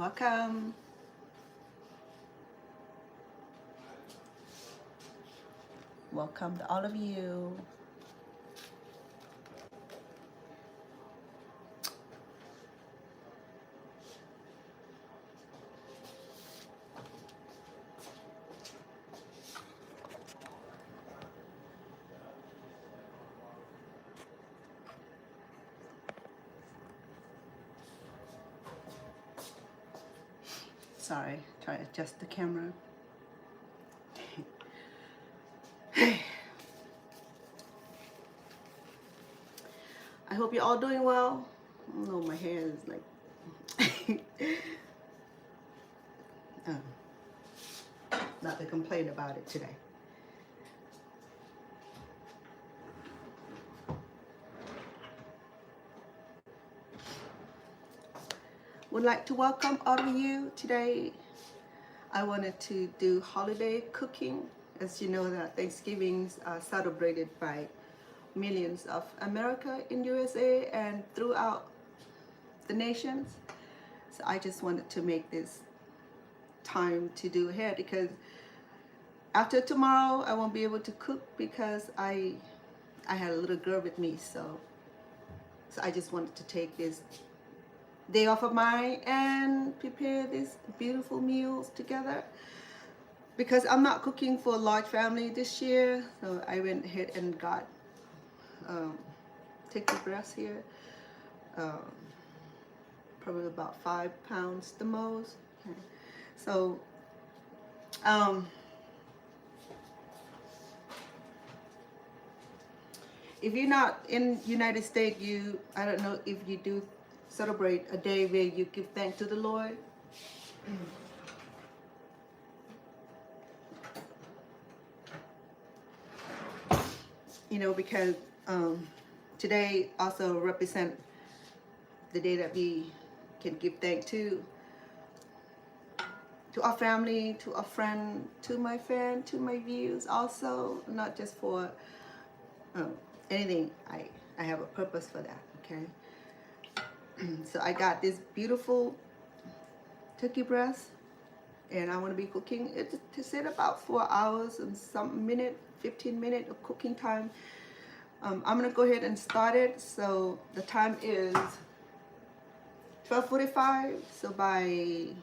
Welcome. Welcome to all of you. Sorry, try to adjust the camera. I hope you're all doing well. Oh, my hair is like not to complain about it today. Would like to welcome all of you today. I wanted to do holiday cooking. As you know, that Thanksgivings are celebrated by millions of America in USA and throughout the nations. So I just wanted to make this time to do ahead, because after tomorrow I won't be able to cook because I had a little girl with me. So I just wanted to take this day off of mine and prepare these beautiful meals together, because I'm not cooking for a large family this year. So I went ahead and got turkey breast here, probably about 5 pounds the most. Okay. So if you're not in United States, I don't know if you do celebrate a day where you give thanks to the Lord. You know, because today also represent the day that we can give thanks to our family, to our friend, to my friend, to my views also, not just for anything. I have a purpose for that, okay? So I got this beautiful turkey breast, and I want to be cooking it to sit about 4 hours and some 15 minutes of cooking time. I'm going to go ahead and start it. So the time is 12:45. So by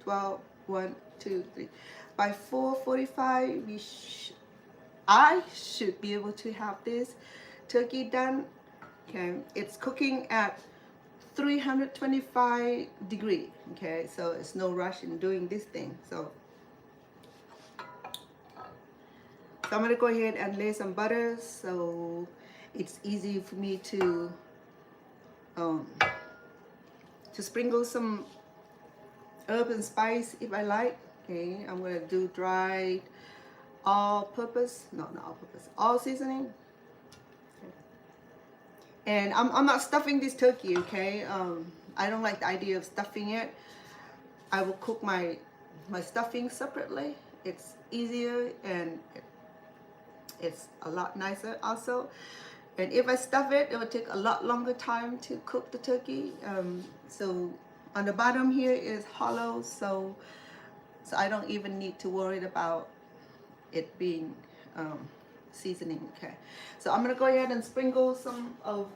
12, 1, 2, 3. By 4:45, I should be able to have this turkey done. Okay, it's cooking at 325 degrees. Okay, so it's no rush in doing this thing. So I'm gonna go ahead and lay some butter, so it's easy for me to sprinkle some herb and spice if I like. Okay, I'm gonna do dried all-purpose, no, not all-purpose, all seasoning. Okay. And I'm not stuffing this turkey. Okay, I don't like the idea of stuffing it. I will cook my stuffing separately. It's easier and it's a lot nicer also. And if I stuff it, it will take a lot longer time to cook the turkey. So on the bottom here is hollow, so I don't even need to worry about it being seasoning. Okay, so I'm gonna go ahead and sprinkle some of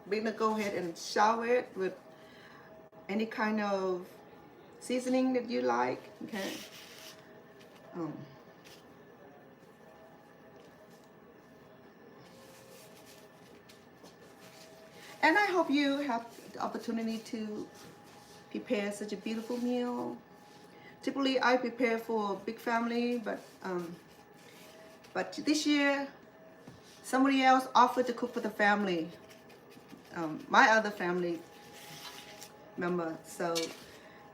we're gonna go ahead and shower it with any kind of seasoning that you like. Okay. And I hope you have the opportunity to prepare such a beautiful meal. Typically, I prepare for a big family, but this year, somebody else offered to cook for the family, my other family member. So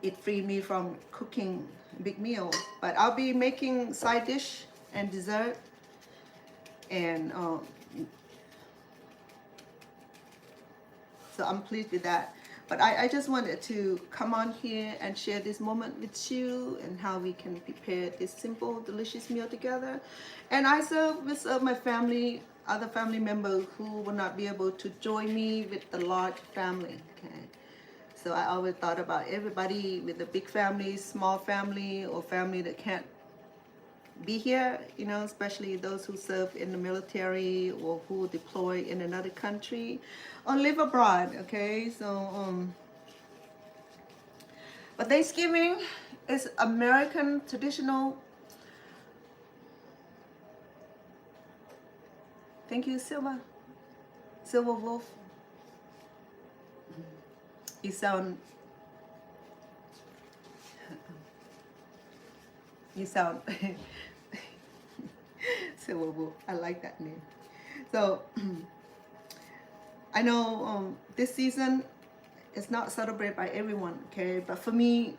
it freed me from cooking big meals. But I'll be making side dish and dessert, and so I'm pleased with that. But I just wanted to come on here and share this moment with you and how we can prepare this simple, delicious meal together. And I serve my family, other family members who will not be able to join me with the large family. Okay. So I always thought about everybody with a big family, small family, or family that can't be here, you know, especially those who serve in the military or who deploy in another country or live abroad. Okay, so but Thanksgiving is American traditional. Thank you, Silver Wolf. You sound Silver Wolf. I like that name. So I know this season is not celebrated by everyone, okay? But for me,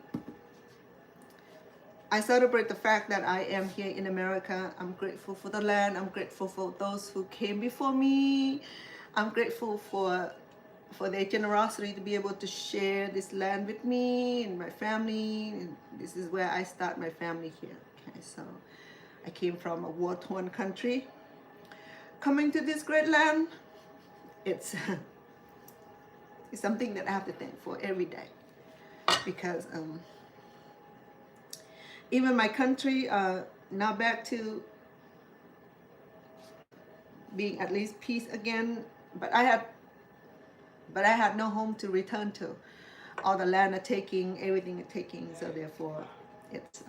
I celebrate the fact that I am here in America. I'm grateful for the land. I'm grateful for those who came before me. I'm grateful for their generosity to be able to share this land with me and my family. And this is where I start my family here. Okay, so I came from a war-torn country. Coming to this great land, it's something that I have to thank for every day, because even my country now back to being at least peace again, but I had no home to return to. All the land are taking, everything are taking, so therefore it's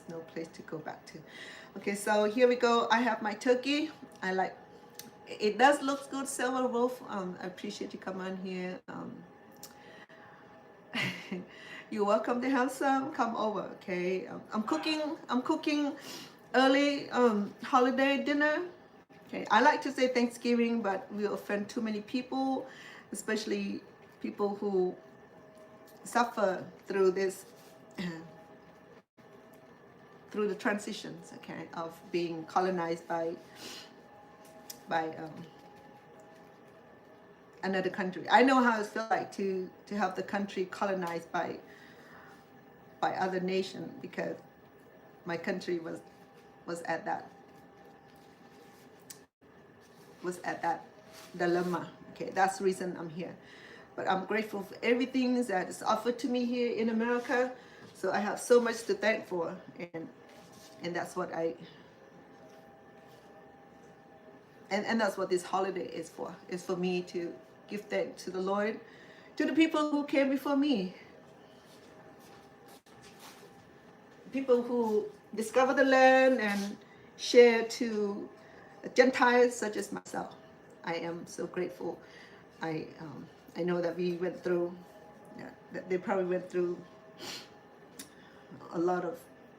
no place to go back to. Okay, so here we go. I have my turkey. I like it. Does look good, Silver Wolf. I appreciate you come on here. You're welcome to have some. Come over, okay? I'm cooking early holiday dinner. Okay, I like to say Thanksgiving, but we'll offend too many people, especially people who suffer through this, through the transitions, okay, of being colonized by another country. I know how it feels like to have the country colonized by other nation, because my country was at that dilemma. Okay, that's the reason I'm here. But I'm grateful for everything that is offered to me here in America. So I have so much to thank for, and that's what and that's what this holiday is for. It's for me to give thanks to the Lord, to the people who came before me, people who discovered the land and share to Gentiles such as myself. I am so grateful. I know that we went through, that they probably went through a lot of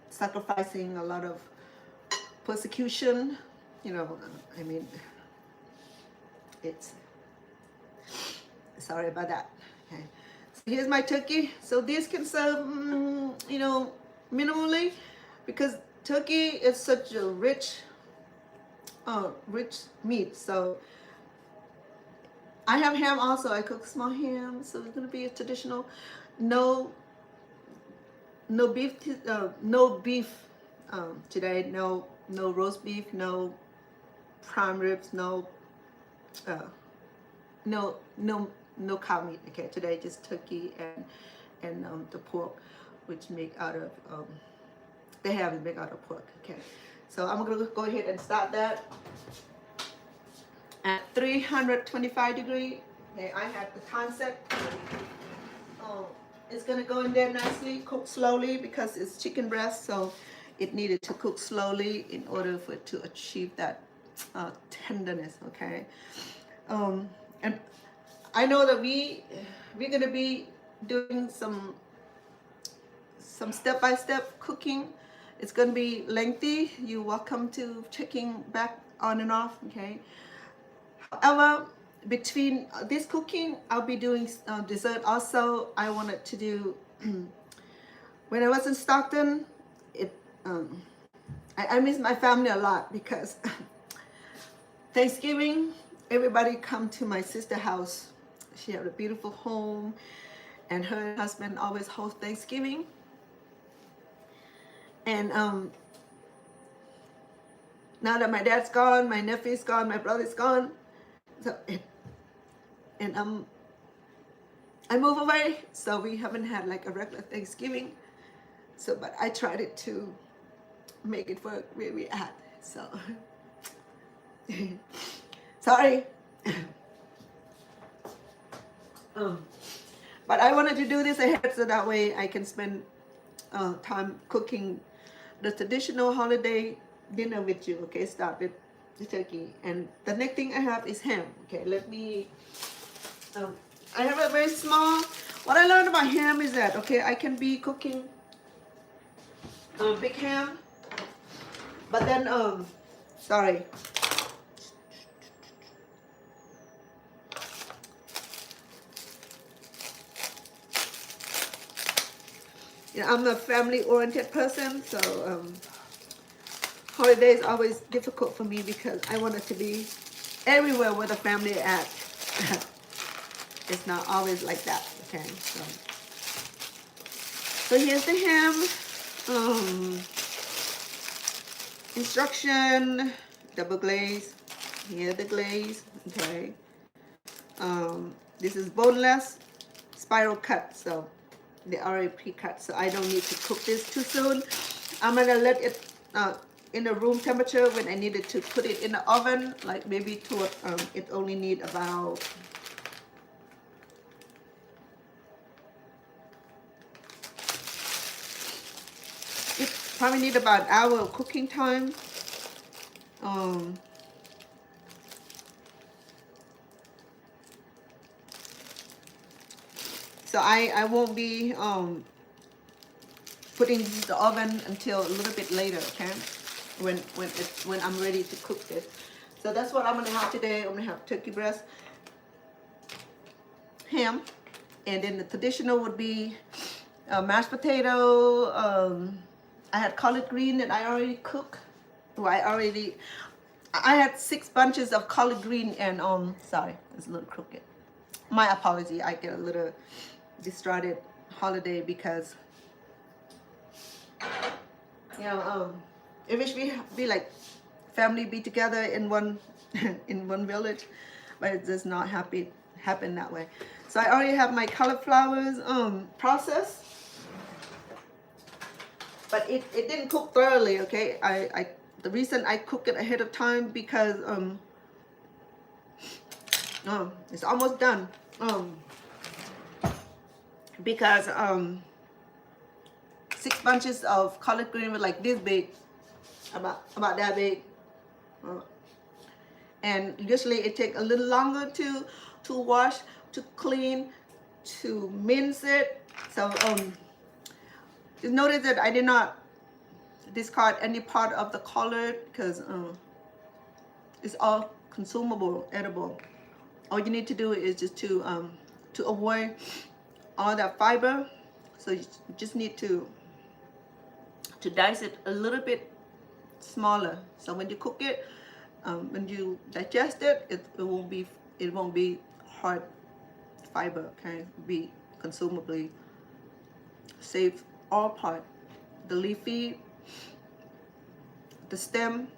sacrificing, a lot of persecution. You know, I mean, it's, sorry about that. Okay, so here's my turkey. So this can serve, you know, minimally, because turkey is such a rich meat. So I have ham also. I cook small ham, so it's gonna be a traditional. No beef today. No roast beef. No prime ribs. No cow meat. Okay, today just turkey and the pork, which make out of the ham is made out of pork. Okay, so I'm gonna go ahead and start that at 325 degrees. Okay, I have the time set. It's gonna go in there nicely, cook slowly, because it's chicken breast, so it needed to cook slowly in order for it to achieve that tenderness. Okay, and I know that we're gonna be doing some step-by-step cooking. It's gonna be lengthy. You're welcome to checking back on and off. Okay. However, between this cooking, I'll be doing dessert also. I wanted to do when I was in Stockton. I miss my family a lot, because Thanksgiving, everybody come to my sister's house. She had a beautiful home, and her husband always host Thanksgiving. And now that my dad's gone, my nephew's gone, my brother's gone, so and I move away, so we haven't had like a regular Thanksgiving. So, but I tried it to make it work where we at. So, sorry. But I wanted to do this ahead so that way I can spend time cooking the traditional holiday dinner with you. Okay, start with the turkey, and the next thing I have is ham. Okay, let me. I have a very small. What I learned about ham is that okay, I can be cooking big ham, but then sorry. You know, I'm a family-oriented person, so holiday is always difficult for me because I want it to be everywhere where the family is at. It's not always like that, okay? So here's the ham. Instruction, double glaze. Here the glaze, okay? This is boneless, spiral cut, so they already pre-cut, so I don't need to cook this too soon. I'm gonna let it in the room temperature when I needed to put it in the oven, like maybe to it only need about probably need about an hour of cooking time. So I won't be putting this in the oven until a little bit later, okay? When I'm ready to cook this. So that's what I'm gonna have today. I'm gonna have turkey breast, ham, and then the traditional would be mashed potato. I had collard green that I already cooked. Well, I had 6 bunches of collard green and sorry, it's a little crooked. My apology. I get a little distracted holiday because you know I wish we be like family be together in one in one village, but it does not happen that way. So I already have my cauliflowers processed, but it didn't cook thoroughly, okay? The reason I cook it ahead of time because it's almost done. Because 6 bunches of collard green were like this big, about that big, and usually it takes a little longer to wash, to clean, to mince it. So just notice that I did not discard any part of the collard because it's all consumable, edible. All you need to do is just to avoid all that fiber. So you just need to dice it a little bit smaller. So when you cook it, when you digest it, it won't be hard fiber. Okay, it'll be consumably. Save all part, the leafy, the stem.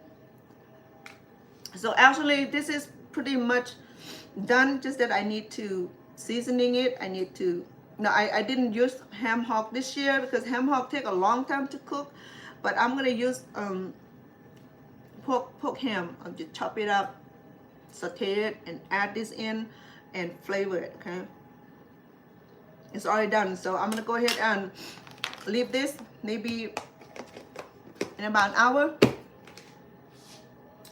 So actually this is pretty much done, just that I need to seasoning it. I need to, no, I didn't use ham hock this year because ham hock take a long time to cook, but I'm gonna use pork ham. I'll just chop it up, saute it, and add this in and flavor it, okay? It's already done, so I'm gonna go ahead and leave this maybe in about an hour.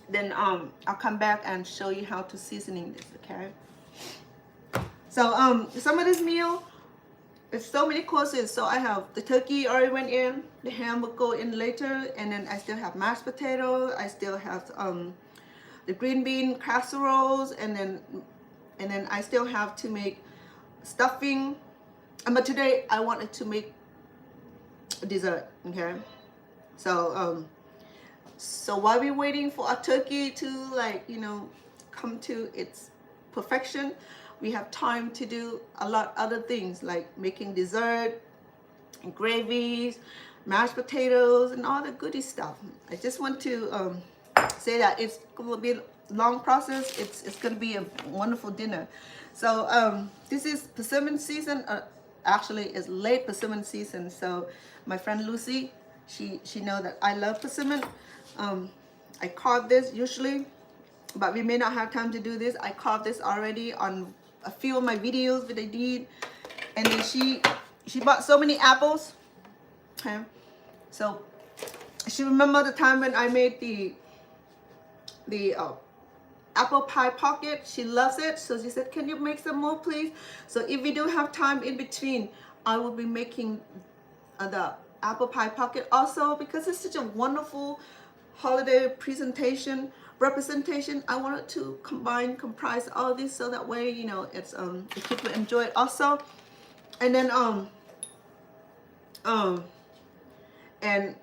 Then I'll come back and show you how to seasoning this, okay? So some of this meal, it's so many courses. So I have the turkey already went in, the ham will go in later, and then I still have mashed potato, I still have the green bean casseroles, and then I still have to make stuffing. But today I wanted to make a dessert, okay? So so while we're waiting for our turkey to, like, you know, come to its perfection, we have time to do a lot other things like making dessert, gravies, mashed potatoes, and all the goody stuff. I just want to say that it's going to be a long process. It's going to be a wonderful dinner. So this is persimmon season. Actually, it's late persimmon season. So my friend Lucy, she know that I love persimmon. I carve this usually, but we may not have time to do this. I carved this already on a few of my videos that I did, and then she bought so many apples. Okay, so she remember the time when I made the apple pie pocket. She loves it, so she said, "Can you make some more, please?" So if we do have time in between, I will be making the apple pie pocket also, because it's such a wonderful holiday representation. I wanted to comprise all this, so that way, you know, it's the kids will enjoy it also. And then and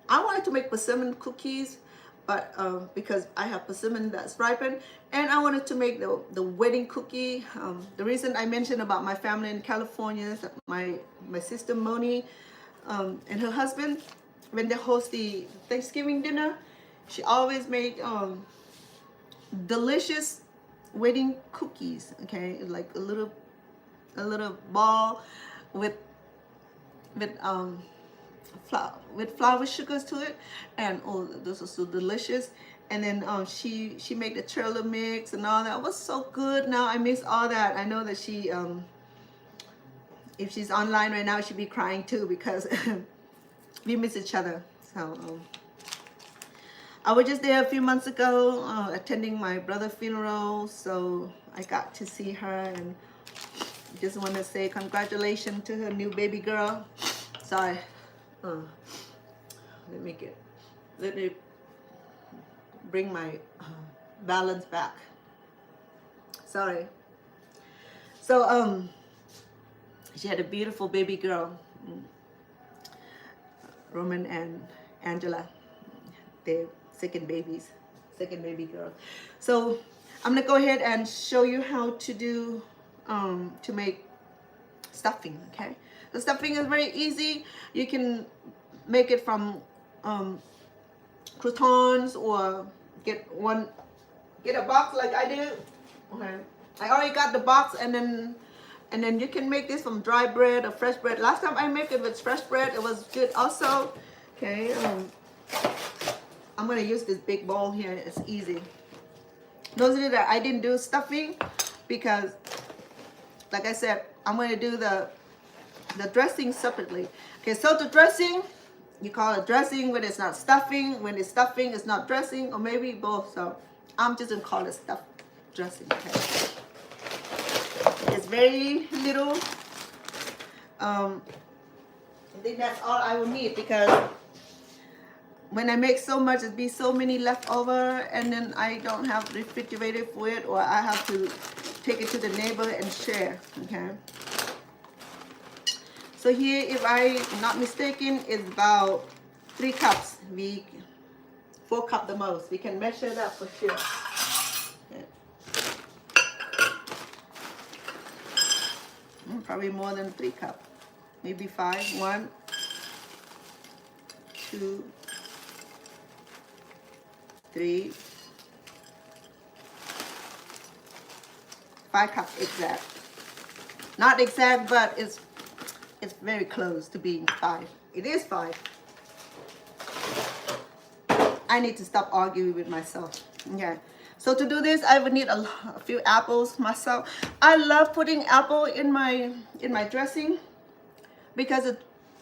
I wanted to make persimmon cookies, but because I have persimmon that's ripened, and I wanted to make the wedding cookie. The reason I mentioned about my family in California is that my sister Moni and her husband, when they host the Thanksgiving dinner, she always made delicious wedding cookies. Okay, like a little ball with flour sugars to it, and oh, this was so delicious. And then she made the turtle mix and all that. It was so good. Now I miss all that. I know that she if she's online right now, she'd be crying too, because we miss each other. So I was just there a few months ago attending my brother's funeral, so I got to see her, and just want to say congratulations to her new baby girl. Sorry. Let me bring my balance back. Sorry. So she had a beautiful baby girl, Roman and Angela. They're second baby girl. So I'm gonna go ahead and show you how to do to make stuffing. Okay, the stuffing is very easy. You can make it from croutons, or get a box like I do. Okay, I already got the box, and then you can make this from dry bread or fresh bread. Last time I made it with fresh bread, it was good also. Okay, I'm gonna use this big bowl here. It's easy. Notice that I didn't do stuffing because, like I said, I'm gonna do the dressing separately. Okay, so the dressing, you call it dressing when it's not stuffing. When it's stuffing, it's not dressing, or maybe both. So I'm just gonna call it stuff dressing. Okay, it's very little. I think that's all I will need, because when I make so much, it'd be so many left over, and then I don't have refrigerator for it, or I have to take it to the neighbor and share. Okay. So here, if I'm not mistaken, it's about 3 cups. 4 cups the most. We can measure that for sure. Okay. Probably more than 3 cups. Maybe 5. 1, 2, 3, 5 cups exact. Not exact, but it's very close to being 5. It is 5. I need to stop arguing with myself. Okay. So to do this, I would need a few apples myself. I love putting apple in my dressing, because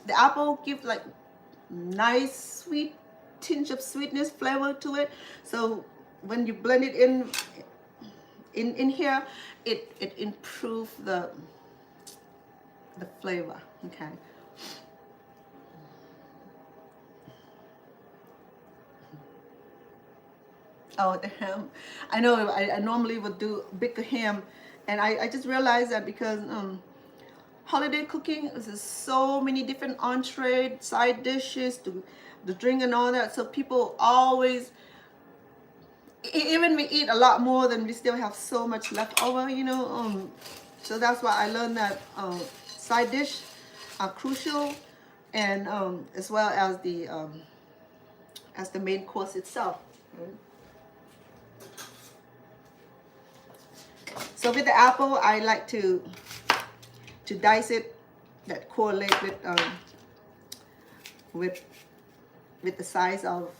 the apple gives like nice sweet tinge of sweetness, flavor to it. So when you blend it in here, it improves the flavor. Okay. Oh, the ham. I know I normally would do bigger ham, and I just realized that because holiday cooking is so many different entree, side dishes, to the drink and all that. So people always even we eat a lot more than we still have so much left over, you know. So that's why I learned that side dish are crucial, and as well as the main course itself. Right? So with the apple, I like to dice it that correlate with the size of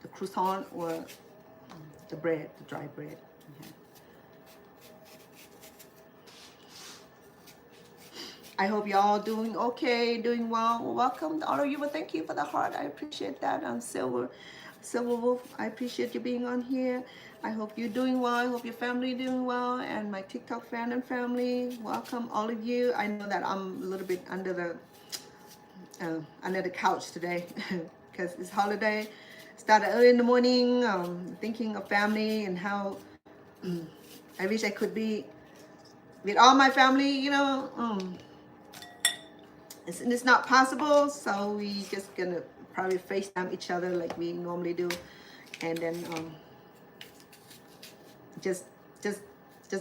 the croissant or the bread, the dry bread. Okay. I hope y'all doing okay, doing well. Welcome, all of you. Well, thank you for the heart. I appreciate that. I'm Silver Wolf. I appreciate you being on here. I hope you're doing well. I hope your family doing well, and my TikTok fan and family. Welcome, all of you. I know that I'm a little bit under the couch today because it's holiday. Started early in the morning, thinking of family and how I wish I could be with all my family. You know, it's not possible, so we just gonna probably FaceTime each other like we normally do, and then just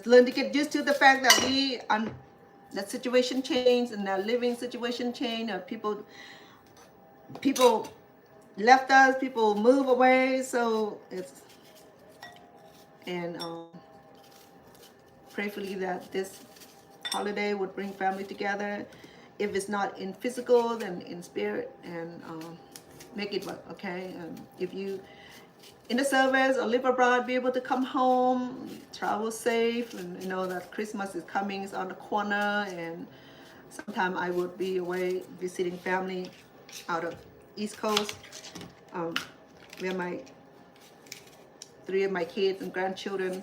learn to get used to the fact that that situation changed and our living situation changed. People left us, people move away, so it's, and prayerfully that this holiday would bring family together. If it's not in physical, then in spirit, and make it work, okay? If you in the service or live abroad, be able to come home, travel safe, and you know that Christmas is coming, it's on the corner, and sometime I would be away visiting family out of East Coast, where 3 of my kids and grandchildren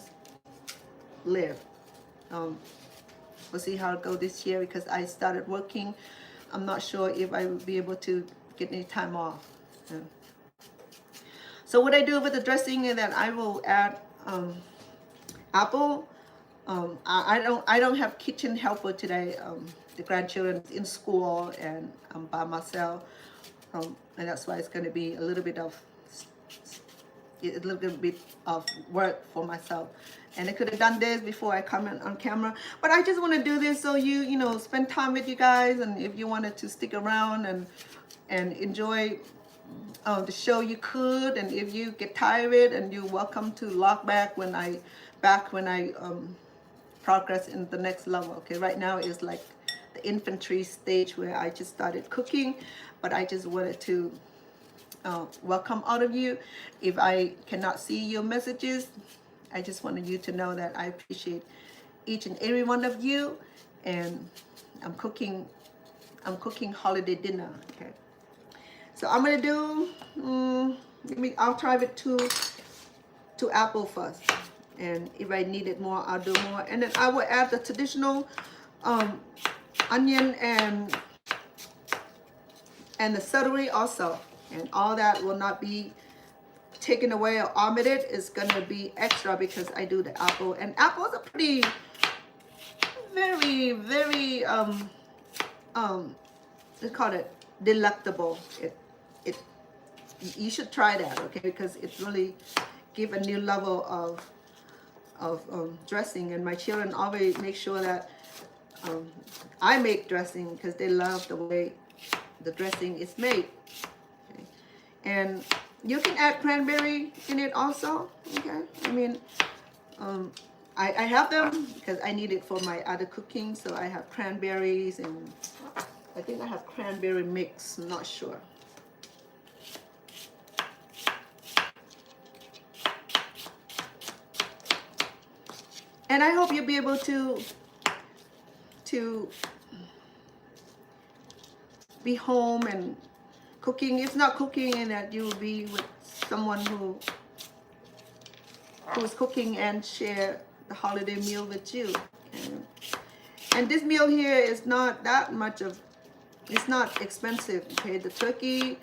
live. We'll see how it goes this year because I started working. I'm not sure if I will be able to get any time off. So what I do with the dressing is that I will add apple. I don't have kitchen helper today. The grandchildren in school and I'm by myself, and that's why it's going to be a little bit of work for myself. And I could have done this before I comment on camera, but I just want to do this so you know, spend time with you guys, and if you wanted to stick around and enjoy the show, you could, and if you get tired of it, and you're welcome to log back when I progress in the next level. Okay, right now is like the infantry stage where I just started cooking, but I just wanted to welcome all of you. If I cannot see your messages, I just wanted you to know that I appreciate each and every one of you, and I'm cooking holiday dinner. Okay, so I'm gonna do I'll try with two apple first, and if I need it more, I'll do more, and then I will add the traditional onion and the celery also, and all that will not be taken away or omitted. Is gonna be extra because I do the apple, and apples are pretty very let's call it delectable. You should try that, okay, because it really give a new level of dressing, and my children always make sure that I make dressing because they love the way the dressing is made. Okay. And you can add cranberry in it also, okay? I mean, I have them because I need it for my other cooking, so I have cranberries, and I think I have cranberry mix, I'm not sure. And I hope you'll be able to be home and cooking. It's not cooking in that you will be with someone who's cooking and share the holiday meal with you. And this meal here is not that much of, it's not expensive. Okay, the turkey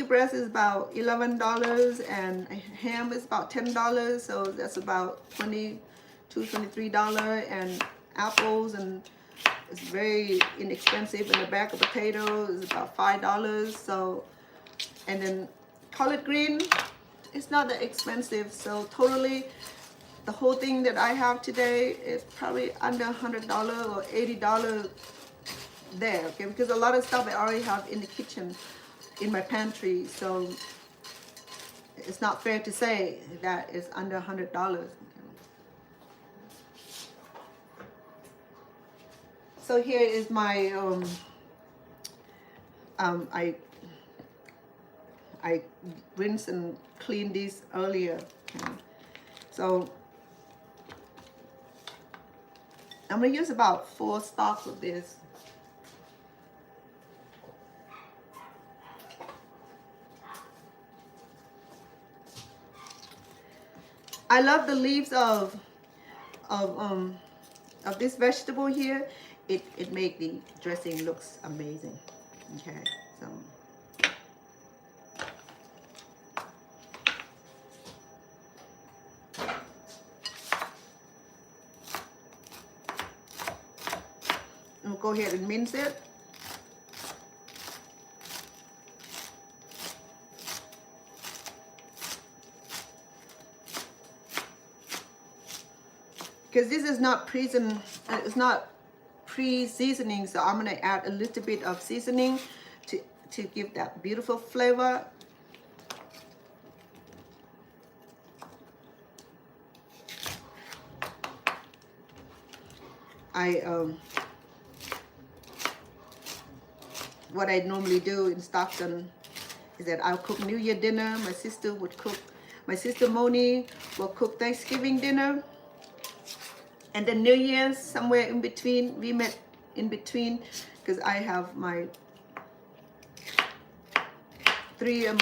breast is about $11, and ham is about $10, so that's about $22, $23, and apples, and it's very inexpensive. And the bag of potatoes is about $5. So, and then collard green it's not that expensive. So totally, the whole thing that I have today is probably under $100 or $80 there, okay? Because a lot of stuff I already have in the kitchen, in my pantry. So it's not fair to say that it's under $100. Okay? So here is my I rinsed and cleaned these earlier. Okay? So I'm gonna use about 4 stalks of this. I love the leaves of this vegetable here. It make the dressing looks amazing. Okay, so we'll go ahead and mince it. Because this is not it's not pre-seasoning, so I'm gonna add a little bit of seasoning to give that beautiful flavor. What I normally do in Stockton is that I'll cook New Year dinner. My sister Moni will cook Thanksgiving dinner. And then New Year's, somewhere in between, we met in between, because I have my 4 of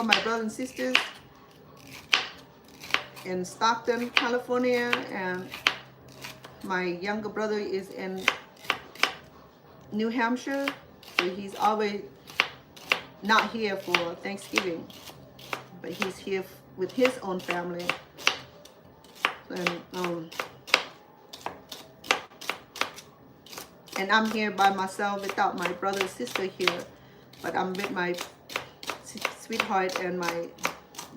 my brothers and sisters in Stockton, California, and my younger brother is in New Hampshire, so he's always not here for Thanksgiving, but he's here with his own family. And I'm here by myself without my brother and sister here, but I'm with my sweetheart and my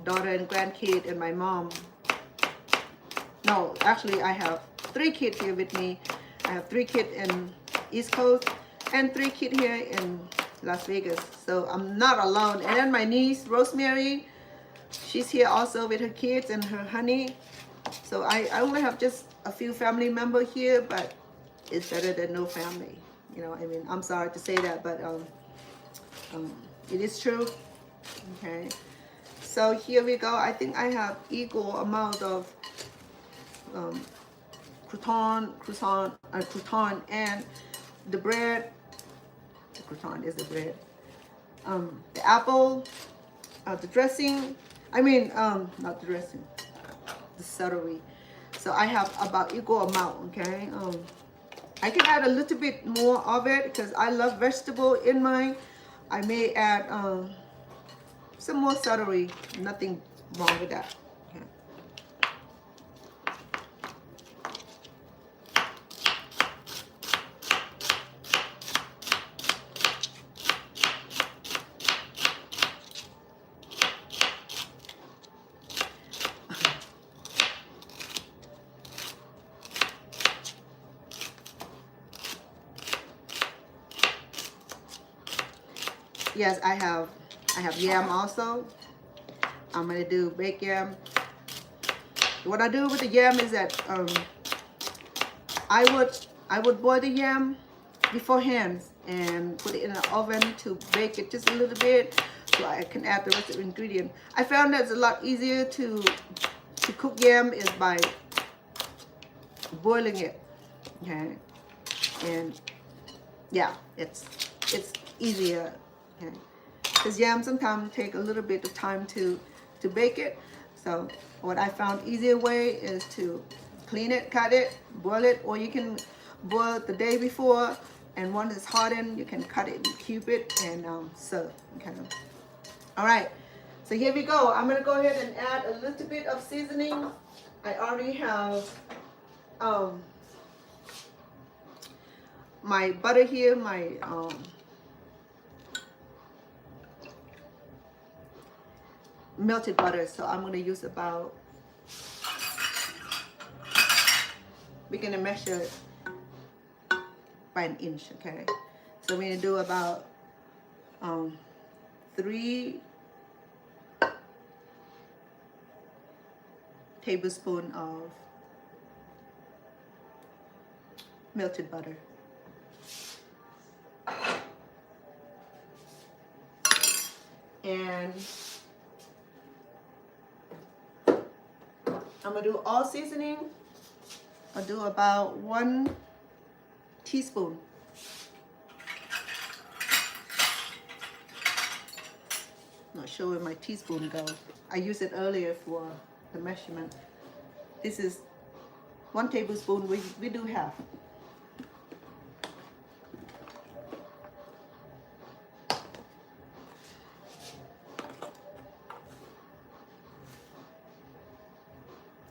daughter and grandkid and my mom. No, actually I have 3 kids here with me. I have 3 kids in East Coast and 3 kids here in Las Vegas, so I'm not alone. And then my niece Rosemary, she's here also with her kids and her honey. So I only have just a few family members here, but it's better than no family. You know, I mean, I'm sorry to say that, but it is true. Okay, so here we go. I think I have equal amount of crouton and the bread. The crouton is the bread. The apple, the dressing. I mean, not the dressing. The celery. So I have about equal amount. Okay, I can add a little bit more of it because I love vegetable in mine. I may add some more celery. Nothing wrong with that. Okay. Yes, I have yam also. I'm gonna do baked yam. What I do with the yam is that I would boil the yam beforehand and put it in the oven to bake it just a little bit, so I can add the rest of the ingredient. I found that it's a lot easier to cook yam is by boiling it. Okay, and yeah, it's easier. Okay, because yam sometimes take a little bit of time to bake it. So what I found easier way is to clean it, cut it, boil it, or you can boil it the day before, and once it's hardened, you can cut it and cube it and serve. Okay. All right. So here we go. I'm gonna go ahead and add a little bit of seasoning. I already have my butter here, melted butter, so I'm gonna use about, we're gonna measure it by an inch, okay? So we're gonna do about 3 tablespoons of melted butter. And I'm gonna do all seasoning. I'll do about 1 teaspoon. Not sure where my teaspoon goes. I used it earlier for the measurement. This is 1 tablespoon. We do half.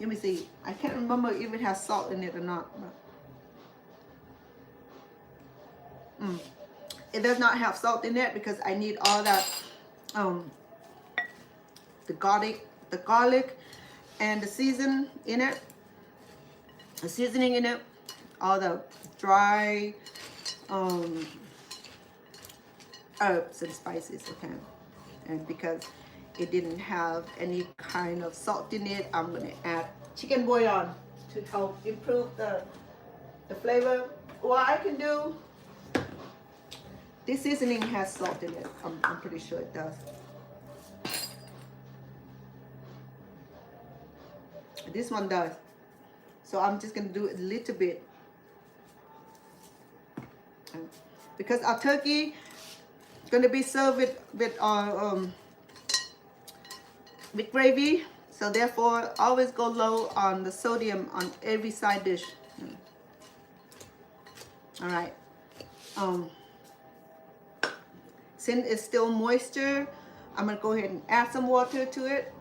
Let me see. I can't remember if it has salt in it or not. But, it does not have salt in it because I need all that, the garlic, and the seasoning in it, all the dry herbs and spices. Okay, and because it didn't have any kind of salt in it, I'm gonna add chicken bouillon to help improve the flavor. What I can do, this seasoning has salt in it. I'm pretty sure it does. This one does. So I'm just gonna do a little bit. Because our turkey is gonna be served with gravy, so therefore always go low on the sodium on every side dish. All right. Since it's still moisture, I'm gonna go ahead and add some water to it.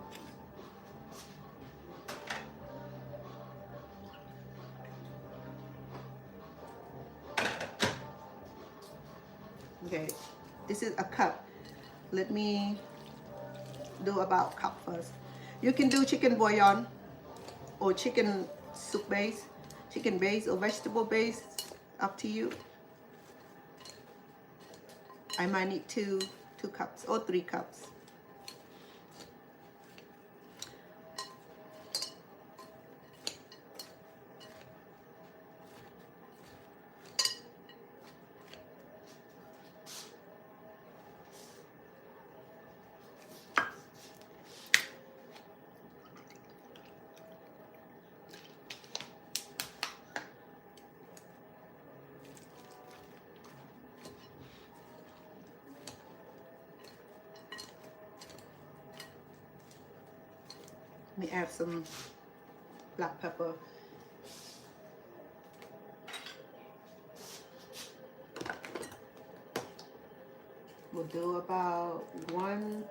Okay, this is a cup. Let me do about a cup first. You can do chicken bouillon or chicken soup base, chicken base or vegetable base, up to you. I might need 2 cups or 3 cups. Let me add some black pepper. We'll do about 1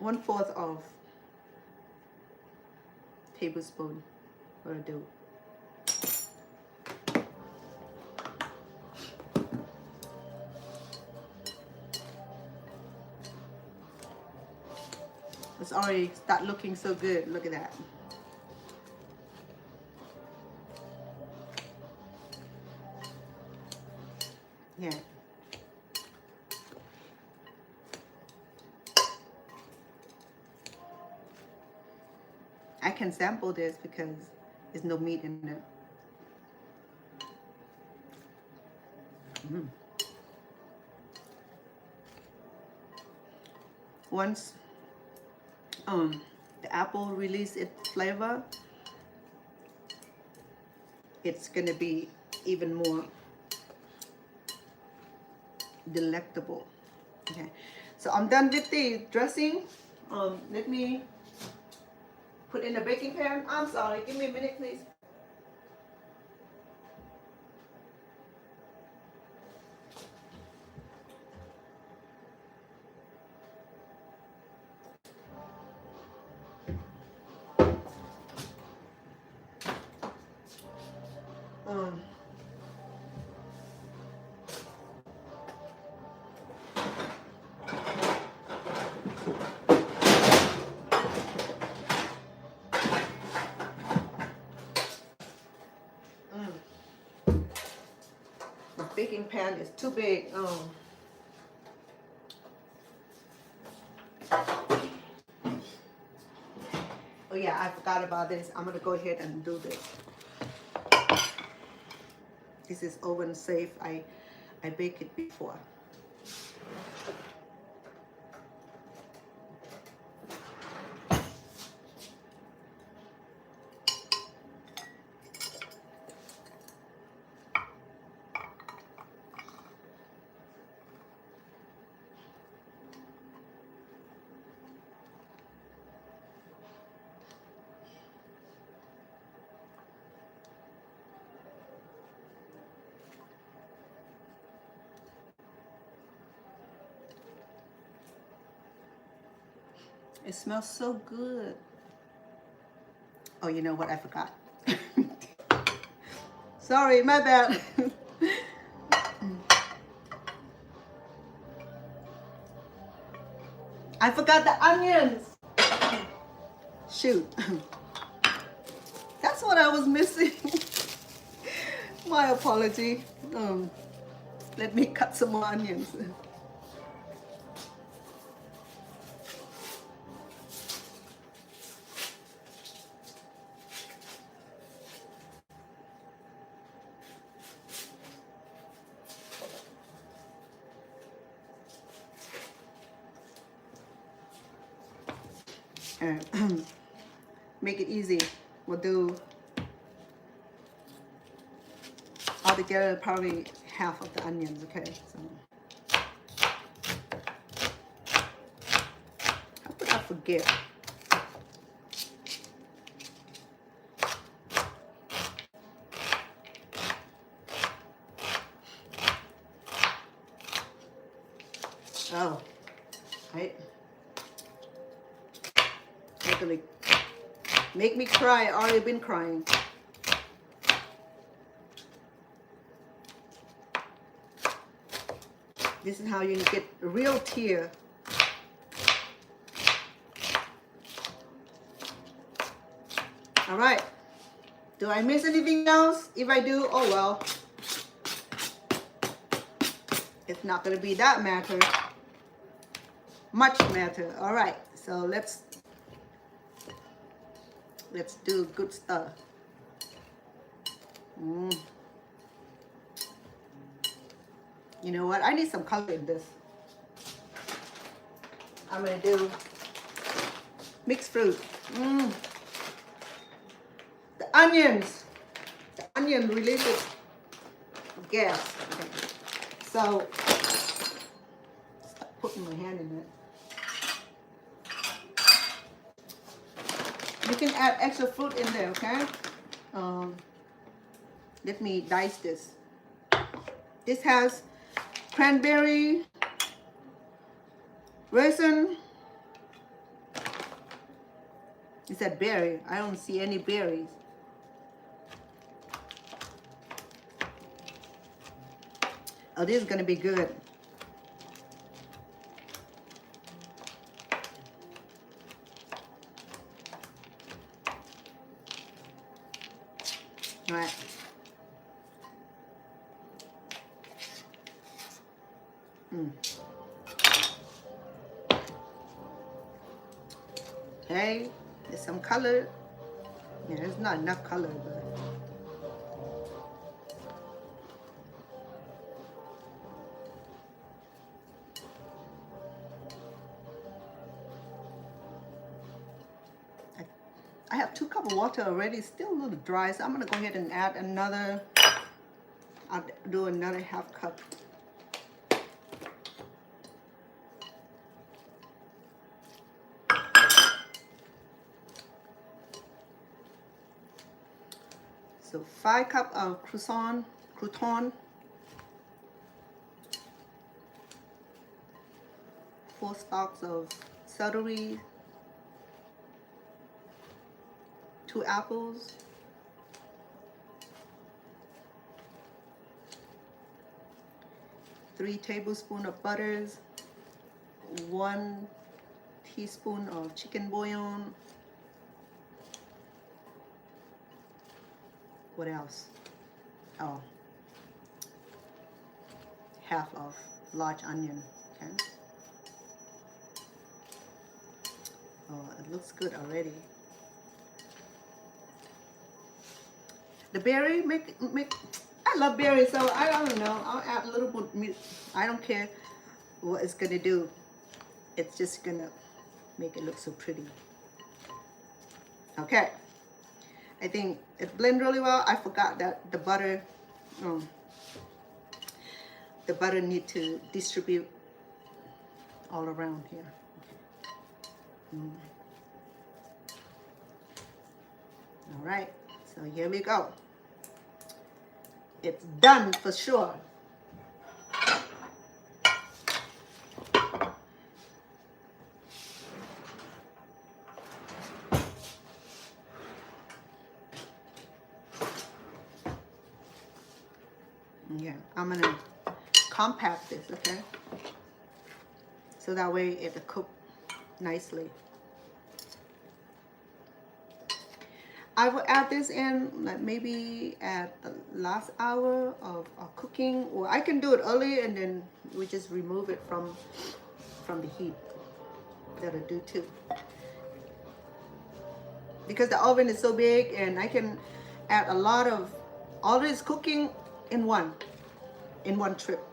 1/4 of tablespoon. What I do. It's already start looking so good. Look at that. Yeah. I can sample this because there's no meat in it. Once the apple release its flavor, it's gonna be even more delectable. Okay, so I'm done with the dressing. Let me put in a baking pan. I'm sorry, give me a minute, please. baking pan is too big. Oh yeah, I forgot about this. I'm gonna go ahead and do this. This is oven safe. I baked it before. It smells so good. Oh, you know what? I forgot. Sorry, my bad. I forgot the onions. Shoot. That's what I was missing. My apology. Let me cut some more onions. Make it easy. We'll do altogether probably half of the onions, okay? So how could I forget? Oh, right. Actually, make me cry. I already been crying. This is how you get a real tear. All right. Do I miss anything else? If I do, oh well. It's not going to be that matter. Much matter. All right. So let's do good stuff. You know what? I need some color in this. I'm going to do mixed fruit. The onions. The onion releases gas. Okay. So, stop putting my hand in it. You can add extra fruit in there, okay? Let me dice this. This has cranberry, raisin. It said berry. I don't see any berries. Oh, this is gonna be good. All right. Okay, there's some color. Yeah, there's not enough color, but I have 2 cups of water already. It's still a little dry, so I'm gonna go ahead and add another. I'll do another half cup. So 5 cups of crouton, 4 stalks of celery, 2 apples, 3 tablespoons of butters, 1 teaspoon of chicken bouillon. What else? Oh, half of large onion. Okay. Oh, it looks good already. The berry make. I love berries, so I don't know. I'll add a little bit meat. I don't care what it's gonna do. It's just gonna make it look so pretty. Okay. I think it blends really well. I forgot that the butter. The butter need to distribute all around here. Okay. All right, so here we go. It's done for sure. Yeah, I'm gonna compact this, okay? So that way it'll cook nicely. I will add this in like maybe at the last hour of cooking, or I can do it early and then we just remove it from the heat. That'll do too. Because the oven is so big and I can add a lot of all this cooking in one trip.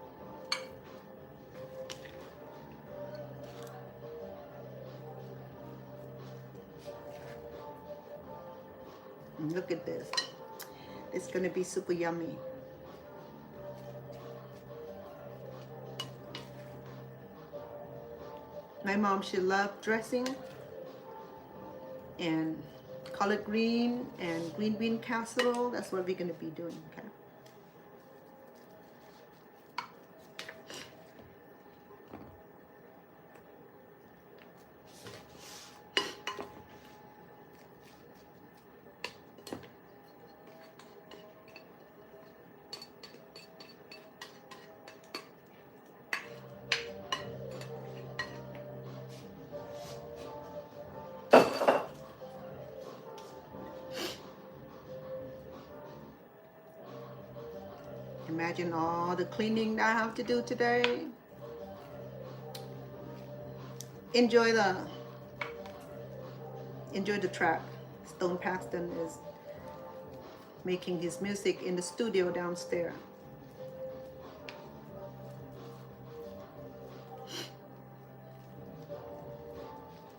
And look at this. It's gonna be super yummy. My mom, she loved dressing and collard green and green bean casserole. That's what we're gonna be doing, okay? Imagine all the cleaning that I have to do today. Enjoy the track. Stone Paxton is making his music in the studio downstairs.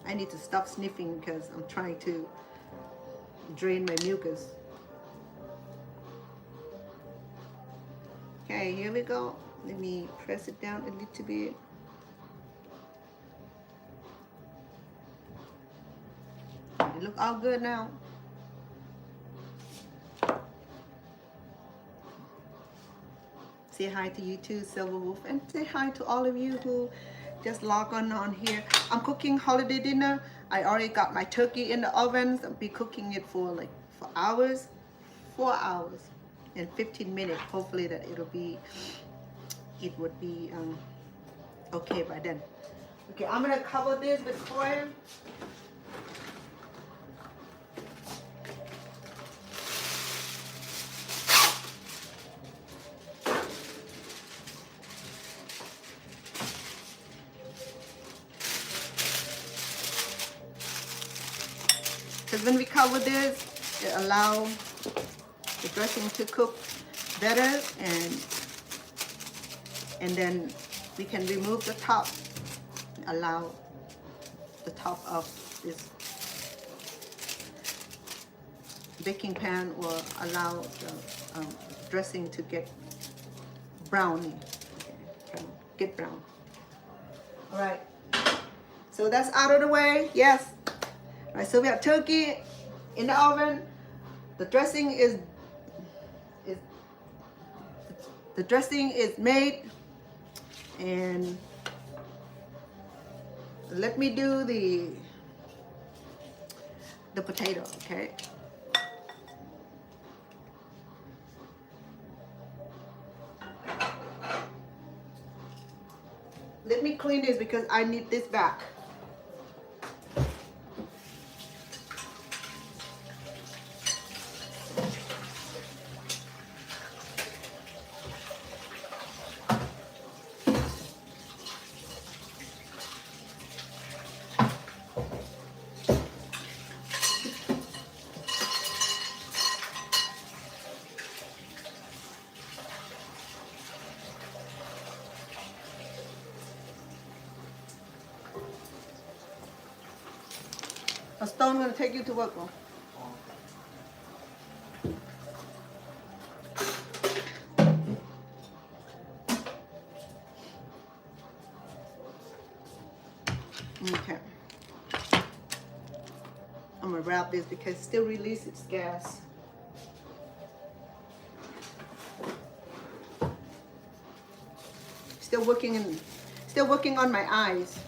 I need to stop sniffing because I'm trying to drain my mucus. Okay, here we go. Let me press it down a little bit. It look all good now. Say hi to you too, Silver Wolf, and say hi to all of you who just log on here. I'm cooking holiday dinner. I already got my turkey in the oven. I'll be cooking it for hours, 4 hours. In 15 minutes, hopefully that it would be okay by then. Okay, I'm gonna cover this with foil. Because when we cover this, it allows the dressing to cook better, and then we can remove the top, allow the top of this baking pan, or allow the dressing to get browny. Okay, get brown. All right, so that's out of the way. Yes. All right, so we have turkey in the oven. The dressing is made, and let me do the potato, okay? Let me clean this because I need this back. A stone gonna take you to work, bro. Okay. I'm gonna wrap this because it still releases gas. Still working on my eyes.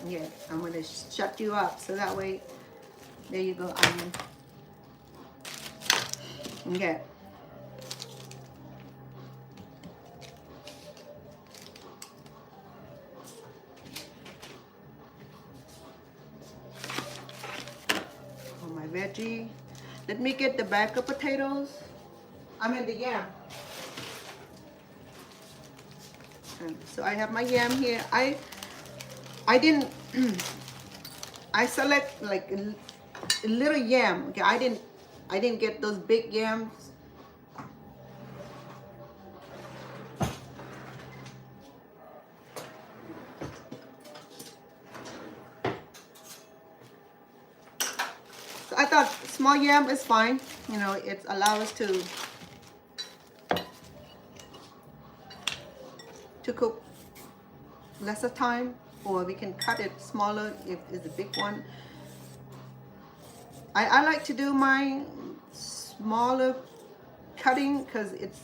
Yeah, I'm gonna shut you up so that way. There you go, onion. Okay. Oh, my veggie. Let me get the backup potatoes. I mean the yam. And so I have my yam here. I didn't. I select like a little yam. Okay, I didn't get those big yams. So I thought small yam is fine. You know, it allows us to cook lesser time, or we can cut it smaller if it's a big one. I like to do my smaller cutting because it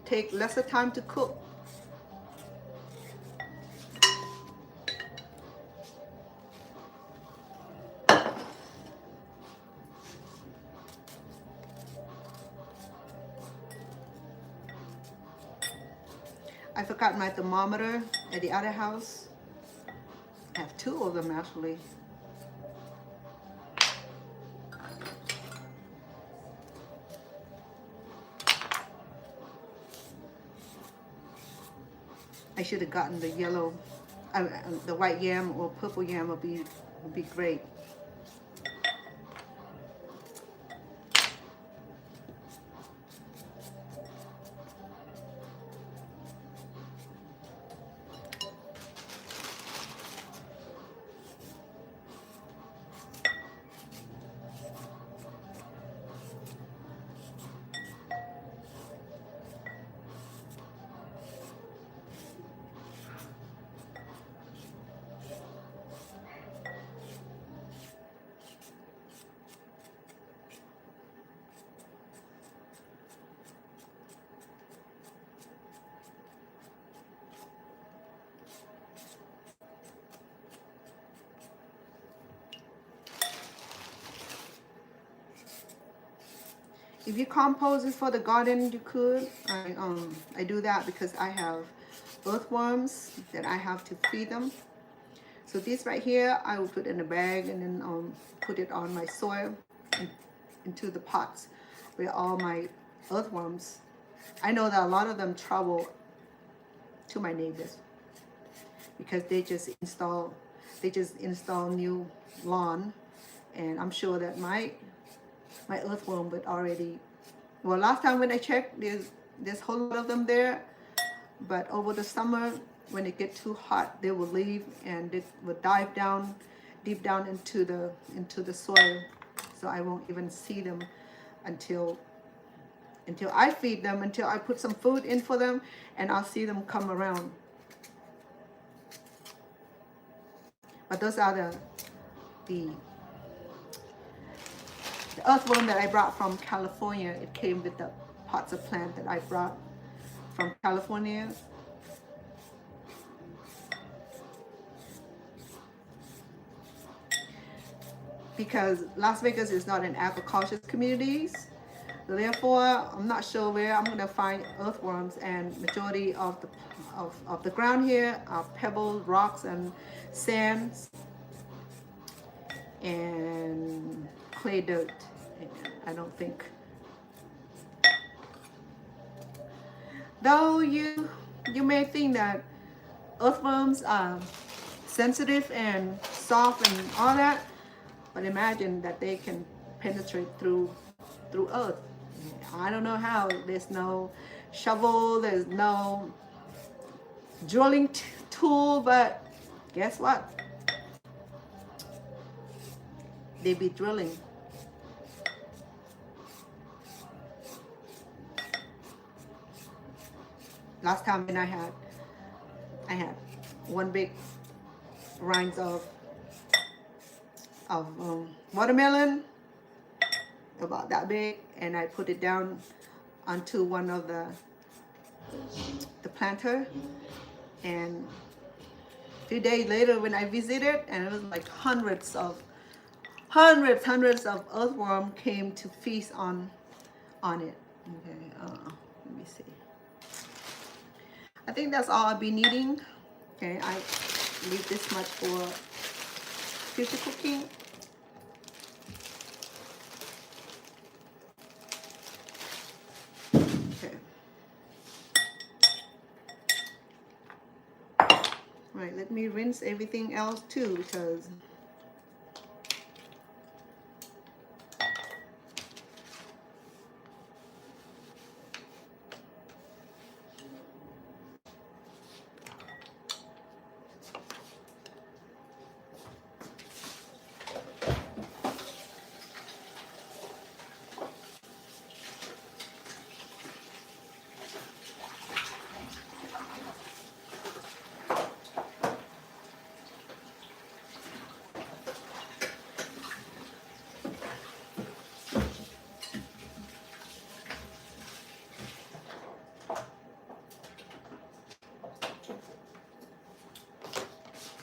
takes lesser time to cook. I forgot my thermometer at the other house. I have two of them actually. I should have gotten the yellow, the white yam or purple yam would be great. If you compost it for the garden, you could. I do that because I have earthworms that I have to feed them. So this right here, I will put in a bag and then put it on my soil into the pots where all my earthworms. I know that a lot of them travel to my neighbors because they just install new lawn, and I'm sure that my earthworm would already, well, last time when I checked, there's a whole lot of them there, but over the summer when it gets too hot, they will leave and it will dive down deep down into the soil, so I won't even see them until I feed them, until I put some food in for them, and I'll see them come around. But those are the earthworm that I brought from California. It came with the pots of plant that I brought from California. Because Las Vegas is not an agricultural community, therefore I'm not sure where I'm going to find earthworms, and majority of the ground here are pebbles, rocks, and sands, and clay dirt. I don't think, though you may think that earthworms are sensitive and soft and all that, but imagine that they can penetrate through earth. I don't know how. There's no shovel, there's no drilling tool, but guess what? they be drilling. Last time when I had one big rinds of watermelon, about that big, and I put it down onto one of the planter, and a few days later when I visited, and it was like hundreds of earthworm came to feast on it. Okay, let me see. I think that's all I'll be needing. Okay, I leave this much for future cooking. Okay. Right, let me rinse everything else too, because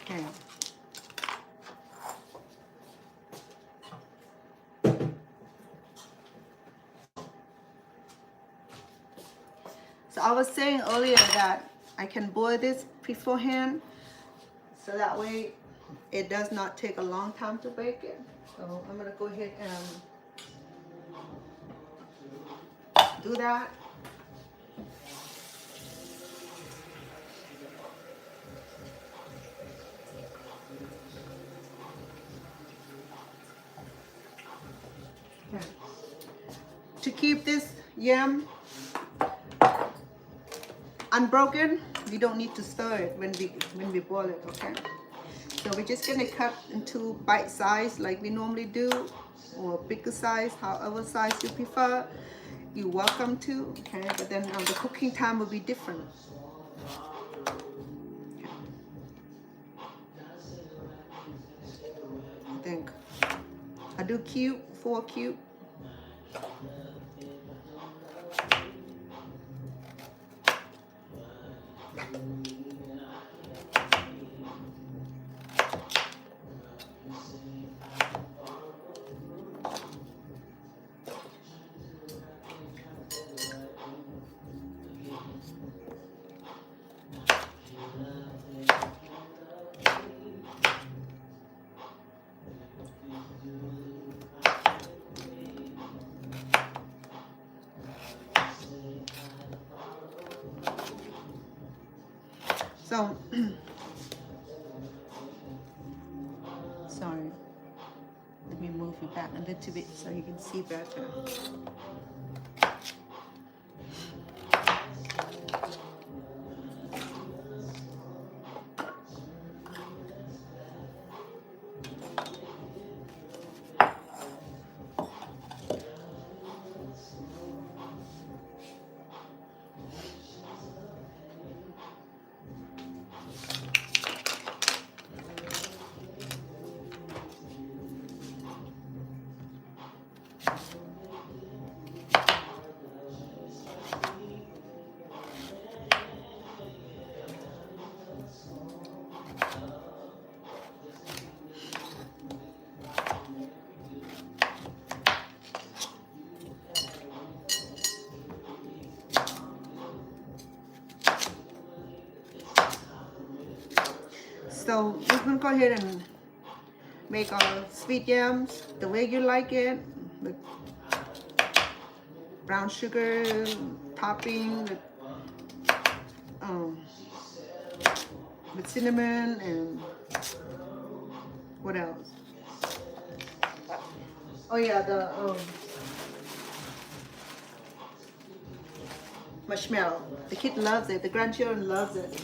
okay. So I was saying earlier that I can boil this beforehand, so that way it does not take a long time to bake it. So I'm gonna go ahead and do that. Okay. To keep this yam unbroken, we don't need to stir it when we boil it, okay? So we're just gonna cut into bite size like we normally do, or bigger size, however size you prefer. You're welcome to, okay? But then the cooking time will be different. Okay. I think I do cube, 4 cube. So, sorry, let me move you back a little bit so you can see better. So we're gonna go ahead and make our sweet yams the way you like it, with brown sugar topping, with cinnamon and what else? Oh yeah, the marshmallow. The kid loves it. The grandchildren loves it.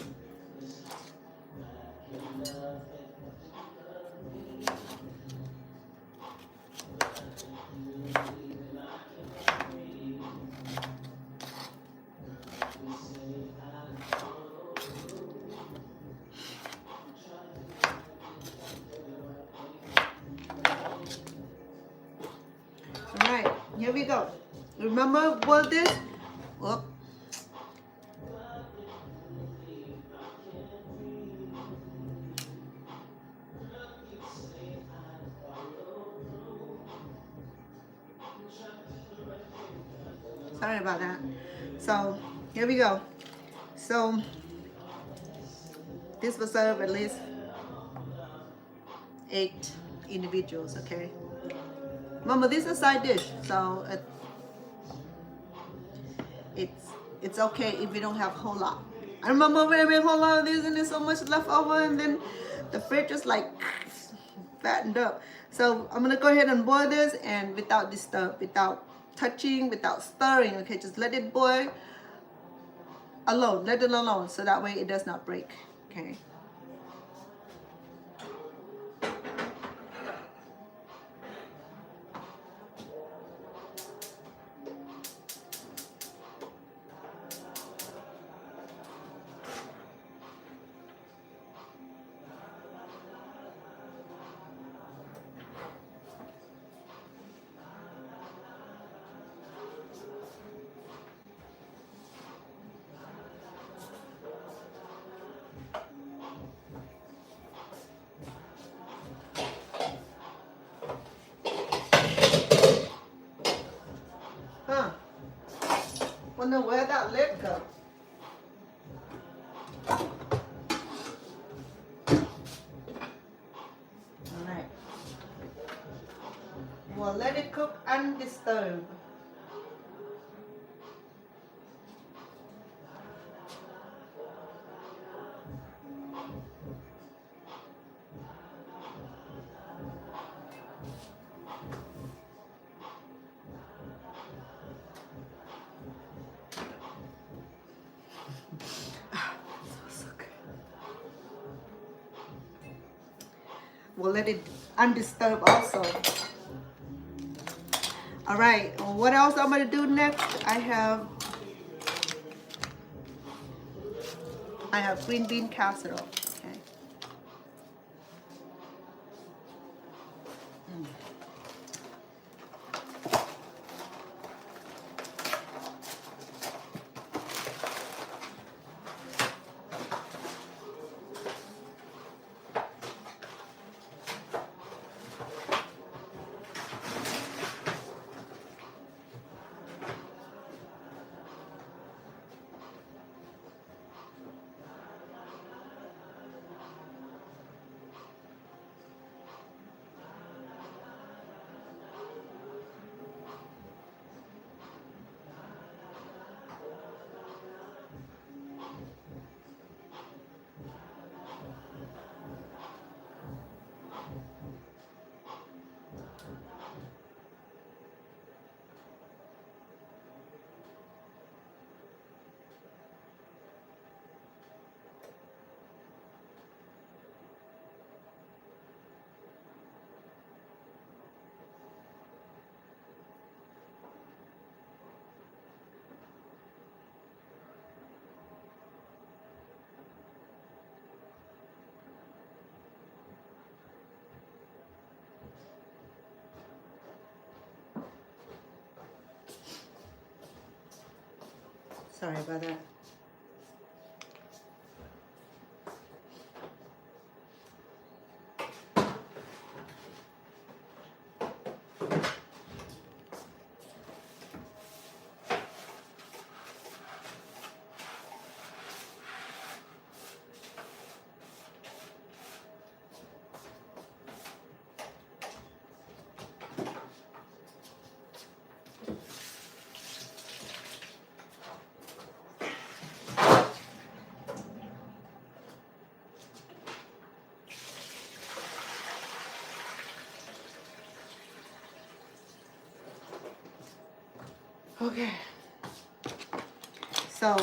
here we go. Remember what this? Whoop. Sorry about that. So here we go. So this will serve at least 8 individuals, okay? Remember, this is a side dish, so it's okay if you don't have a whole lot. I remember when I made a whole lot of this and there's so much left over, and then the fridge is like fattened up. So I'm gonna go ahead and boil this, and without touching, without stirring, okay? Just let it boil alone, let it alone, so that way it does not break, okay? Huh? Wonder where that lid go? Alright. We'll let it cook undisturbed. We'll let it undisturbed also. All right, what else I'm gonna do next? I have green bean casserole. Okay. Sorry about that. Okay, so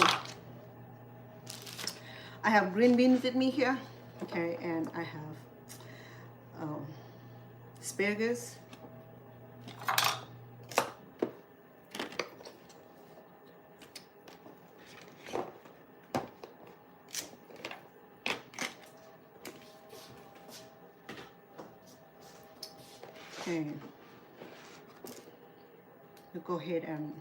I have green beans with me here, okay, and I have asparagus, okay, to go ahead and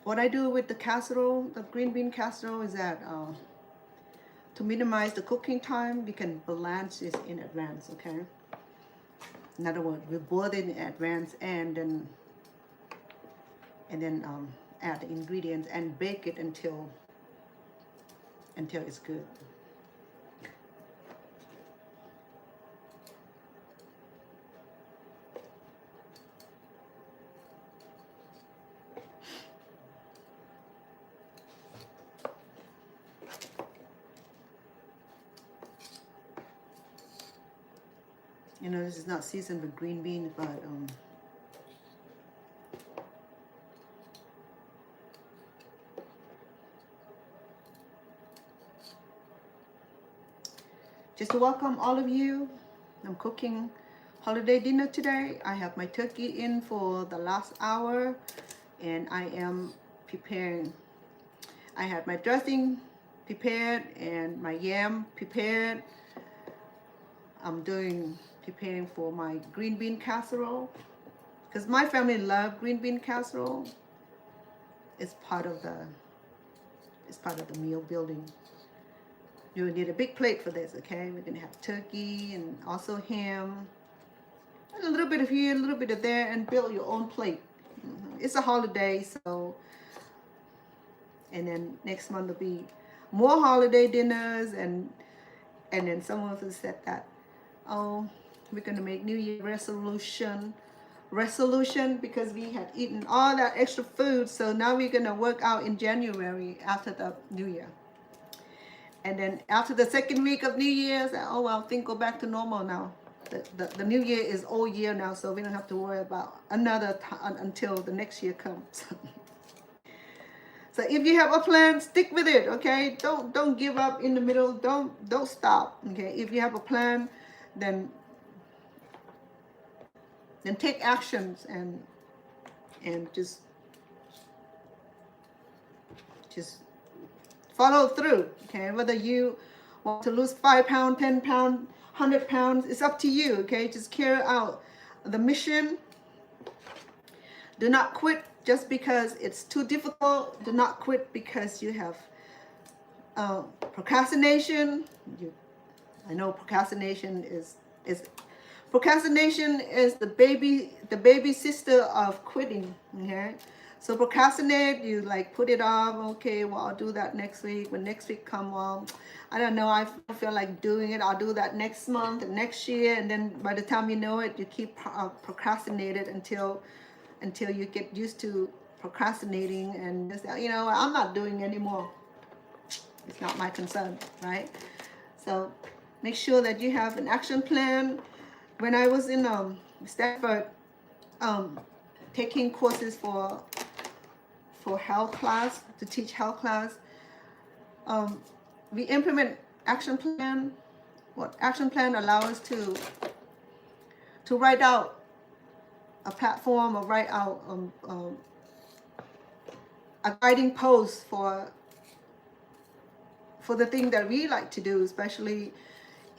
what I do with the casserole, the green bean casserole, is that to minimize the cooking time, we can balance this in advance, okay? In other words, we boil it in advance and then add the ingredients and bake it until it's good. You know, this is not seasoned with green beans, but just to welcome all of you. I'm cooking holiday dinner today. I have my turkey in for the last hour, and I am preparing. I have my dressing prepared and my yam prepared. I'm preparing for my green bean casserole because my family love green bean casserole. It's part of the meal building. You will need a big plate for this, okay? We're gonna have turkey and also ham, and a little bit of here, a little bit of there, and build your own plate. It's a holiday, so, and then next month will be more holiday dinners, and then someone has said that, oh, we're gonna make New Year resolution because we had eaten all that extra food, so now we're gonna work out in January after the New Year. And then after the second week of New Year's, oh well, things go back to normal now. The New Year is all year now, so we don't have to worry about another time until the next year comes. So if you have a plan, stick with it, okay? Don't give up in the middle. Don't stop, okay? If you have a plan, then take actions and just follow through, okay? Whether you want to lose 5 pounds, 10 pounds, 100 pounds, it's up to you, okay? Just carry out the mission. Do not quit just because it's too difficult. Do not quit because you have procrastination. I know procrastination is the baby sister of quitting, okay? So procrastinate, you like put it off, okay, well, I'll do that next week. When next week come, well, I don't know, I feel like doing it. I'll do that next month and next year. And then by the time you know it, you keep procrastinated until you get used to procrastinating and just, you know, I'm not doing anymore. It's not my concern, right? So make sure that you have an action plan. When I was in Stanford, taking courses for health class, to teach health class, we implement action plan. What action plan allows us to write out a platform or write out a guiding post for the thing that we like to do, especially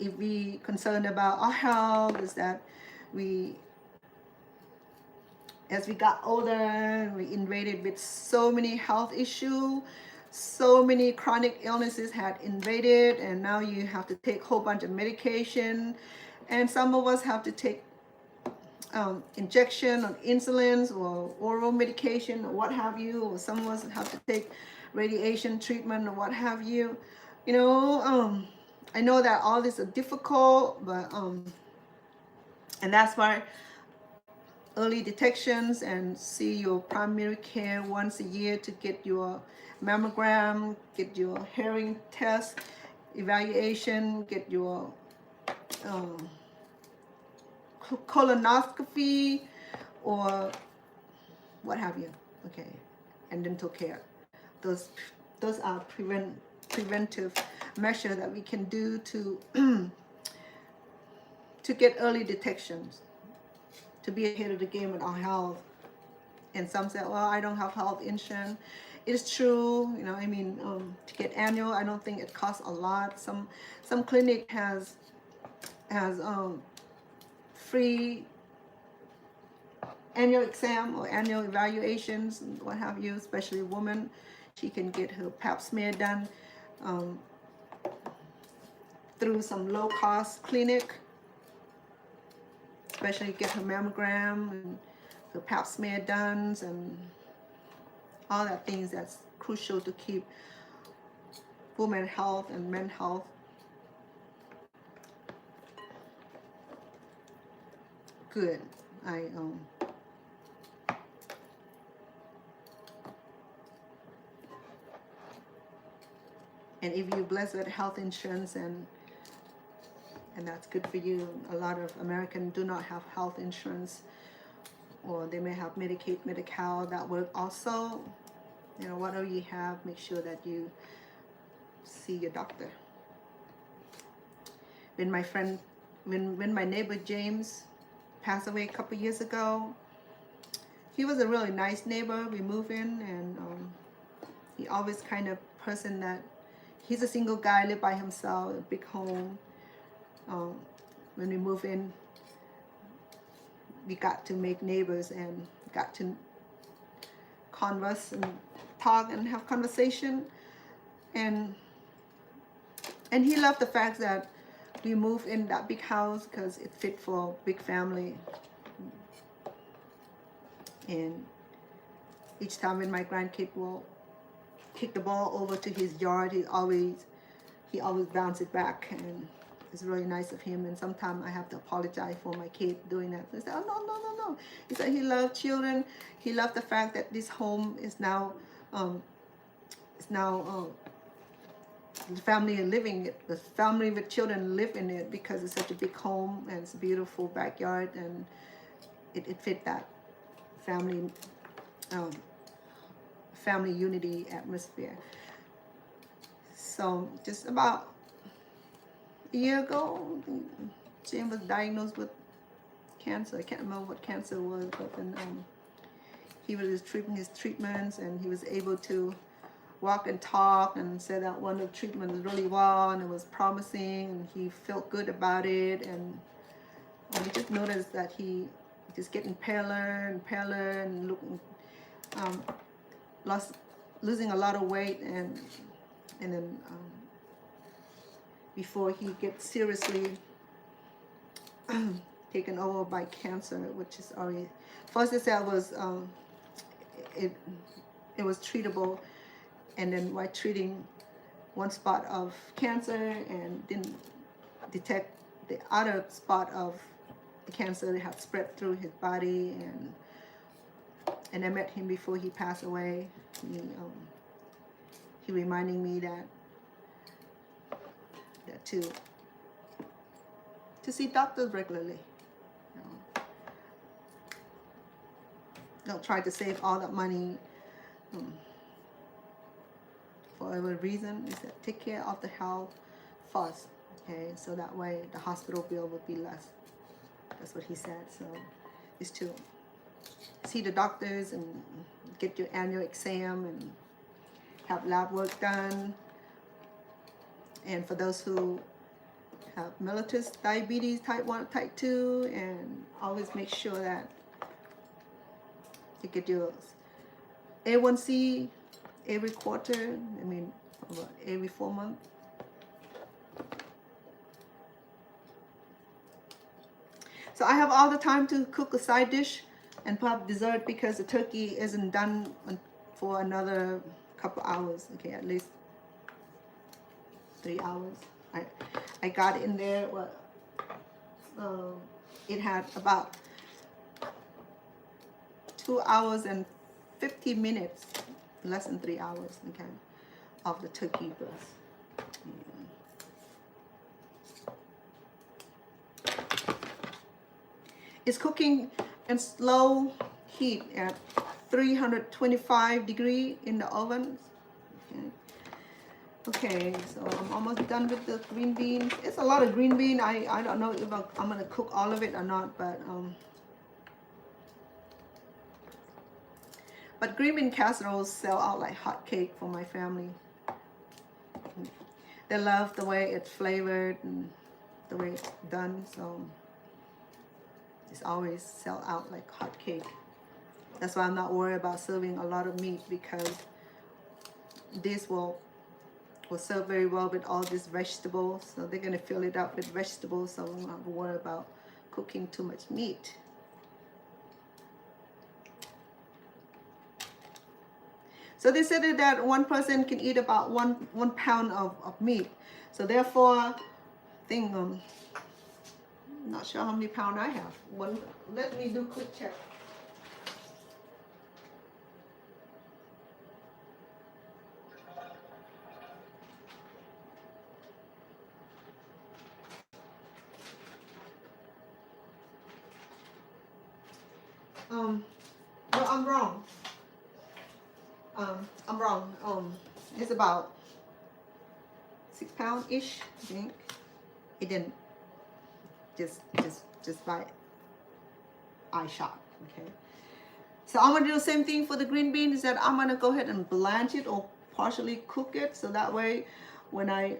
if we concerned about our health. Is that as we got older, we invaded with so many health issues, so many chronic illnesses had invaded, and now you have to take a whole bunch of medication, and some of us have to take injection or insulins or oral medication or what have you, or some of us have to take radiation treatment or what have you. You know, I know that all this is difficult, but and that's why early detections and see your primary care once a year to get your mammogram, get your hearing test evaluation, get your colonoscopy or what have you, okay, and dental care. Those are preventive measures that we can do to to get early detections, to be ahead of the game with our health. And some say, well, I don't have health insurance. It's true, you know, I mean, to get annual, I don't think it costs a lot. Some clinic has free annual exam or annual evaluations and what have you, especially women. She can get her pap smear done through some low-cost clinic, especially get her mammogram and her pap smear done and all that things that's crucial to keep women health and men health. Good. And if you're blessed with health insurance and that's good for you. A lot of Americans do not have health insurance, or they may have Medicaid, Medi-Cal that work also. You know, whatever you have, make sure that you see your doctor. When my friend, when my neighbor James passed away a couple years ago, he was a really nice neighbor. We moved in, and he always kind of person that he's a single guy, live by himself, a big home. When we moved in, we got to make neighbors and got to converse and talk and have conversation, and he loved the fact that we moved in that big house because it fit for a big family. And each time when my grandkid will kick the ball over to his yard, he always bounce it back, and it's really nice of him. And sometimes I have to apologize for my kid doing that. So he said, oh, no. He said he loved children. He loved the fact that this home is now the family are living it. The family with children live in it because it's such a big home and it's a beautiful backyard, and it fit that family family unity atmosphere. So just about a year ago, Jim was diagnosed with cancer. I can't remember what cancer it was, but then he was treating his treatments, and he was able to walk and talk, and said that one of the treatment was really well and it was promising, and he felt good about it. And we just noticed that he just getting paler and paler and looking losing a lot of weight, and then before he gets seriously taken over by cancer, which is already, first they said was it was treatable, and then while treating one spot of cancer and didn't detect the other spot of the cancer that had spread through his body. And I met him before he passed away. He reminding me that to see doctors regularly. Don't try to save all that money for a reason. Is that take care of the health first, okay? So that way the hospital bill would be less. That's what he said. So it's to see the doctors and get your annual exam and have lab work done. And for those who have mellitus, diabetes, type 1, type 2, and always make sure that you get your A1C every quarter, every 4 months. So I have all the time to cook a side dish and perhaps dessert, because the turkey isn't done for another couple hours, okay, at least 3 hours. I got it in there, it had about 2 hours and 50 minutes, less than 3 hours, okay, of the turkey breast. It's cooking in slow heat at 325 degrees in the oven. Okay, so I'm almost done with the green beans. It's a lot of green bean. I don't know if I'm gonna cook all of it or not, but green bean casseroles sell out like hotcake for my family. They love the way it's flavored and the way it's done. So It's always sell out like hotcake. That's why I'm not worried about serving a lot of meat, because this will serve very well with all these vegetables. So they're gonna fill it up with vegetables, so I won't have to worry about cooking too much meat. So they said that one person can eat about one pound of meat. So therefore, I think I'm not sure how many pounds I have. Let me do a quick check. No, I'm wrong. I'm wrong. It's about 6 pounds ish, I think. It didn't just by eye shot. Okay. So I'm gonna do the same thing for the green beans. That I'm gonna go ahead and blanch it or partially cook it, so that way when I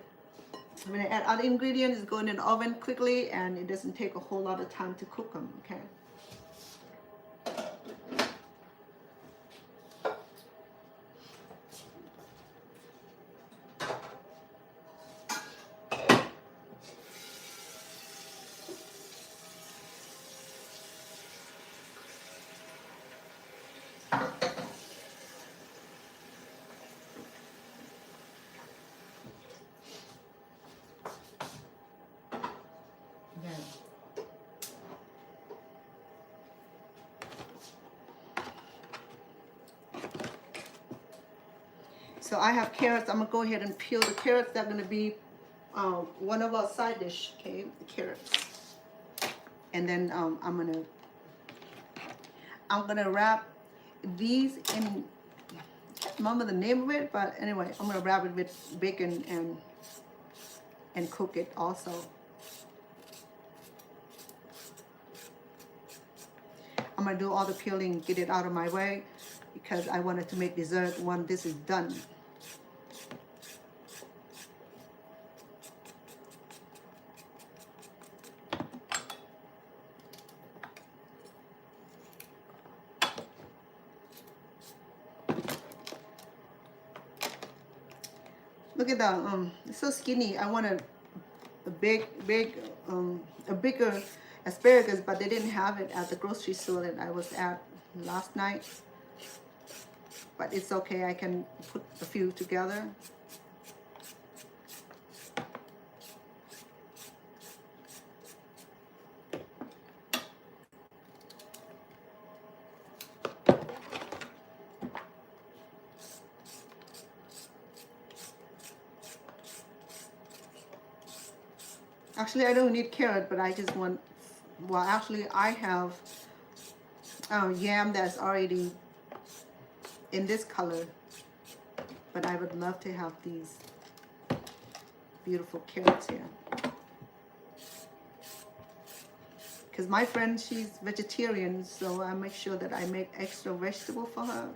add other ingredients, it's going in the oven quickly and it doesn't take a whole lot of time to cook them. Okay. So I have carrots. I'm gonna go ahead and peel the carrots. They're gonna be one of our side dish. Okay, the carrots. And then I'm gonna wrap these in. I can't remember the name of it, but anyway, I'm gonna wrap it with bacon and cook it also. I'm gonna do all the peeling, get it out of my way, because I wanted to make dessert when this is done. Look at that, it's so skinny. I want a bigger asparagus, but they didn't have it at the grocery store that I was at last night. But it's okay, I can put a few together. Actually, I don't need carrot, but I just want, well, actually, I have yam that's already in this color, but I would love to have these beautiful carrots here. Because my friend, she's vegetarian, so I make sure that I make extra vegetable for her.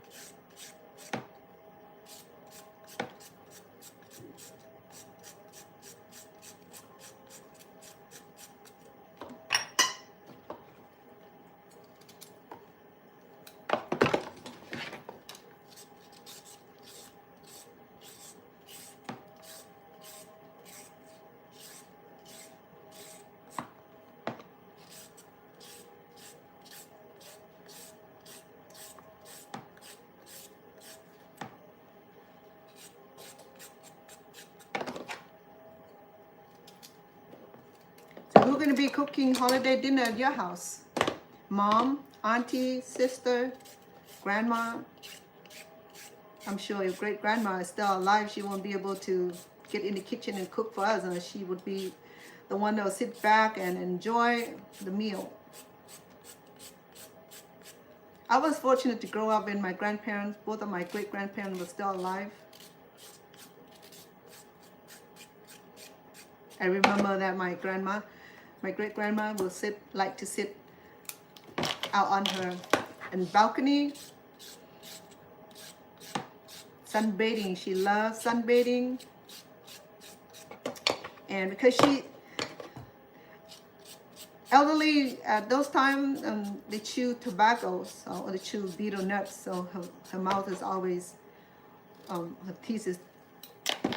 Who's going to be cooking holiday dinner at your house? Mom, auntie, sister, grandma? I'm sure if great grandma is still alive, she won't be able to get in the kitchen and cook for us, and she would be the one that will sit back and enjoy the meal. I was fortunate to grow up when my grandparents, both of my great grandparents, were still alive. I remember that my great grandma will like to sit out on her balcony, sunbathing. She loves sunbathing, and because elderly at those times, they chew tobacco, so, or they chew betel nuts, so her mouth is always, her teeth is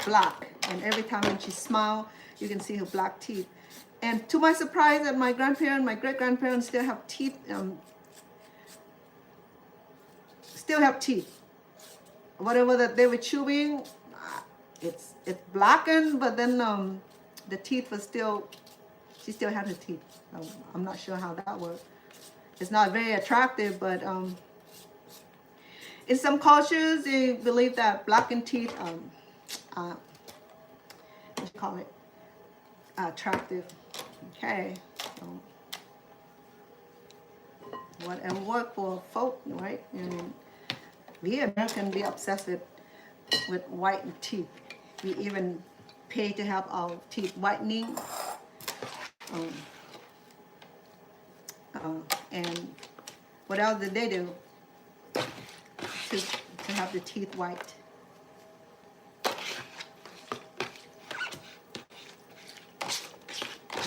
black, and every time when she smiles, you can see her black teeth. And to my surprise, that my grandparents, my great-grandparents still have teeth, Whatever that they were chewing, it's blackened, but then the teeth was still, she still had her teeth. I'm not sure how that worked. It's not very attractive, but in some cultures, they believe that blackened teeth, what you call it, attractive. Okay, so whatever work for folk, right? And we Americans, be obsessed with white teeth. We even pay to have our teeth whitening. And what else did they do to have the teeth white?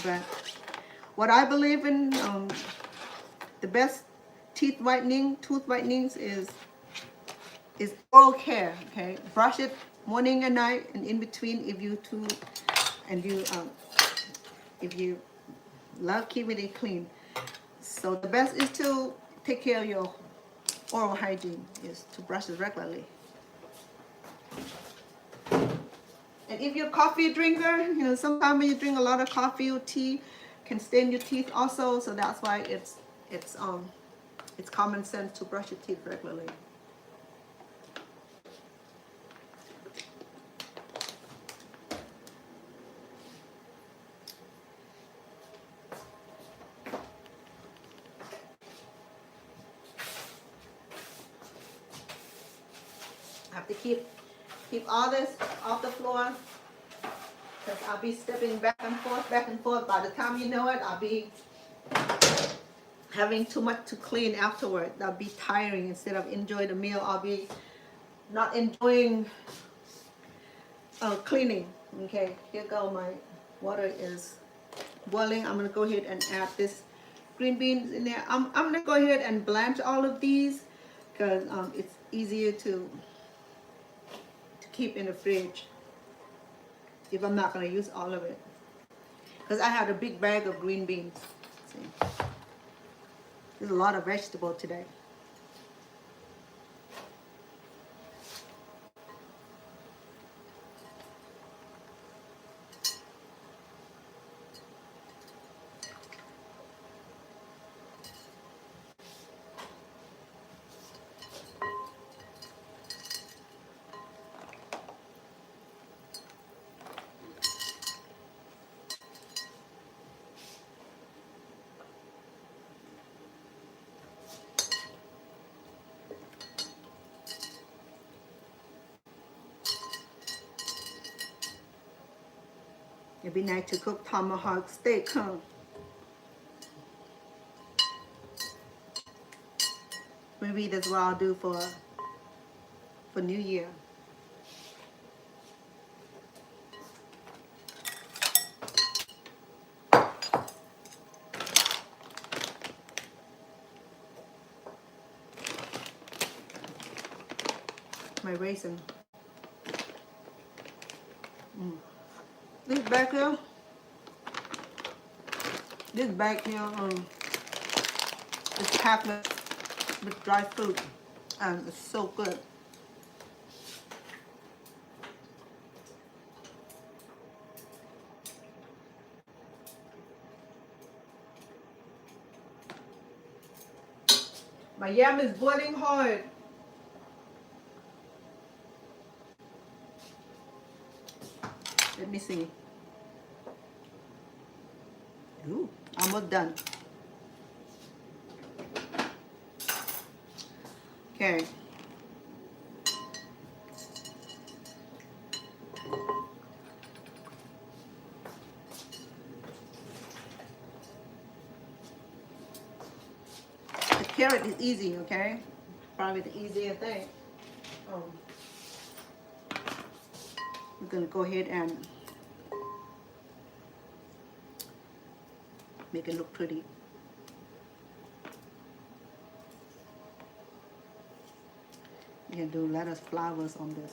But what I believe in, the best tooth whitenings is oral care. Okay, brush it morning and night, and in between, if you love keeping it clean. So the best is to take care of your oral hygiene, is to brush it regularly. And if you're a coffee drinker, sometimes when you drink a lot of coffee or tea, can stain your teeth also. So that's why it's common sense to brush your teeth regularly. I have to keep all this off the floor, because I'll be stepping back and forth. By the time you know it, I'll be having too much to clean afterward. That'll be tiring. Instead of enjoying the meal, I'll be not enjoying cleaning. Okay, here go, my water is boiling. I'm gonna go ahead and add this green beans in there. I'm gonna go ahead and blanch all of these, because it's easier to keep in the fridge if I'm not going to use all of it, because I had a big bag of green beans. See, there's a lot of vegetable today. It'd be nice to cook tomahawk steak, huh? Maybe that's what I'll do for New Year. My raisin. This bag here is packed with dry fruit, and it's so good. My yam is boiling hard. Let me see. Ooh, almost done. Okay. The carrot is easy, okay? Probably the easier thing. We're gonna go ahead and make it look pretty. You can do lettuce flowers on this.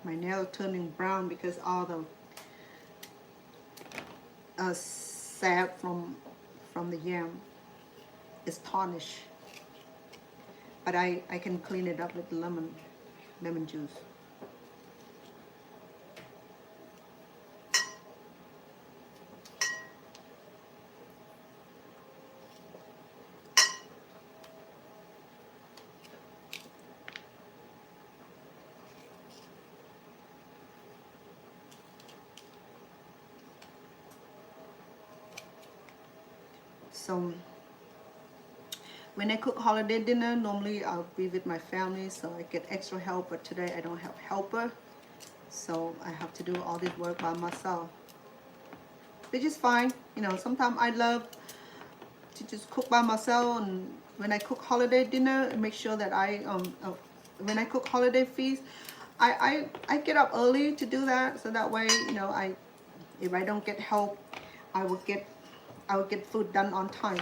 My nail turning brown because all the sap from the yam is tarnished. But I can clean it up with lemon juice. So when I cook holiday dinner, normally I'll be with my family, so I get extra help, but today I don't have helper, so I have to do all this work by myself, which is fine. You know, sometimes I love to just cook by myself, and when I cook holiday dinner, make sure that when I cook holiday feast, I get up early to do that, so that way, you know, if I don't get help, I will get food done on time.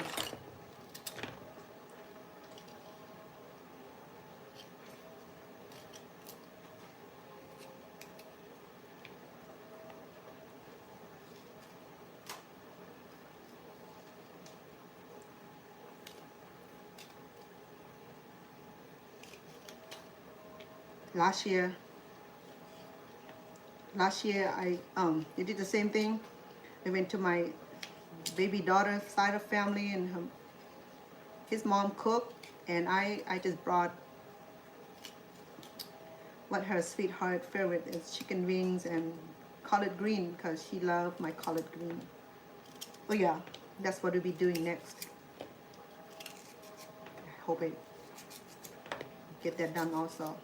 Last year I did the same thing. I went to my baby daughter's side of family, and his mom cooked, and I just brought what her sweetheart favorite is, chicken wings and collard green, because she loved my collard green. Oh yeah, that's what we'll be doing next. I hope I get that done also.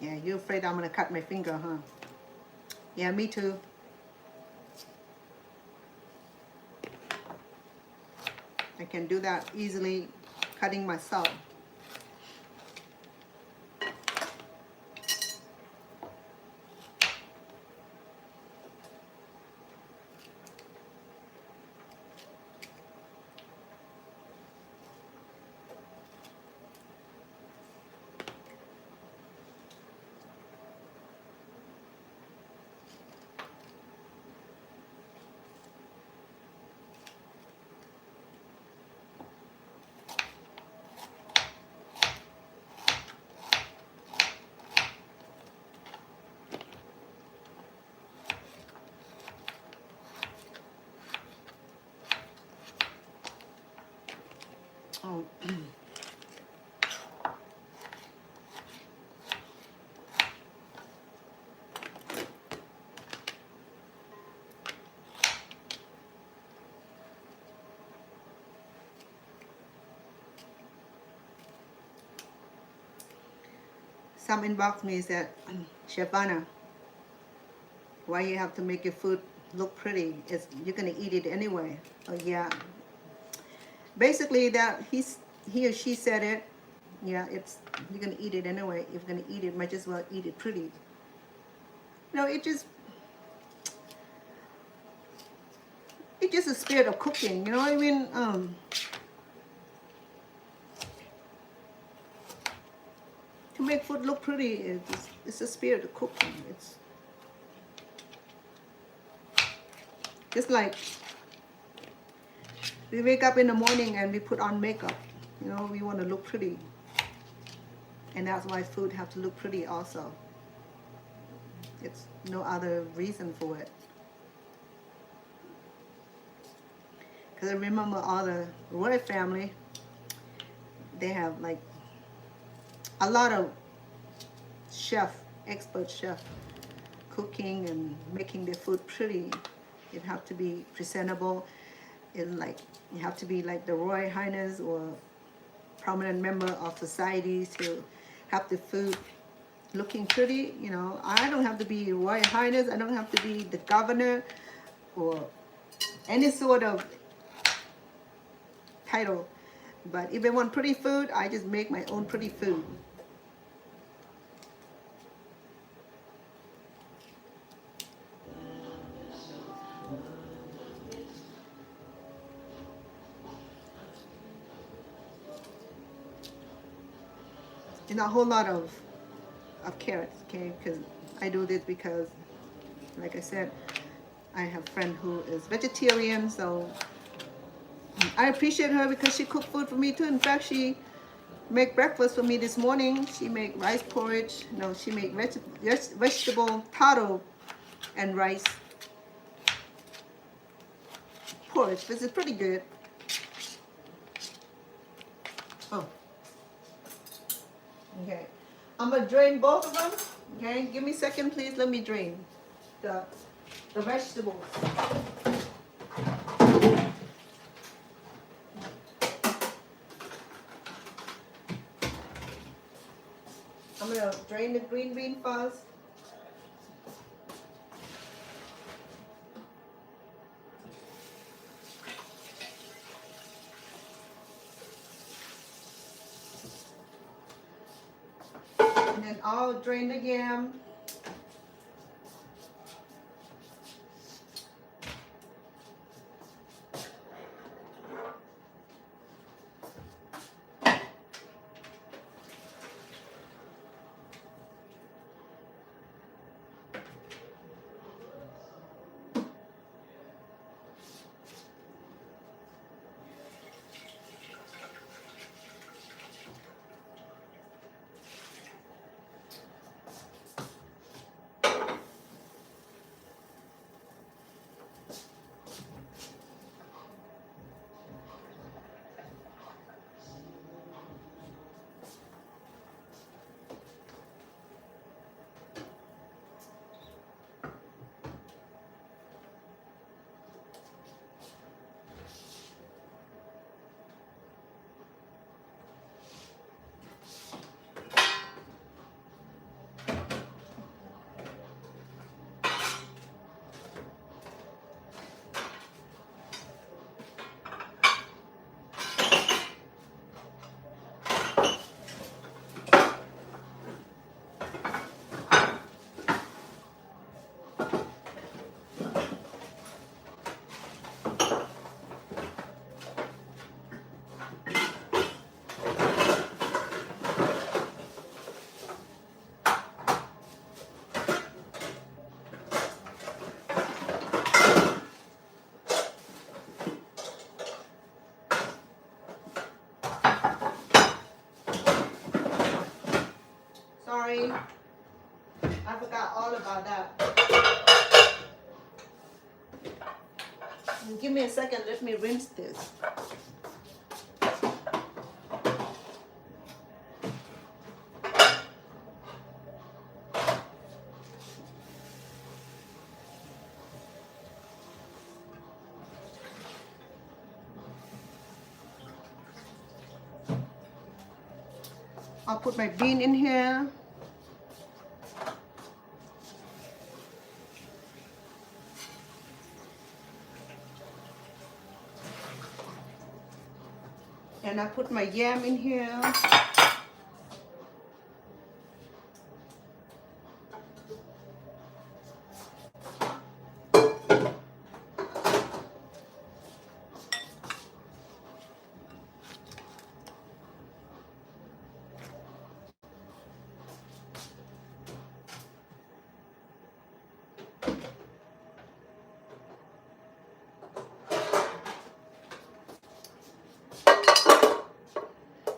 Yeah, you're afraid I'm gonna cut my finger, huh? Yeah, me too. I can do that easily, cutting myself. Oh. Some inbox me that, Chef Anna, why you have to make your food look pretty? You're gonna eat it anyway. Oh yeah. Basically that he or she said it. Yeah, you're gonna eat it anyway. If you're gonna eat it, might as well eat it pretty. You know, it's just a spirit of cooking. You know what I mean? To make food look pretty, it's a spirit of cooking. It's just like we wake up in the morning and we put on makeup. You know, we want to look pretty, and that's why food have to look pretty also. It's no other reason for it. because I remember all the royal family, they have like a lot of expert chef, cooking and making their food pretty. It have to be presentable. It like you have to be like the Royal Highness or prominent member of society to have the food looking pretty. You know, I don't have to be Royal Highness. I don't have to be the governor or any sort of title. But if I want pretty food, I just make my own pretty food. And a whole lot of carrots, okay? Because I do this because, like I said, I have a friend who is vegetarian, so I appreciate her because she cooked food for me too. In fact, she made breakfast for me this morning. She made rice porridge. No, she made vegetable taro and rice porridge, which is pretty good. Oh, okay. I'm gonna drain both of them. Okay, give me a second, please. Let me drain the vegetables. I'm gonna drain the green bean first. And then I'll drain the yam. Sorry, I forgot all about that. Give me a second, let me rinse this. I'll put my bean in here. And I put my yam in here.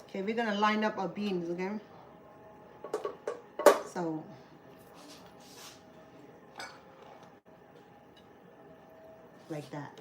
Okay, we're gonna line up our beans, okay? So like that.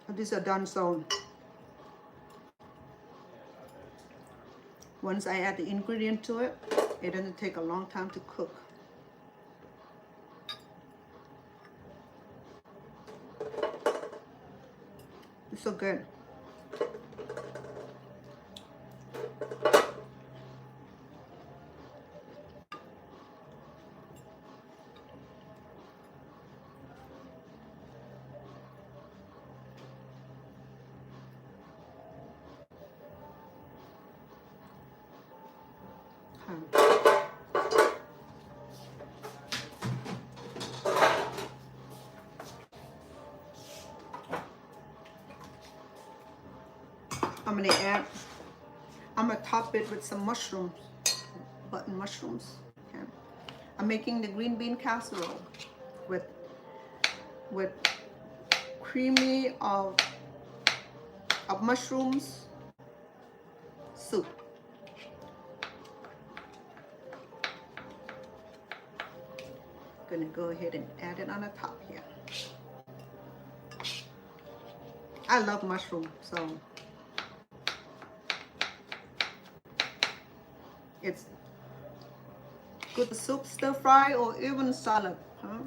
These are done, so once I add the ingredient to it, it doesn't take a long time to cook. It's so good. I'm gonna top it with some mushrooms, button mushrooms. Okay. I'm making the green bean casserole with creamy of mushrooms soup. Gonna go ahead and add it on the top here. I love mushroom, so it's good soup, stir fry, or even salad. Huh?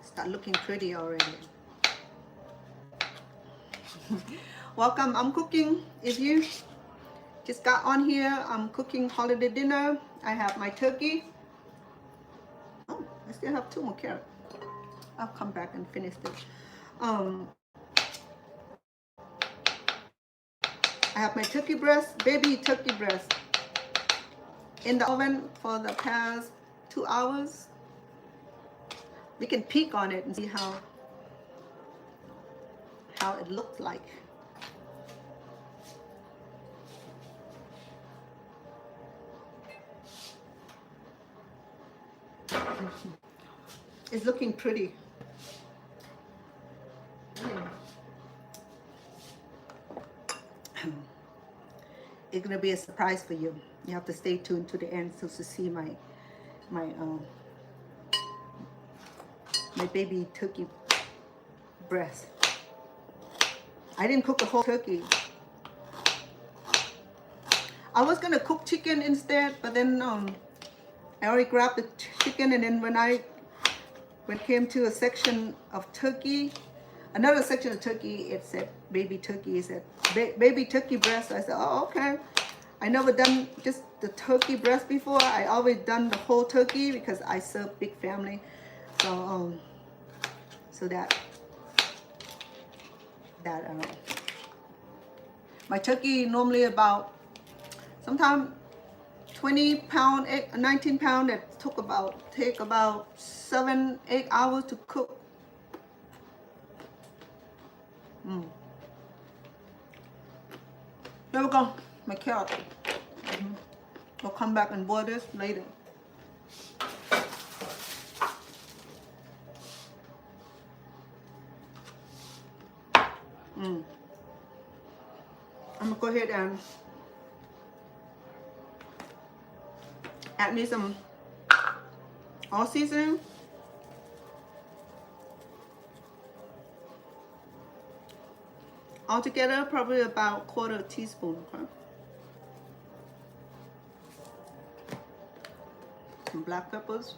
Start looking pretty already. Welcome. I'm cooking. If you just got on here, I'm cooking holiday dinner. I have my turkey. Oh, I still have 2 more carrots. I'll come back and finish this. I have my turkey breast, baby turkey breast, in the oven for the past 2 hours. We can peek on it and see how it looked like. It's looking pretty. It's gonna be a surprise for you. You have to stay tuned to the end to see my baby turkey breast. I didn't cook the whole turkey. I was gonna cook chicken instead, but then I already grabbed the chicken, and then when it came to a section of turkey, another section of turkey, it said baby turkey. It said baby turkey breast. I said, oh, okay. I never done just the turkey breast before. I always done the whole turkey because I serve big family. So that my turkey normally about sometimes 20 pound, 19 pound. That take about 7-8 hours to cook. There we go, my carrot. I'll come back and boil this later. I'm gonna go ahead and add me some all seasoning. Altogether, probably about 1/4 teaspoon. Okay? Some black peppers.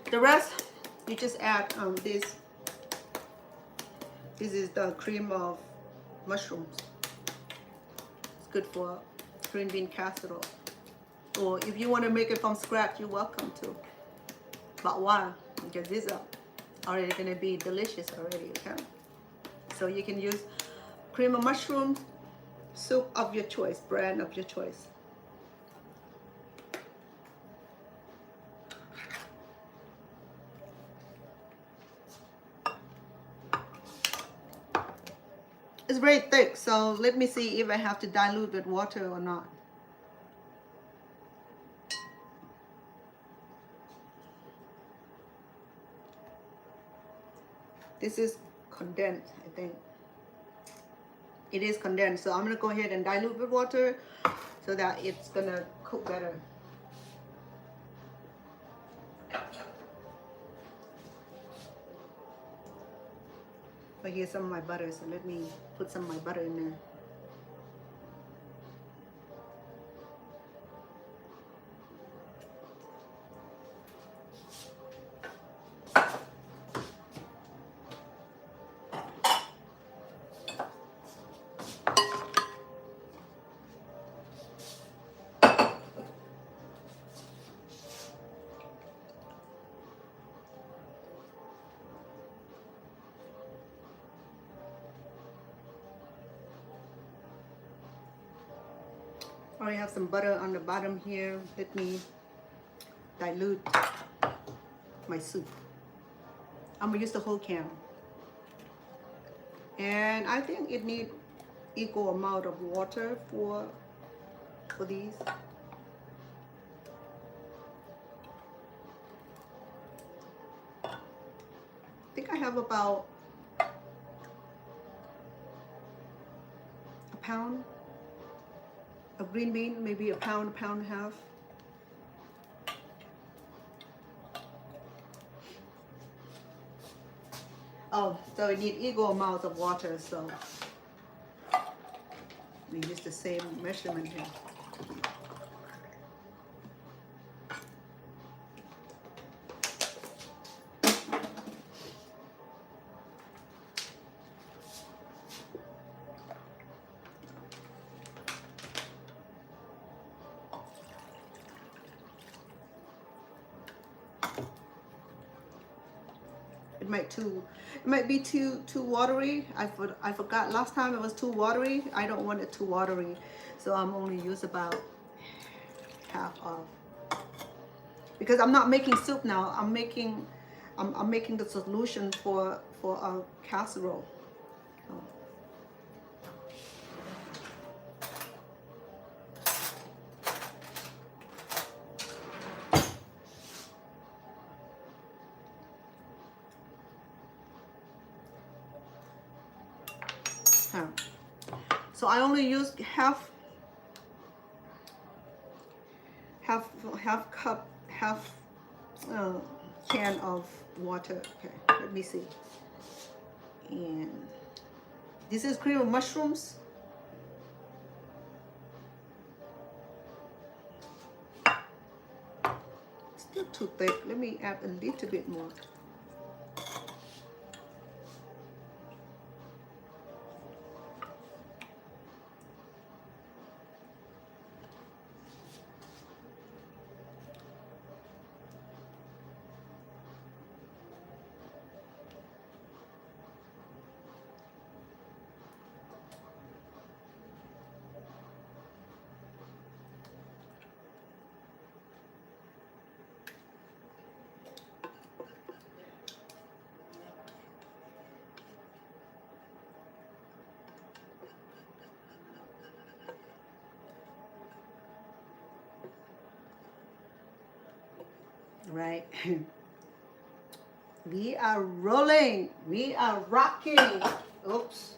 The rest, you just add this. This is the cream of mushrooms. It's good for green bean casserole. Or if you want to make it from scratch, you're welcome to. But why? Because these are already going to be delicious already, okay? So you can use cream of mushroom, soup of your choice, brand of your choice. It's very thick, so let me see if I have to dilute with water or not. This is condensed, I think. It is condensed, so I'm gonna go ahead and dilute with water so that it's gonna cook better. But here's some of my butter, so let me put some of my butter in there. I already have some butter on the bottom here. Let me dilute my soup. I'm gonna use the whole can. And I think it needs equal amount of water for these. I think I have about a pound of green bean, maybe a pound and a half. Oh, so it needs equal amounts of water, so we use the same measurement here. It might be too watery. I forgot last time it was too watery. I don't want it too watery, so I'm only use about half of. Because I'm not making soup now. I'm making the solution for a casserole. So. So I only used half can of water. Okay, let me see. And this is cream of mushrooms. Still too thick. Let me add a little bit more. Right. We are rolling. We are rocking. Oops.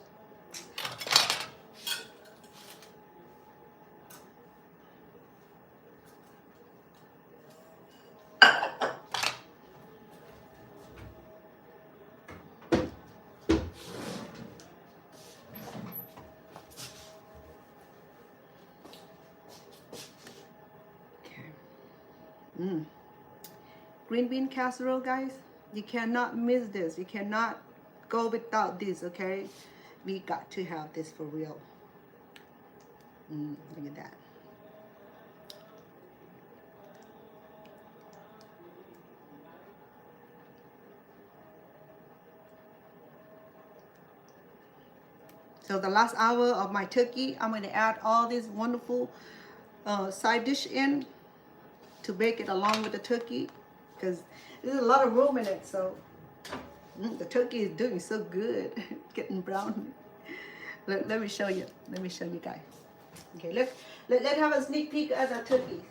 Green bean casserole, guys, you cannot miss this. You cannot go without this, okay? We got to have this for real. Look at that. So the last hour of my turkey, I'm going to add all this wonderful side dish in to bake it along with the turkey, because there's a lot of room in it. So the turkey is doing so good. Getting brown. Let me show you. Let me show you guys. Okay, let's have a sneak peek at the turkey.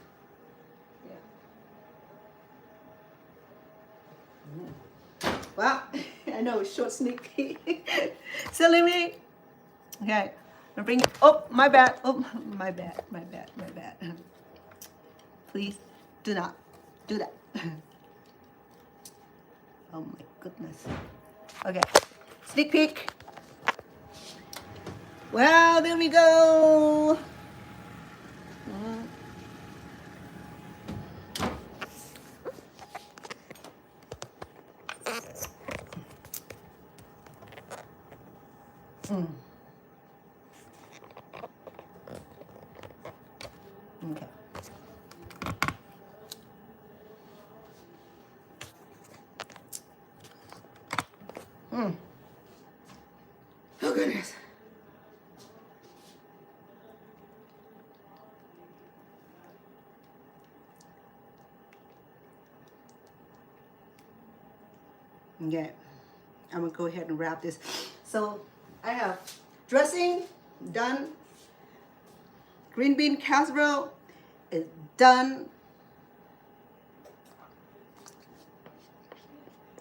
Yeah. Well, I know it's short sneak peek. Silly me. Okay, I'm bring it. Oh, my bad. Oh, my bad. My bad. My bad. Please do not do that. Oh my goodness. Okay, sneak peek. Well, there we go. Okay. Oh goodness. Okay, I'm gonna go ahead and wrap this. So I have dressing done. Green bean casserole is done.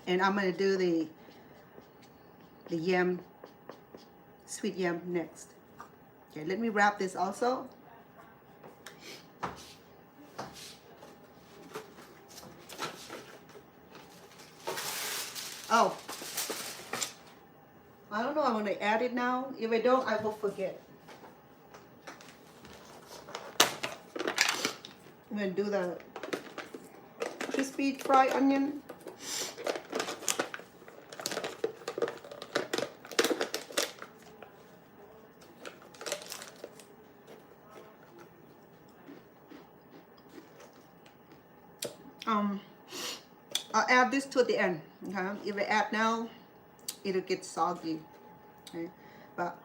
And I'm gonna do the yam, sweet yam next. Okay, let me wrap this also. Oh, I don't know, I'm gonna add it now. If I don't, I will forget. I'm gonna do the crispy fried onion. I'll add this to the end. Okay, if I add now, it'll get soggy. Okay, but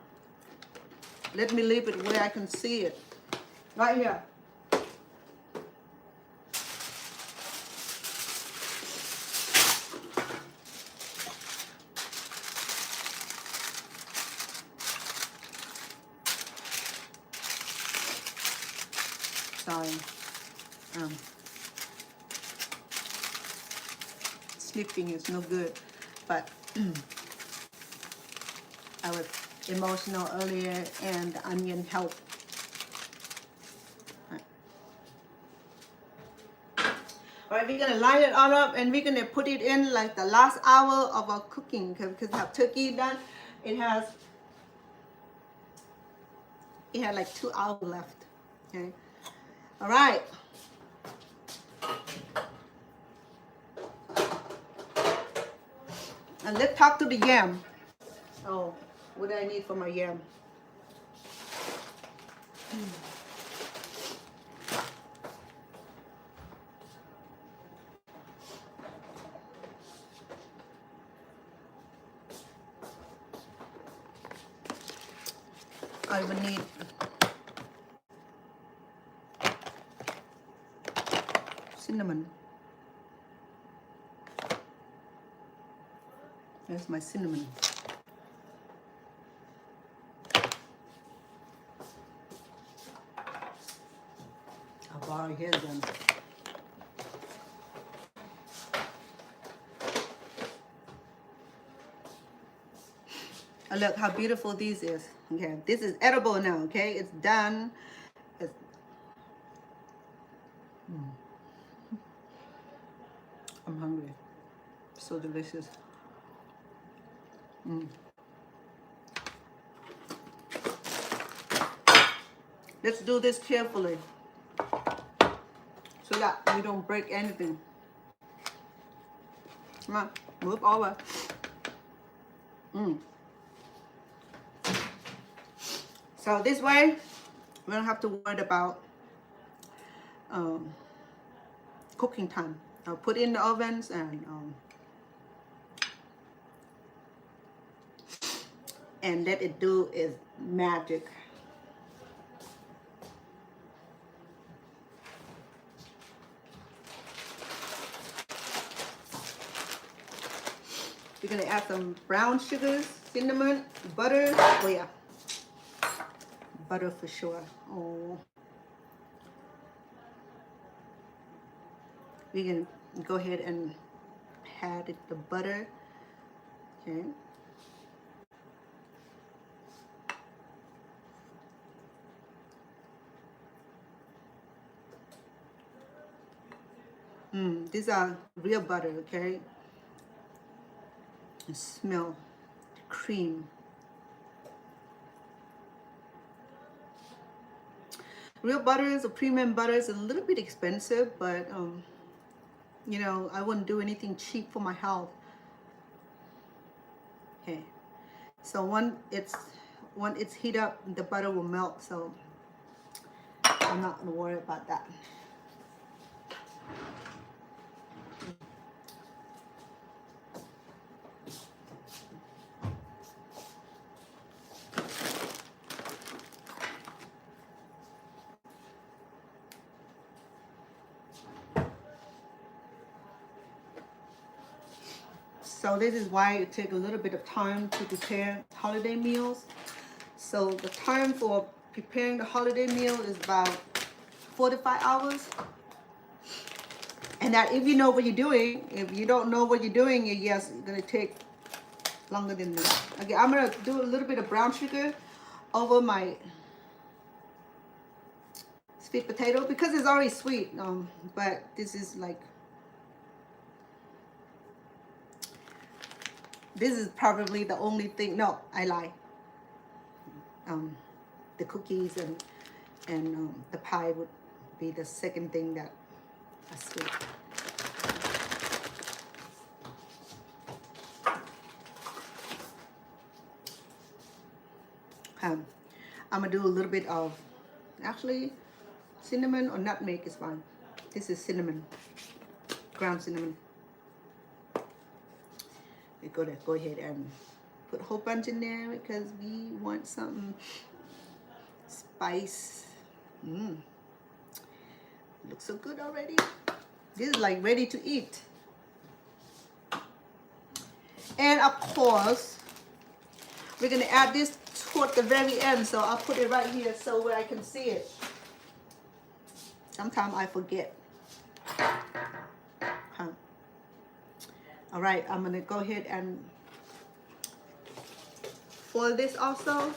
let me leave it where I can see it. Right here. Sorry. Sleeping is no good, but I was emotional earlier and the onion helped. Alright, we're gonna line it all up and we're gonna put it in like the last hour of our cooking because we have turkey done. It had like 2 hours left. Okay. Alright. And let's talk to the yam. Oh, what do I need for my yam? I will need cinnamon. There's my cinnamon. I'll borrow his then. Oh, look how beautiful this is. Okay, this is edible now. Okay, it's done. It's, I'm hungry. So delicious. Let's do this carefully so that we don't break anything. Come on, move over. So this way, we don't have to worry about cooking time. I'll put in the ovens and let it do its magic. We're gonna add some brown sugars, cinnamon, butter. Oh yeah, butter for sure. Oh, we can go ahead and add the butter. Okay. These are real butter, okay? You smell cream. Real butters or premium butter is a little bit expensive, but you know, I wouldn't do anything cheap for my health. Okay, so when it's heat up, the butter will melt, so I'm not gonna worry about that. So this is why it takes a little bit of time to prepare holiday meals. So the time for preparing the holiday meal is about 4 to 5 hours. And that if you know what you're doing, if you don't know what you're doing, yes, it's gonna take longer than that. Okay, I'm gonna do a little bit of brown sugar over my sweet potato because it's already sweet. But this is like, this is probably the only thing. No, I lie. The cookies and the pie would be the second thing that are sweet. I'm gonna do a little bit of, actually, cinnamon or nutmeg is fine. This is cinnamon, ground cinnamon. We're gonna go ahead and put a whole bunch in there because we want some spice. Looks so good already. This is like ready to eat. And of course, we're gonna add this toward the very end, so I'll put it right here so where I can see it. Sometimes I forget. All right, I'm gonna go ahead and foil this also.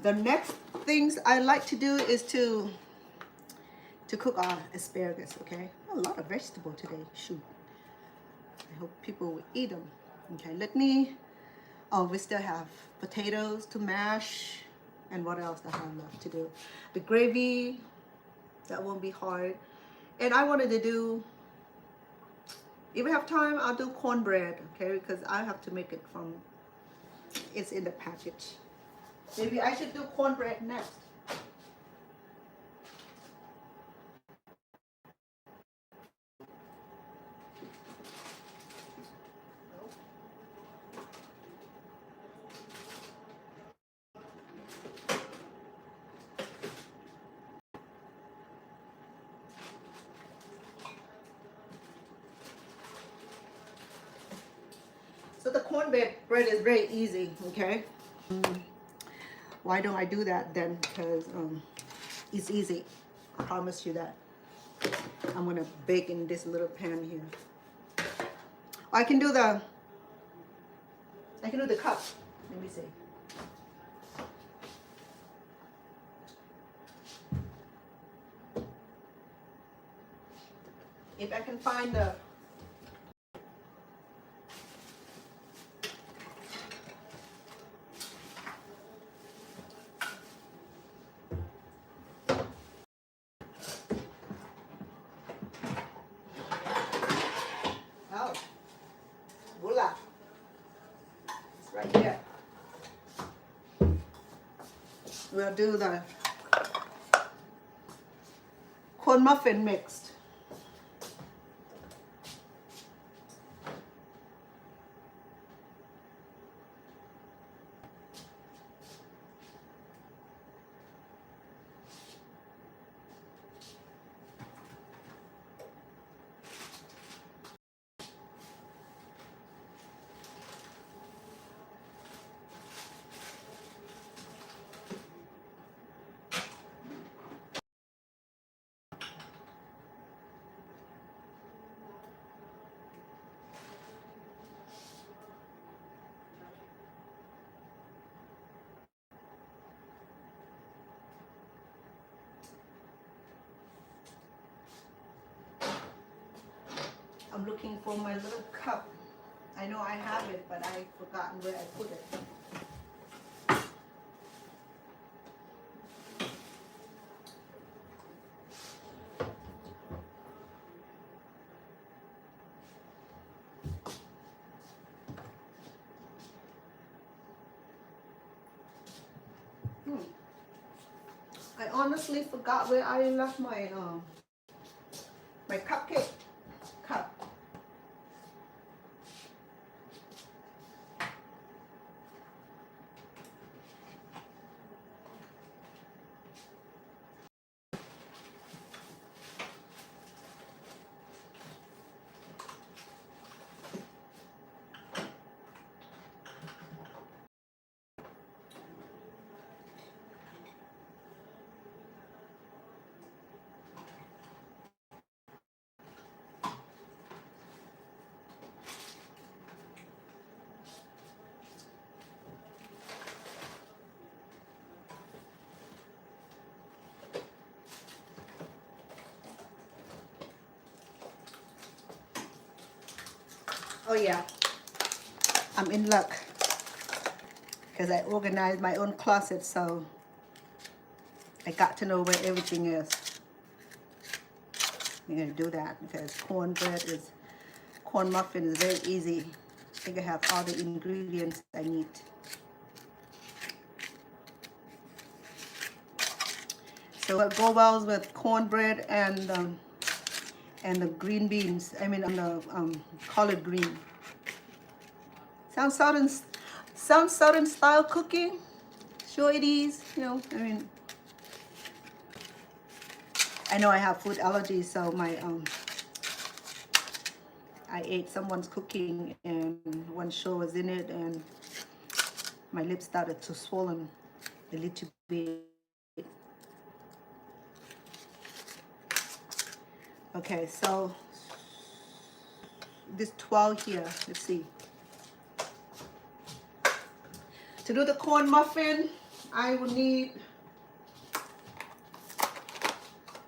The next things I like to do is to cook our asparagus, okay? A lot of vegetable today, shoot. I hope people will eat them. Okay, we still have potatoes to mash, and what else I have left to do? The gravy, that won't be hard. And I wanted to do, if we have time, I'll do cornbread, okay? Because I have to make it from, it's in the package. Maybe I should do cornbread next. So the cornbread is very easy, okay? Why don't I do that then? Because it's easy. I promise you that. I'm gonna bake in this little pan here. I can do the cup. Let me see. If I can find the right here. We'll do the corn muffin mixed. I'm looking for my little cup. I know I have it, but I've forgotten where I put it. I honestly forgot where I left my my cupcake cup. Oh yeah, I'm in luck because I organized my own closet, so I got to know where everything is. I'm gonna do that because corn muffin is very easy. I think I have all the ingredients I need. So what go well with cornbread and the green beans. I mean, on the collard green. Sounds southern style cooking. Sure it is. You know, I mean, I know I have food allergies, so my I ate someone's cooking and one show was in it, and my lips started to swollen a little bit. Okay, so this 12 here, let's see. To do the corn muffin, I will need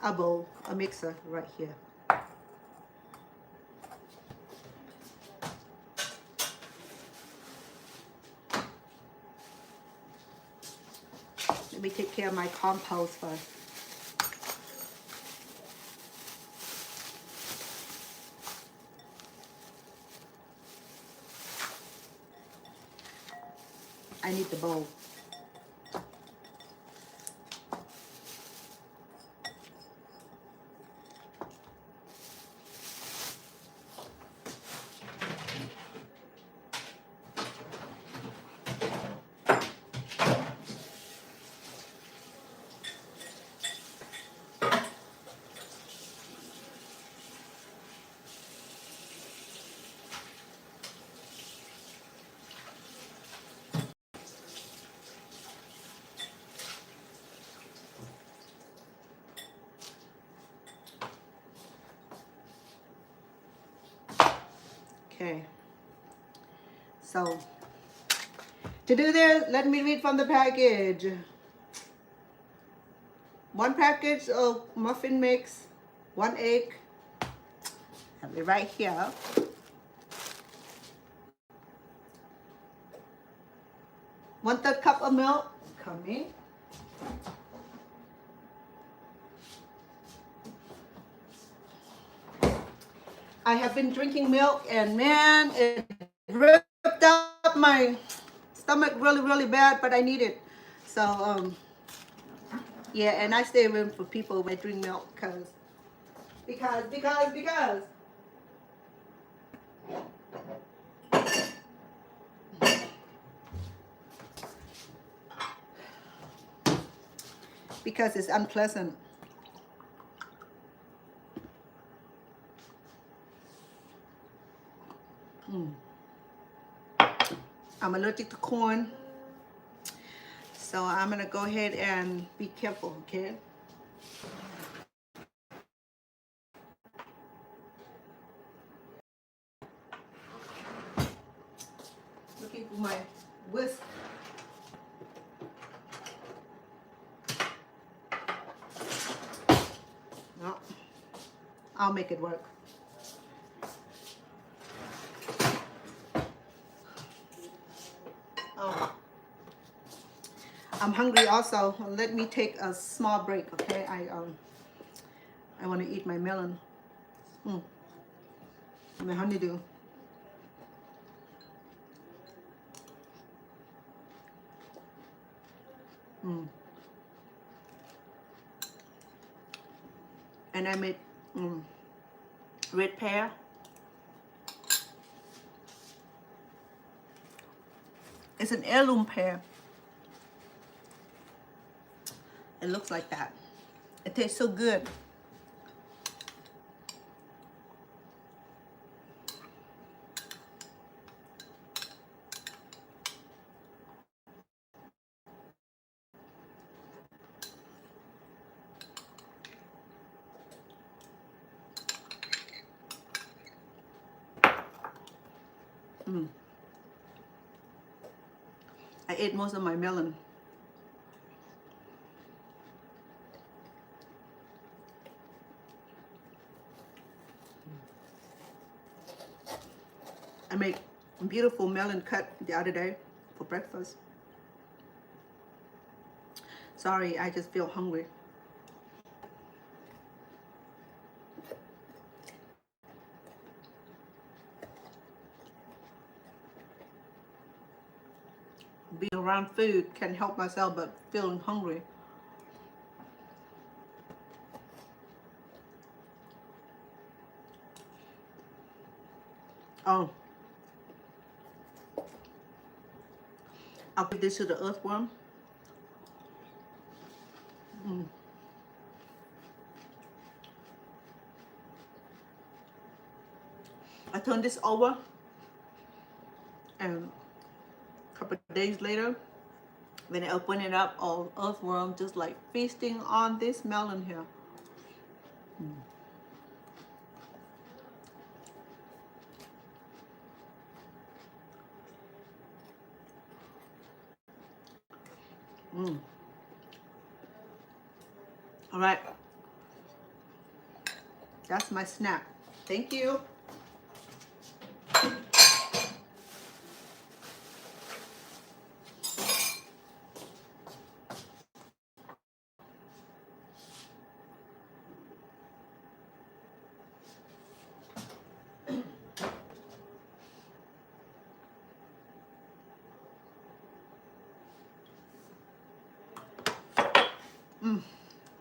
a bowl, a mixer right here. Let me take care of my compost first. I need the bowl. Okay, so to do this, let me read from the package. 1 package of muffin mix, 1 egg, have it right here. 1/3 cup of milk, coming. I have been drinking milk and man, it ripped up my stomach really bad, but I need it. So yeah, and I stay away from people when I drink milk because it's unpleasant. I'm allergic to corn, so I'm gonna go ahead and be careful, okay? Looking for my whisk. No, I'll make it work. I'm hungry also. Let me take a small break, okay? I want to eat my melon. My honeydew. And I made red pear. It's an heirloom pear. It looks like that. It tastes so good. I ate most of my melon. I made beautiful melon cut the other day for breakfast. Sorry, I just feel hungry. Being around food can help myself, but feeling hungry. Oh, I'll give this to the earthworm. I turned this over, and a couple of days later, when I open it up, all earthworm just like feasting on this melon here. All right, that's my snack. Thank you.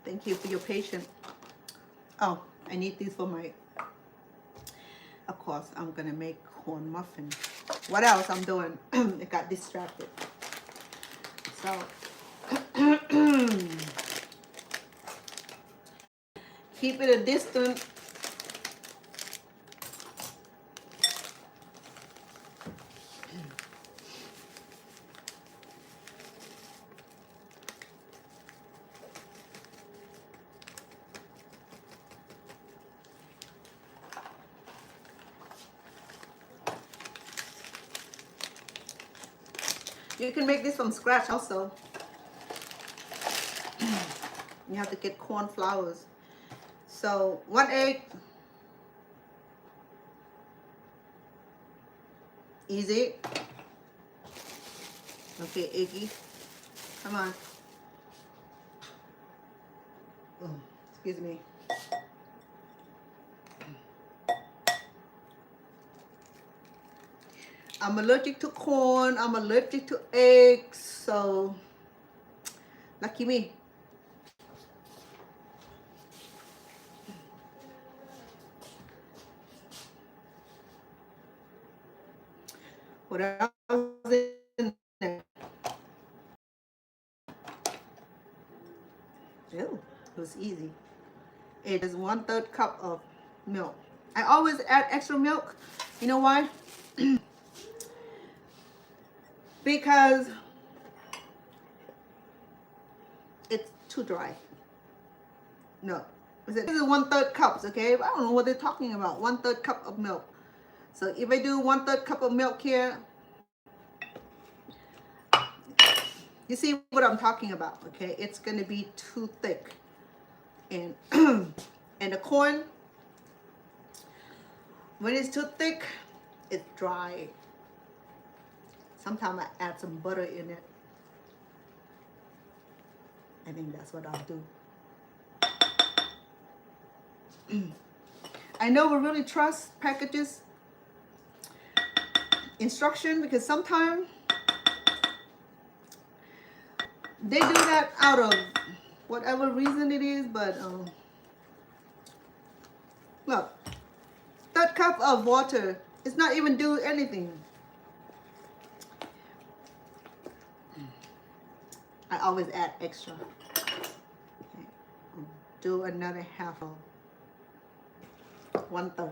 Thank you for your patience. Oh, I need these for my, of course, I'm gonna make corn muffin. What else I'm doing? I got distracted. So, keep it a distance. You can make this from scratch also. You have to get corn flours. So 1 egg, easy. Okay, eggy, come on. Oh, excuse me. I'm allergic to corn. I'm allergic to eggs. So lucky me. What else is in there? Ew, it was easy. It is 1/3 cup of milk. I always add extra milk. You know why? Because it's too dry. No, this is 1/3 cups. Okay, I don't know what they're talking about. 1/3 cup of milk. So if I do 1/3 cup of milk here, you see what I'm talking about. Okay, it's gonna be too thick, and and the corn, when it's too thick, it's dry. Sometimes I add some butter in it. I think that's what I'll do. I never really trust packages instruction because sometimes they do that out of whatever reason it is, but look, that cup of water is not even do anything. I always add extra. Okay. Do another half of 1/3.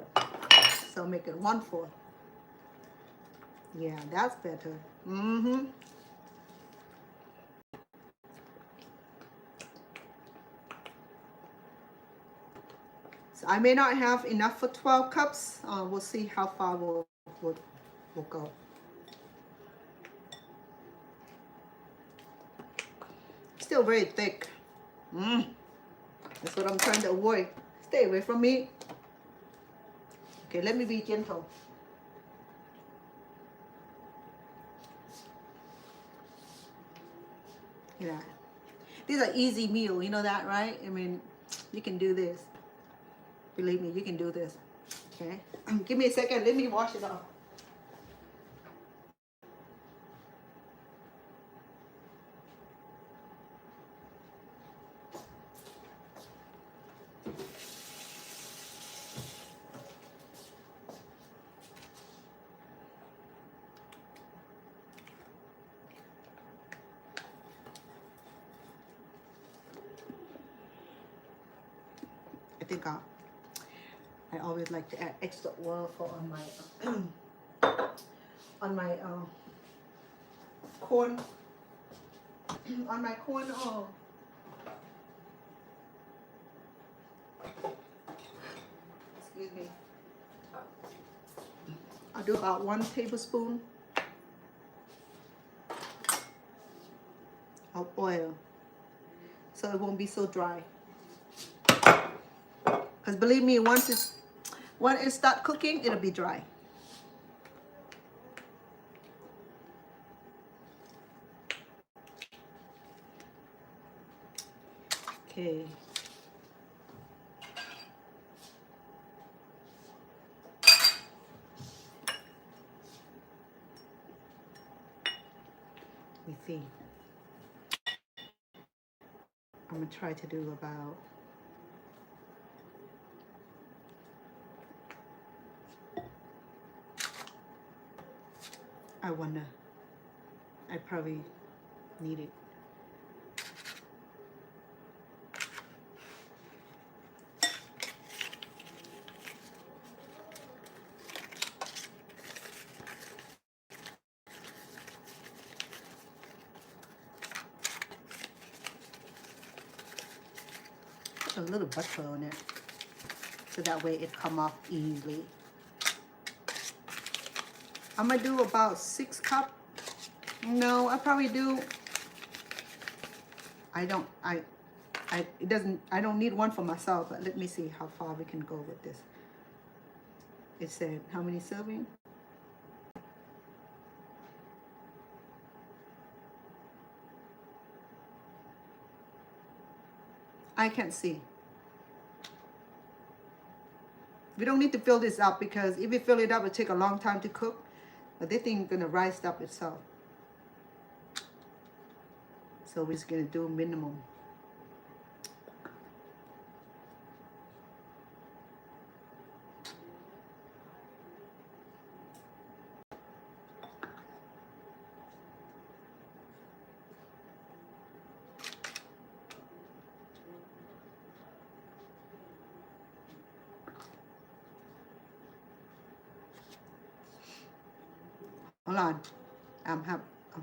So make it 1/4. Yeah, that's better. So I may not have enough for 12 cups. We'll see how far we'll go. Still very thick. That's what I'm trying to avoid. Stay away from me. Okay, let me be gentle. Yeah, these are easy meal. You know that, right? I mean, you can do this. Believe me, you can do this. Okay, give me a second. Let me wash it off. I think I always like to add extra oil for on my corn on my corn oil. Excuse me. I'll do about 1 tablespoon of oil so it won't be so dry. Because believe me, when it start cooking, it'll be dry. Okay. Let me see. I'm gonna try to do about I probably need it. Put a little butter on it so that way it come off easily. I'm gonna do about 6 cups. No, I probably do. I don't need one for myself, but let me see how far we can go with this. It said how many servings? I can't see. We don't need to fill this up because if we fill it up, it'll take a long time to cook. But this thing is gonna rise up itself. So we're just gonna do minimum. Hold on, I'm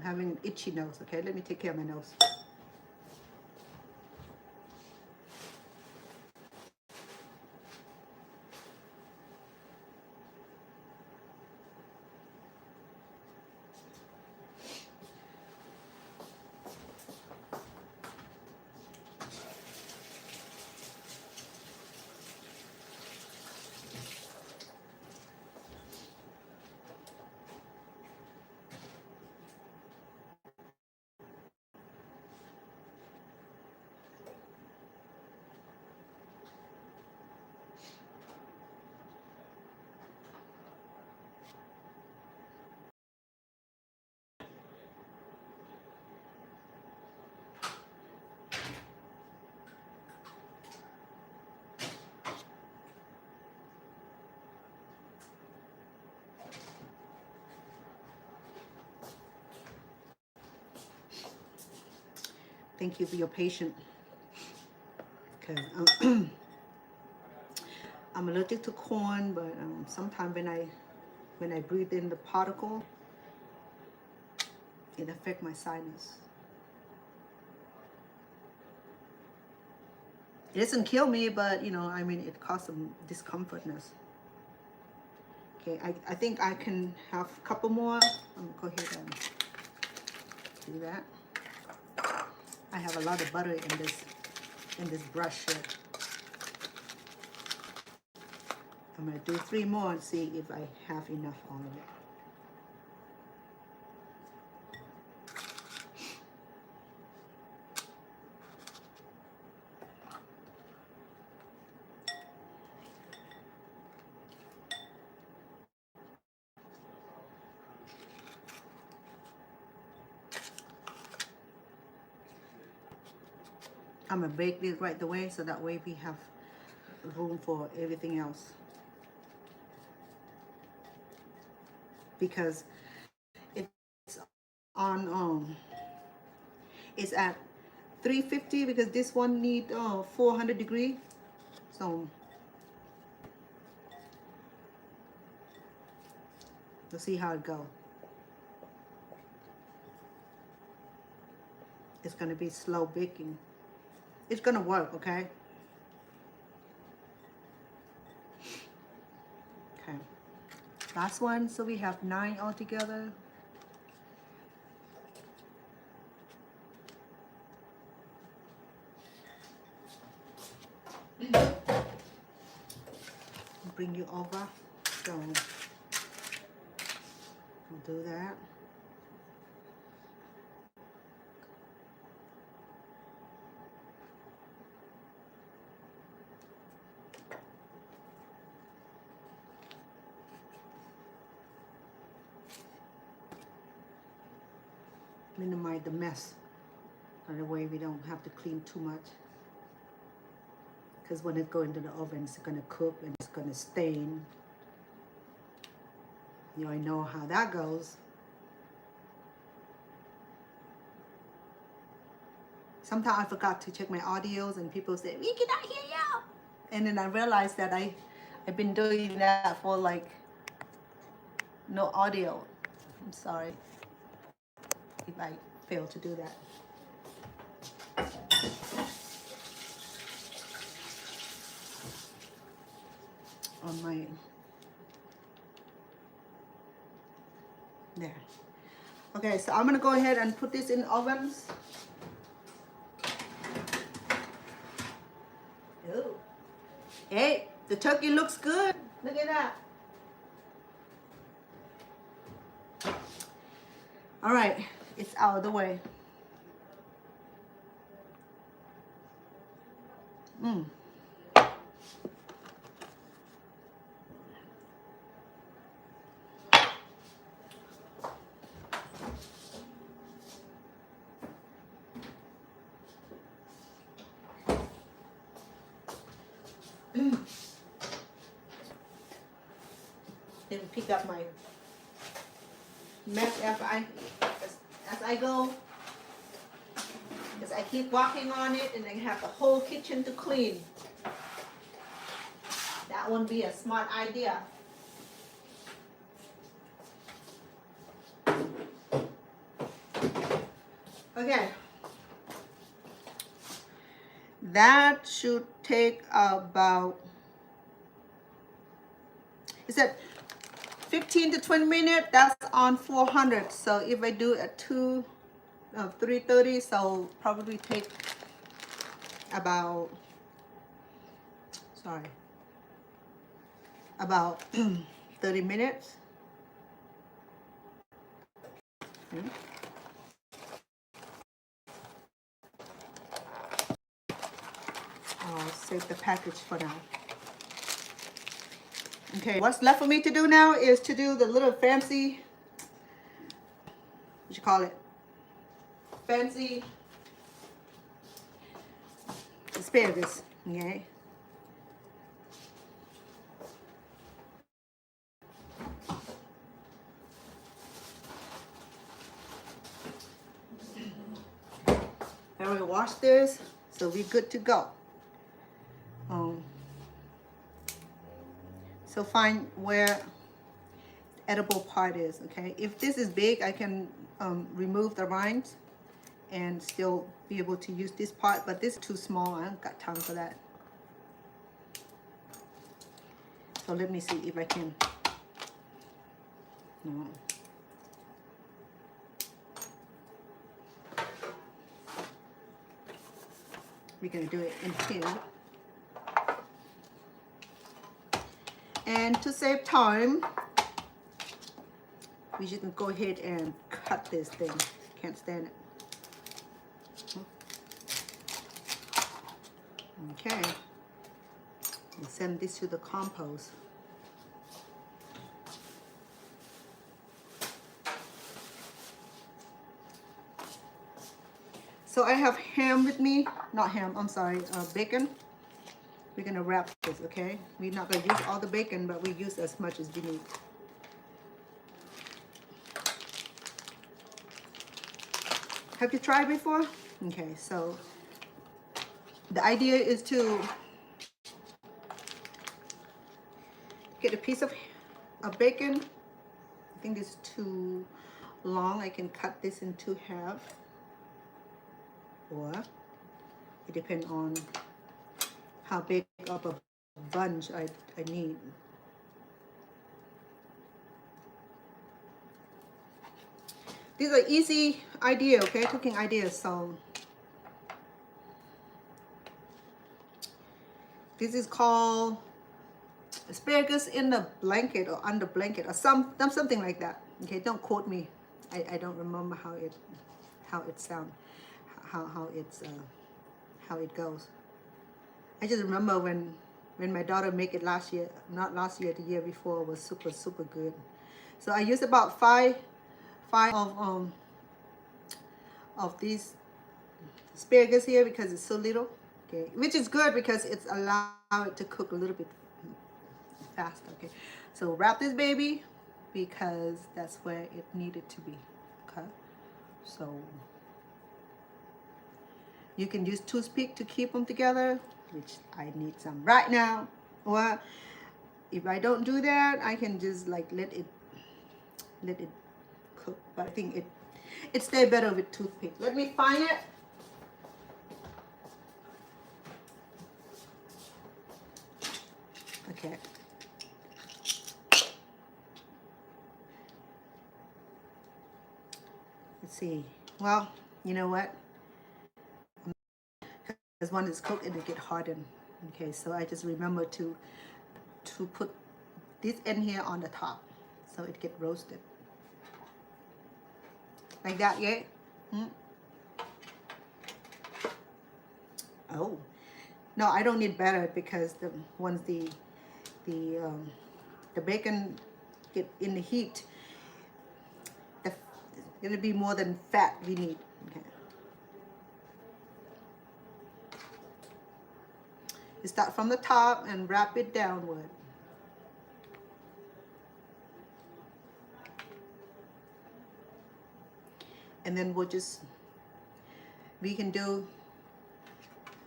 having an itchy nose. Okay, let me take care of my nose. Thank you for your patience. Okay. I'm allergic to corn, but sometimes when I breathe in the particle, it affects my sinus. It doesn't kill me, but I mean, it causes some discomfortness. Okay, I think I can have a couple more. I'm gonna go ahead and do that. I have a lot of butter in this brush here. I'm gonna do 3 more and see if I have enough all of it. I'm gonna bake this right away so that way we have room for everything else. Because it's on it's at 350 because this one need 400 degrees. So we'll see how it goes. It's gonna be slow baking. It's gonna work, okay? Okay. Last one, so we have 9 altogether. Bring you over, so we'll do that. Minimize the mess. That way we don't have to clean too much. Because when it goes into the oven, it's going to cook and it's going to stain. You already know how that goes. Sometimes I forgot to check my audios and people say, we cannot hear you. And then I realized that I've been doing that for like no audio. I'm sorry if I fail to do that. On my, there. Okay, so I'm gonna go ahead and put this in ovens. Ooh. Hey, the turkey looks good. Look at that. All right, it's out of the way. Then pick up my mess as I go, because I keep walking on it and I have the whole kitchen to clean. That wouldn't be a smart idea. Okay, that should take about, it said 15 to 20 minutes. That's on 400. So if I do at 330, so probably take about, about 30 minutes. I'll save the package for now. Okay, what's left for me to do now is to do the little fancy, what you call it? Fancy asparagus, okay? All already washed this, so we're good to go. So find where edible part is, okay? If this is big, I can remove the rinds and still be able to use this part, but this is too small. I haven't got time for that. So let me see if I can. No. We're gonna do it in here. And to save time, we just go ahead and cut this thing. Can't stand it. Okay. And send this to the compost. So I have ham with me, not ham, I'm sorry, bacon. We're gonna wrap this, okay? We're not gonna use all the bacon, but we use as much as we need. Have you tried before? Okay, so the idea is to get a piece of bacon. I think this is too long. I can cut this in two half. Or it depends on how big of a bunch I need. These are easy idea, okay? Cooking ideas. So this is called asparagus in the blanket or under blanket or something like that. Okay, don't quote me. I don't remember how it sounds. How it goes. I just remember when my daughter made it last year, not last year, the year before, was super good. So I used about five of these asparagus here because it's so little. Okay, which is good because it's allowed it to cook a little bit faster. Okay, so wrap this baby because that's where it needed to be. Okay, so you can use toothpick to keep them together, which I need some right now. Or if I don't do that, I can just like let it cook. But I think it stays better with toothpick. Let me find it. Okay. Let's see. Well, you know what? Because one is cooked and it get hardened. Okay, so I just remember to put this end here on the top so it get roasted. Like that, yeah? Oh. No, I don't need batter because once the bacon get in the heat, it's gonna be more than fat we need. Okay. You start from the top and wrap it downward. And then we can do,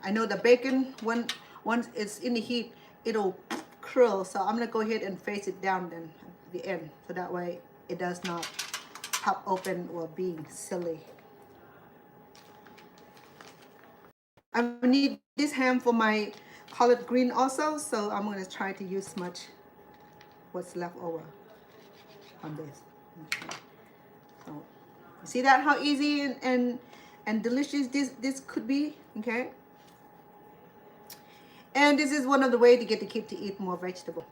I know the bacon, once it's in the heat, it'll curl. So I'm gonna go ahead and face it down then at the end. So that way it does not pop open or being silly. I need this ham for my collard green also, so I'm going to try to use much what's left over on this. Okay. So you see that how easy and delicious this could be, okay? And this is one of the ways to get the kid to eat more vegetable.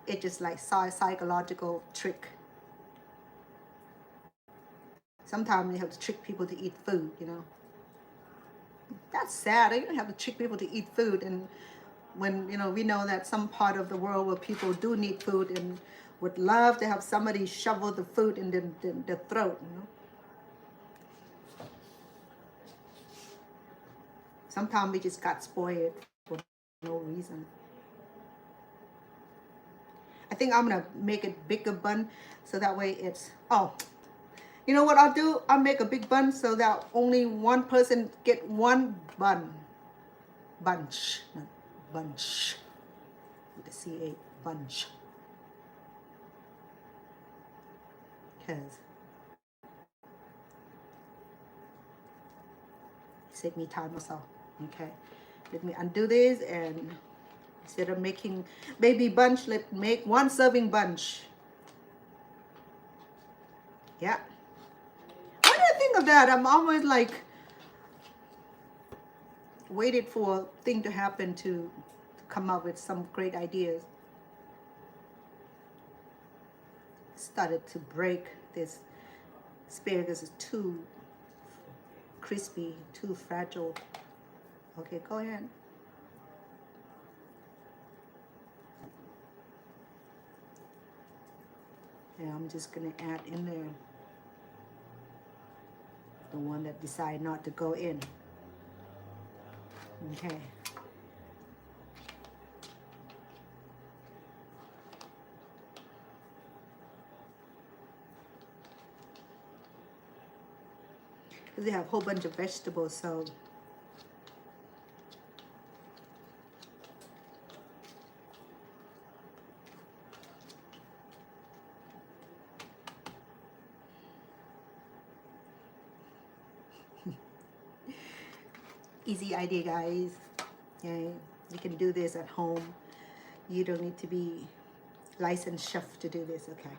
It's just like psychological trick. Sometimes you have to trick people to eat food, you know. That's sad. You don't have to trick people to eat food, and when we know that some part of the world where people do need food and would love to have somebody shovel the food in their throat, Sometimes we just got spoiled for no reason. I think I'm gonna make it bigger bun so that way it's You know what I'll do? I'll make a big bun so that only one person get one bunch, not bunch, with the C-A, bunch. Because it saved me time also. Okay, let me undo this, and instead of making baby bunch, let's make one serving bunch. Yeah. What do you think of that? I'm always like waited for a thing to happen to come up with some great ideas. Started to break. This asparagus is too crispy, too fragile. Okay, go ahead. And I'm just gonna add in there the one that decided not to go in. Okay. Because they have a whole bunch of vegetables, so easy idea, guys. Okay, you can do this at home. You don't need to be licensed chef to do this. Okay.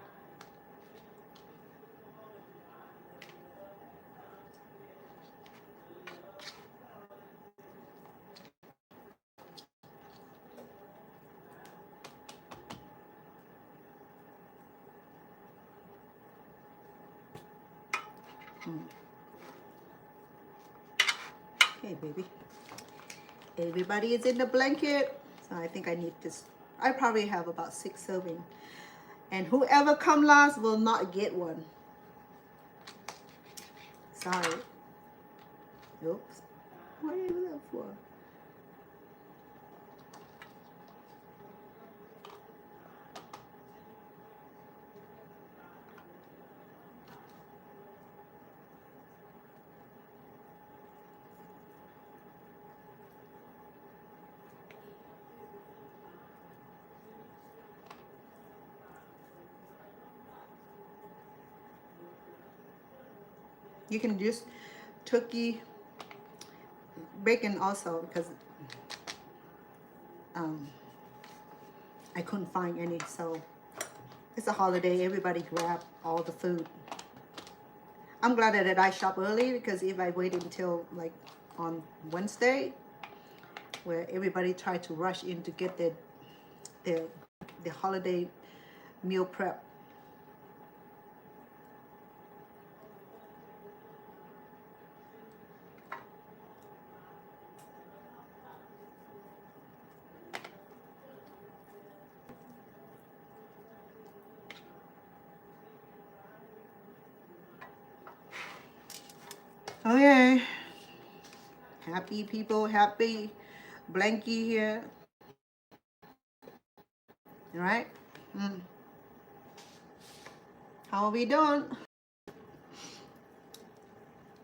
Okay, baby. Everybody is in the blanket. So I think I need this. I probably have about 6 servings. And whoever come last will not get one. Sorry. Oops. What are you doing that for? You can use turkey bacon also, because I couldn't find any, so it's a holiday. Everybody grab all the food. I'm glad that I shop early, because if I waited until like on Wednesday, where everybody tried to rush in to get the holiday meal prep. Okay, happy people, happy blankie here. All right. How are we doing?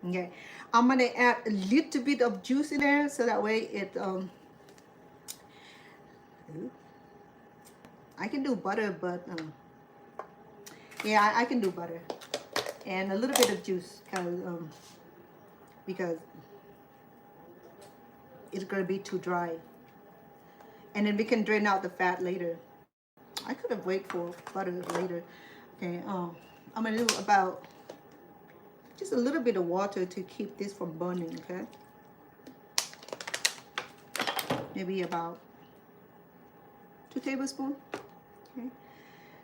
Okay, I'm gonna add a little bit of juice in there, so that way it I can do butter, but yeah, I can do butter and a little bit of juice, because it's gonna be too dry, and then we can drain out the fat later. I could have waited for butter later. Okay, I'm gonna do about just a little bit of water to keep this from burning. Okay, maybe about 2 tablespoons. Okay,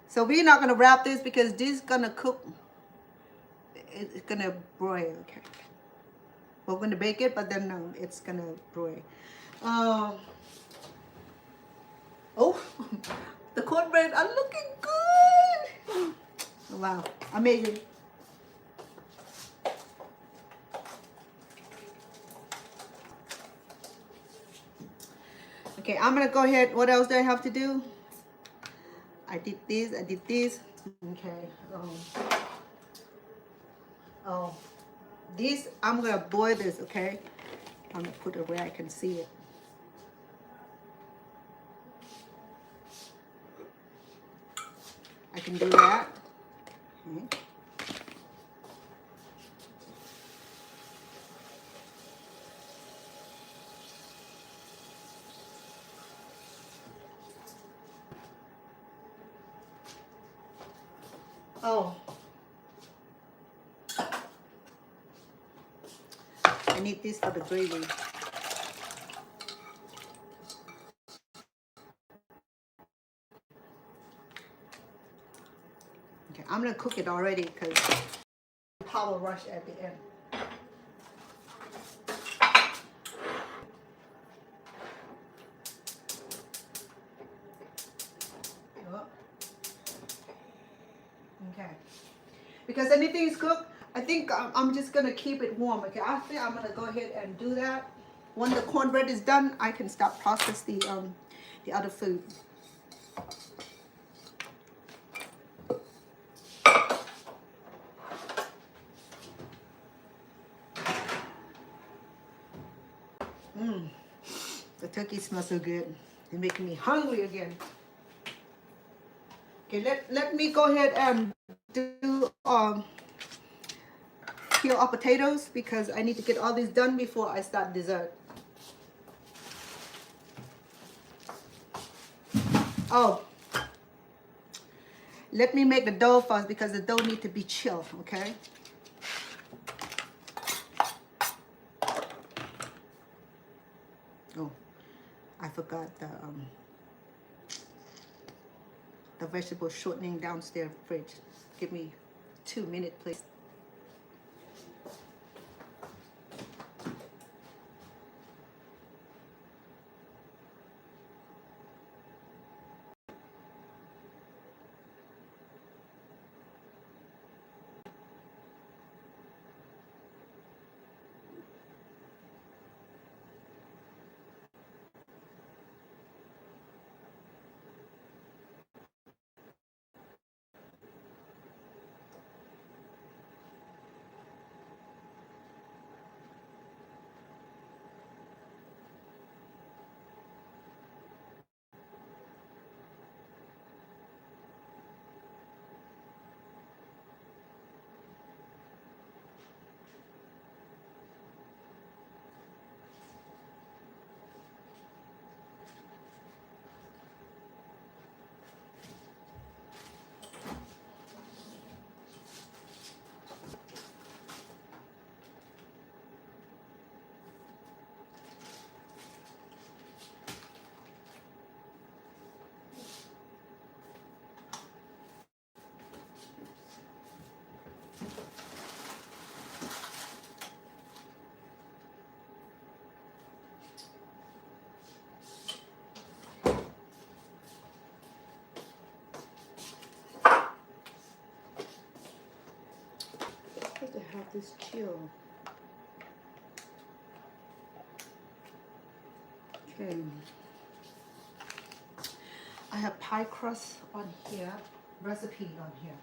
so we're not gonna wrap this because this is gonna cook. It's gonna broil. Okay, we're gonna bake it, but then it's gonna broil. Oh, the cornbread are looking good. Wow, amazing. Okay, I'm gonna go ahead. What else do I have to do? I did this. Okay. Oh, this, I'm gonna boil this, okay? I'm gonna put it where I can see it. I can do that. Okay. Oh, I need this for the gravy. Okay, I'm gonna cook it already because power rush at the end. Oh. Okay, because anything is cooked, I think I'm just gonna keep it warm. Okay, I think I'm gonna go ahead and do that. When the cornbread is done, I can start process the other food. The turkey smells so good. It's making me hungry again. Okay, let me go ahead and do peel our potatoes because I need to get all this done before I start dessert. Oh, let me make the dough first because the dough needs to be chilled, okay? Oh, I forgot the vegetable shortening downstairs fridge. Give me 2 minutes, please. Supposed to have this chill. Okay. I have pie crust on here, recipe on here.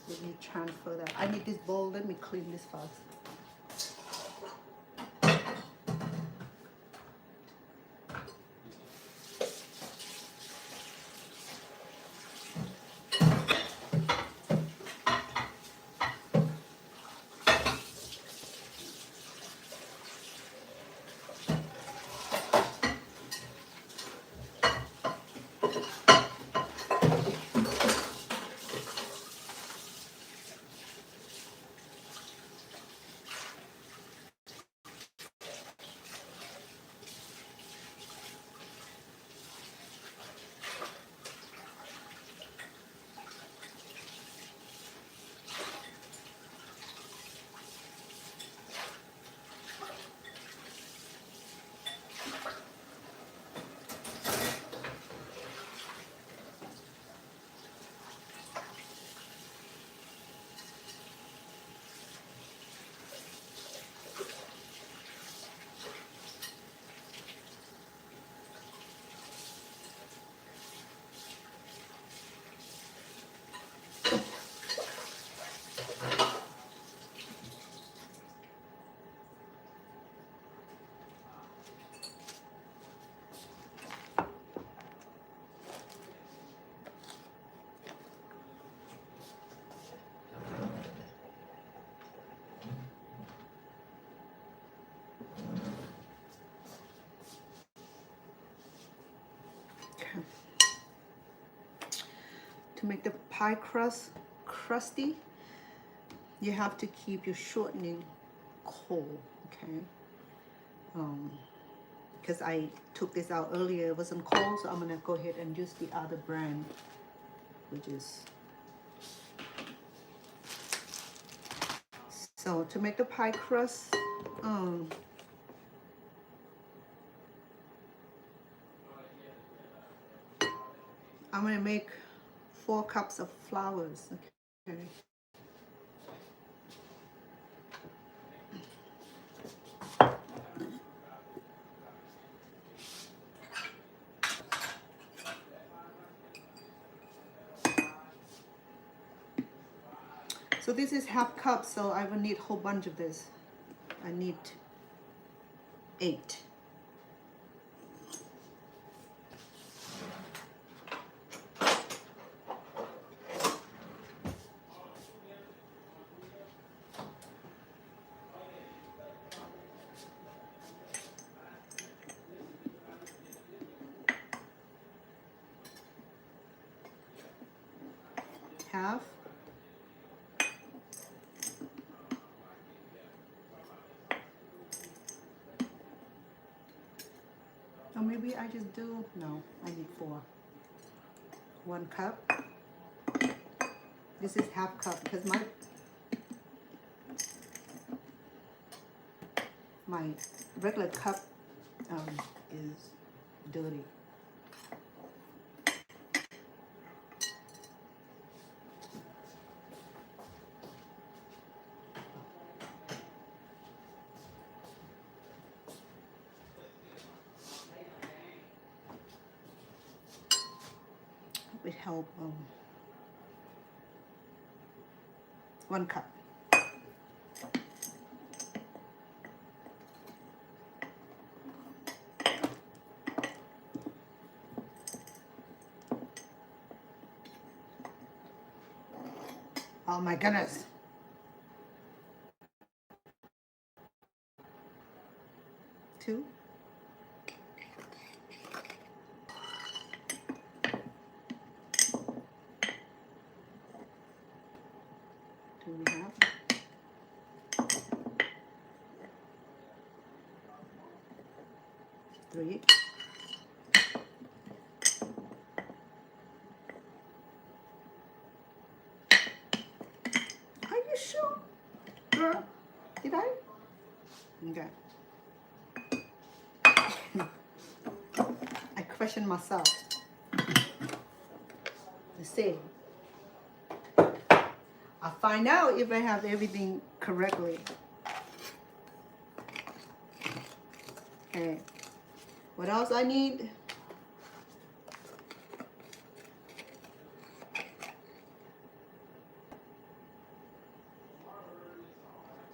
Let me transfer that. I need this bowl. Let me clean this first. to make the pie crust crusty, you have to keep your shortening cold, okay? Because I took this out earlier, it wasn't cold, so I'm gonna go ahead and use the other brand, which is, so to make the pie crust, I'm gonna make 4 cups of flours, okay? So this is half cup, so I will need a whole bunch of this. I need 8. Half. Or maybe I just do, no, I need 4. 1 cup. This is half cup because my regular cup is dirty. It help 1 cup. Oh my goodness. Two. We have 3. Are you sure, girl? Did I? Okay. I question myself. Let's see. I'll find out if I have everything correctly. Okay. What else I need?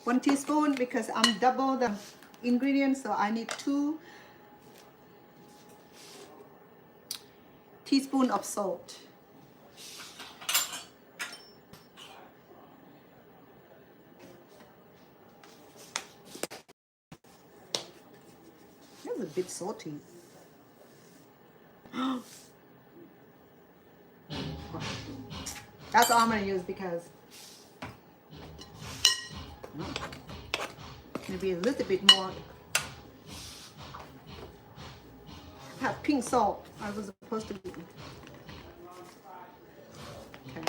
One teaspoon because I'm double the ingredients, so I need 2 teaspoons of salt. A bit salty. That's all I'm going to use because maybe a little bit more. I have pink salt. I was supposed to be. Okay.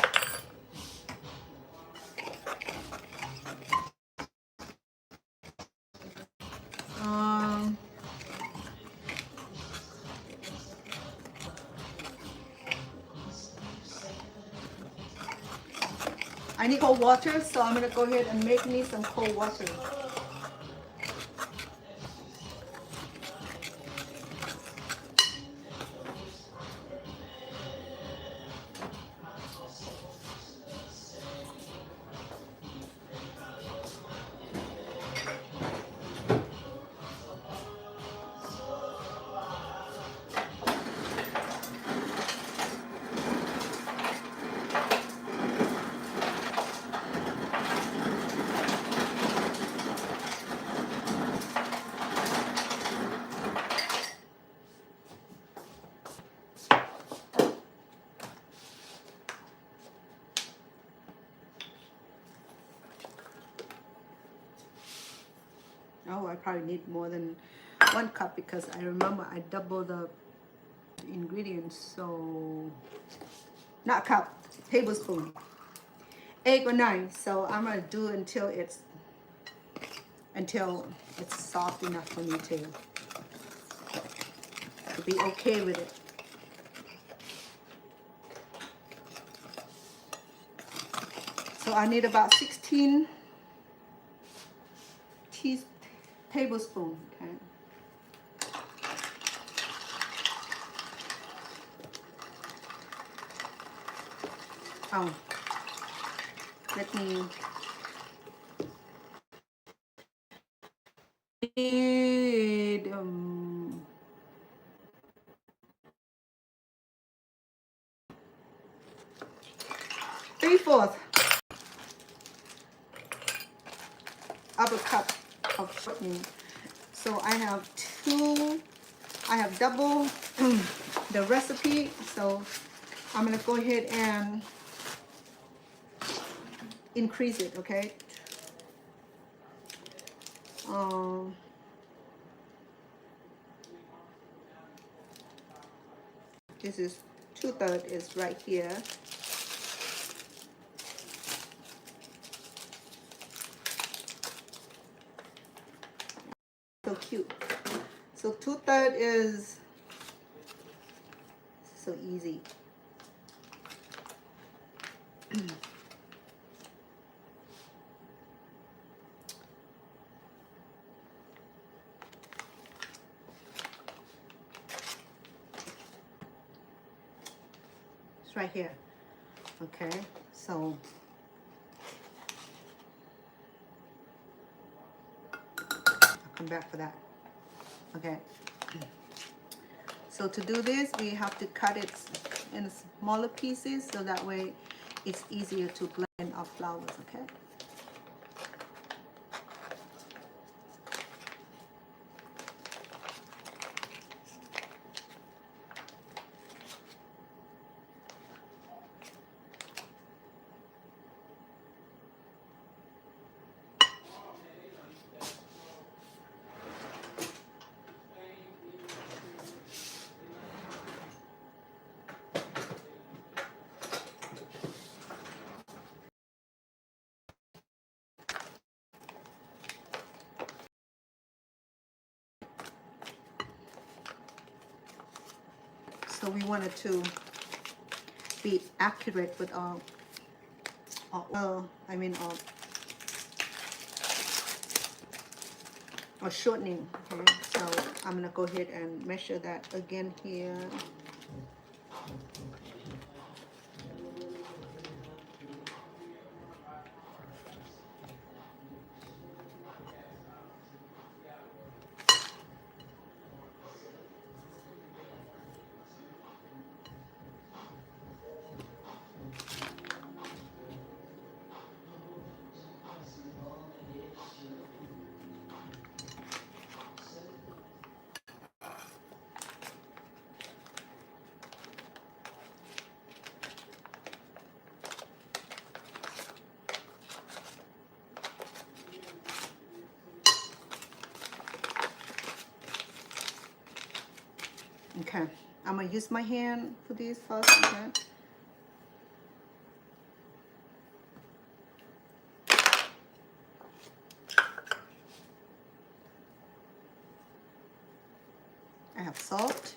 I need cold water, so I'm going to go ahead and make me some cold water. Oh, I probably need more than 1 cup because I remember I doubled the ingredients. So not cup, tablespoon. 8 or 9. So I'm gonna do until it's soft enough for me to be okay with it. So I need about 16 tablespoons. Okay. Oh, let me. Need 3/4 of a cup of shortening. So I have double the recipe. So I'm gonna go ahead and increase it. Okay. This is 2/3 is right here. So cute. So 2/3 is so easy. It's right here. Okay, so I'll come back for that. Okay. So to do this, we have to cut it in smaller pieces so that way it's easier to blend our flours, okay? So we wanted to be accurate with our shortening. Okay, so I'm gonna go ahead and measure that again here. Okay, I'm gonna use my hand for this first. Okay. I have salt,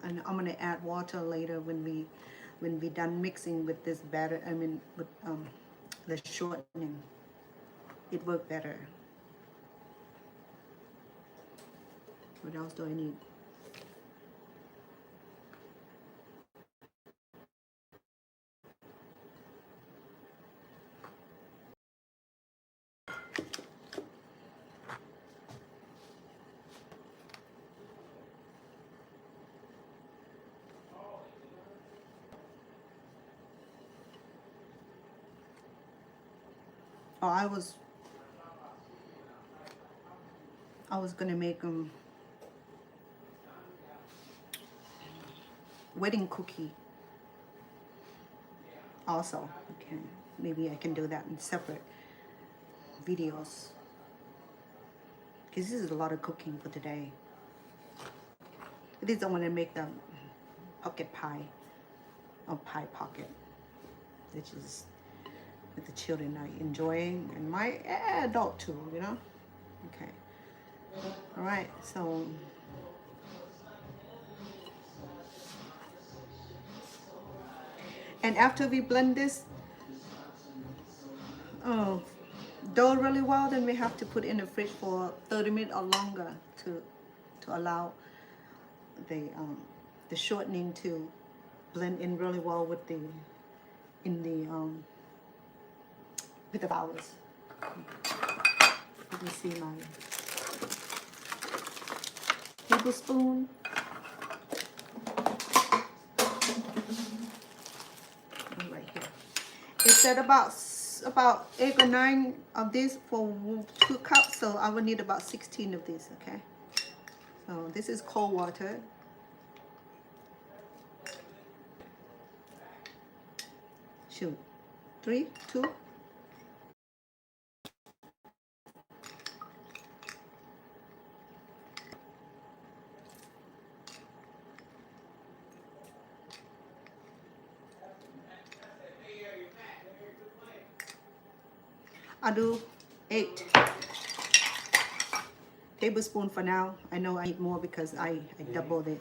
and I'm gonna add water later when we done mixing with this batter. I mean with the shortening, it worked better. What else do I need? Oh, I was gonna make wedding cookie also. Okay, maybe I can do that in separate. videos, because this is a lot of cooking for today. This is when I make the pocket pie, or pie pocket, which is with the children are enjoying, and my adult too, you know. Okay. All right. So and after we blend this dough really well, then we have to put in the fridge for 30 minutes or longer to allow the shortening to blend in really well with the flours. Let me see my tablespoon. Right here. It said about 8 or 9 of this for 2 cups, so I will need about 16 of these. Okay. So this is cold water. Shoot, 3, 2. I'll do 8 tablespoons for now. I know I need more because I double the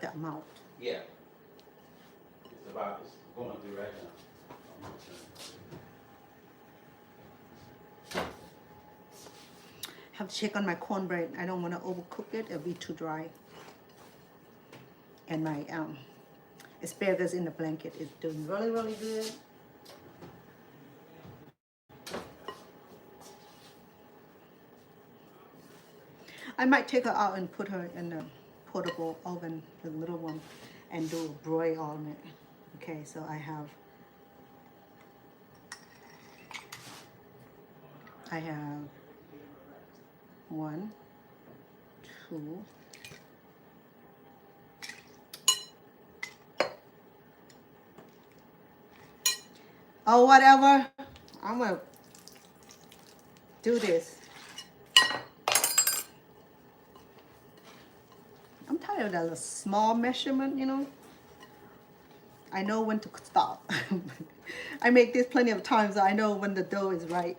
the amount. Yeah. It's going through right now. Have to check on my cornbread. I don't want to overcook it. It'll be too dry. And my asparagus in the blanket is doing really, really good. I might take her out and put her in the portable oven, the little one, and do a broil on it. Okay, so I have 1, 2. Oh, whatever. I'm gonna do this. I'm tired of that little small measurement, you know. I know when to stop. I make this plenty of times, so I know when the dough is right.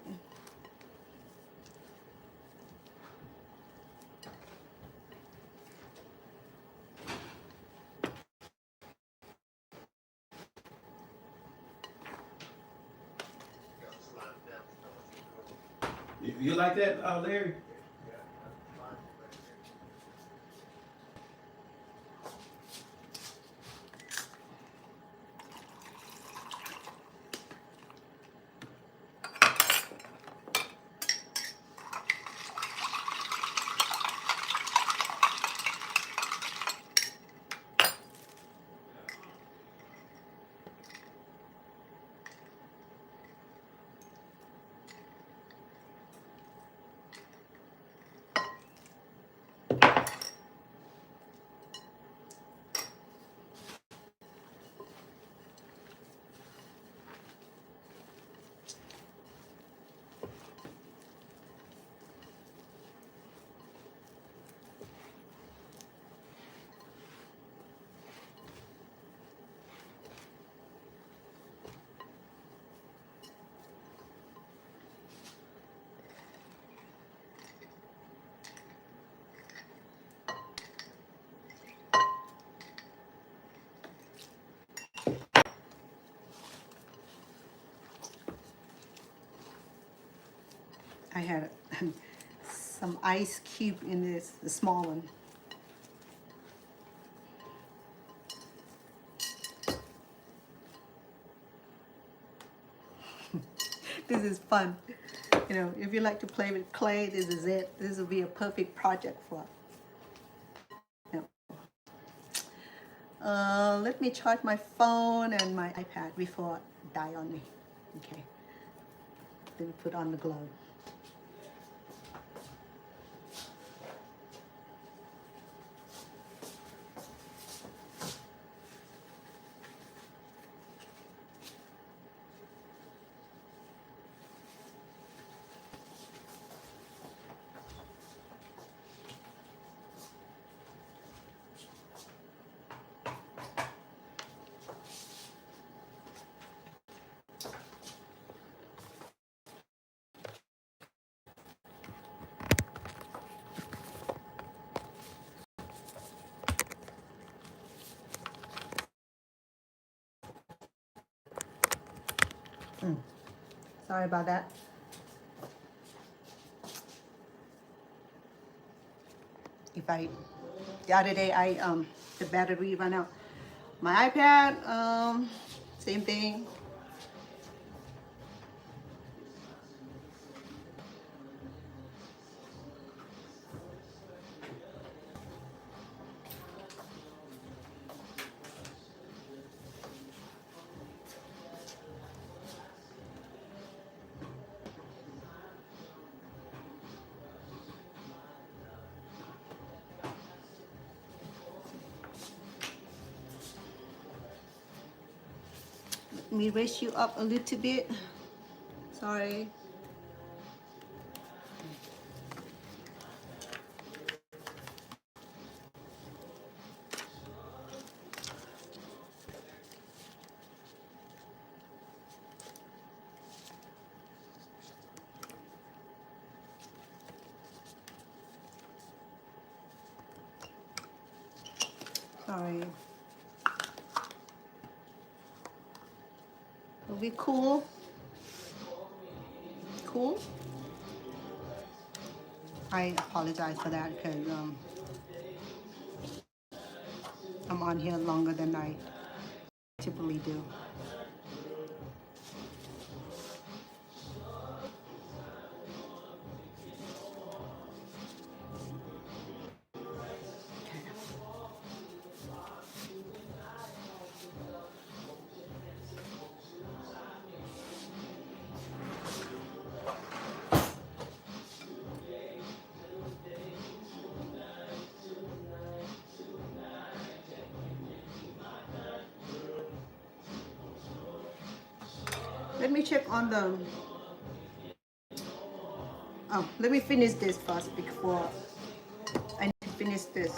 You like that, Larry? I had some ice cube in this, the small one. This is fun. You know, if you like to play with clay, this is it. This will be a perfect project for. Let me charge my phone and my iPad before it die on me. Okay. Then put on the glove. Sorry about that. The other day the battery ran out. My iPad, same thing. Let me raise you up a little bit. Sorry. Sorry. Will be cool. Cool. I apologize for that because I'm on here longer than I typically do. Let me check on the. Oh, let me finish this first before I need to finish this.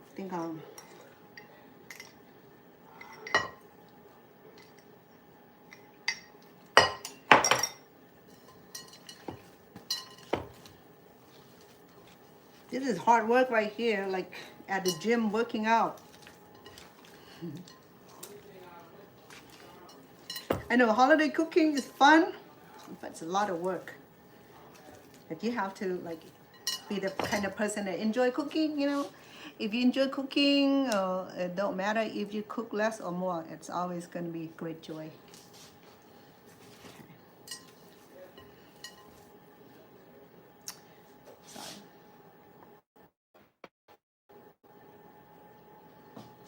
I think I'll. This is hard work right here, like at the gym working out. I know holiday cooking is fun, but it's a lot of work. But you have to like be the kind of person that enjoy cooking, you know. If you enjoy cooking, it don't matter if you cook less or more, it's always going to be great joy.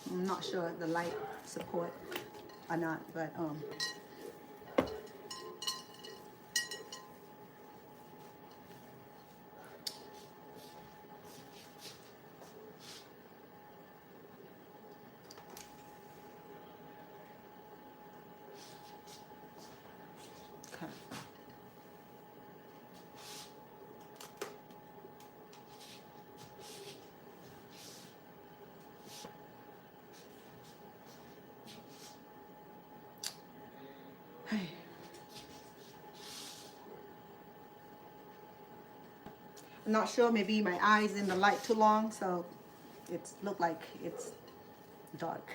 I'm not sure the light support or not, but okay. I'm not sure, maybe my eyes in the light too long, so it's look like it's dark.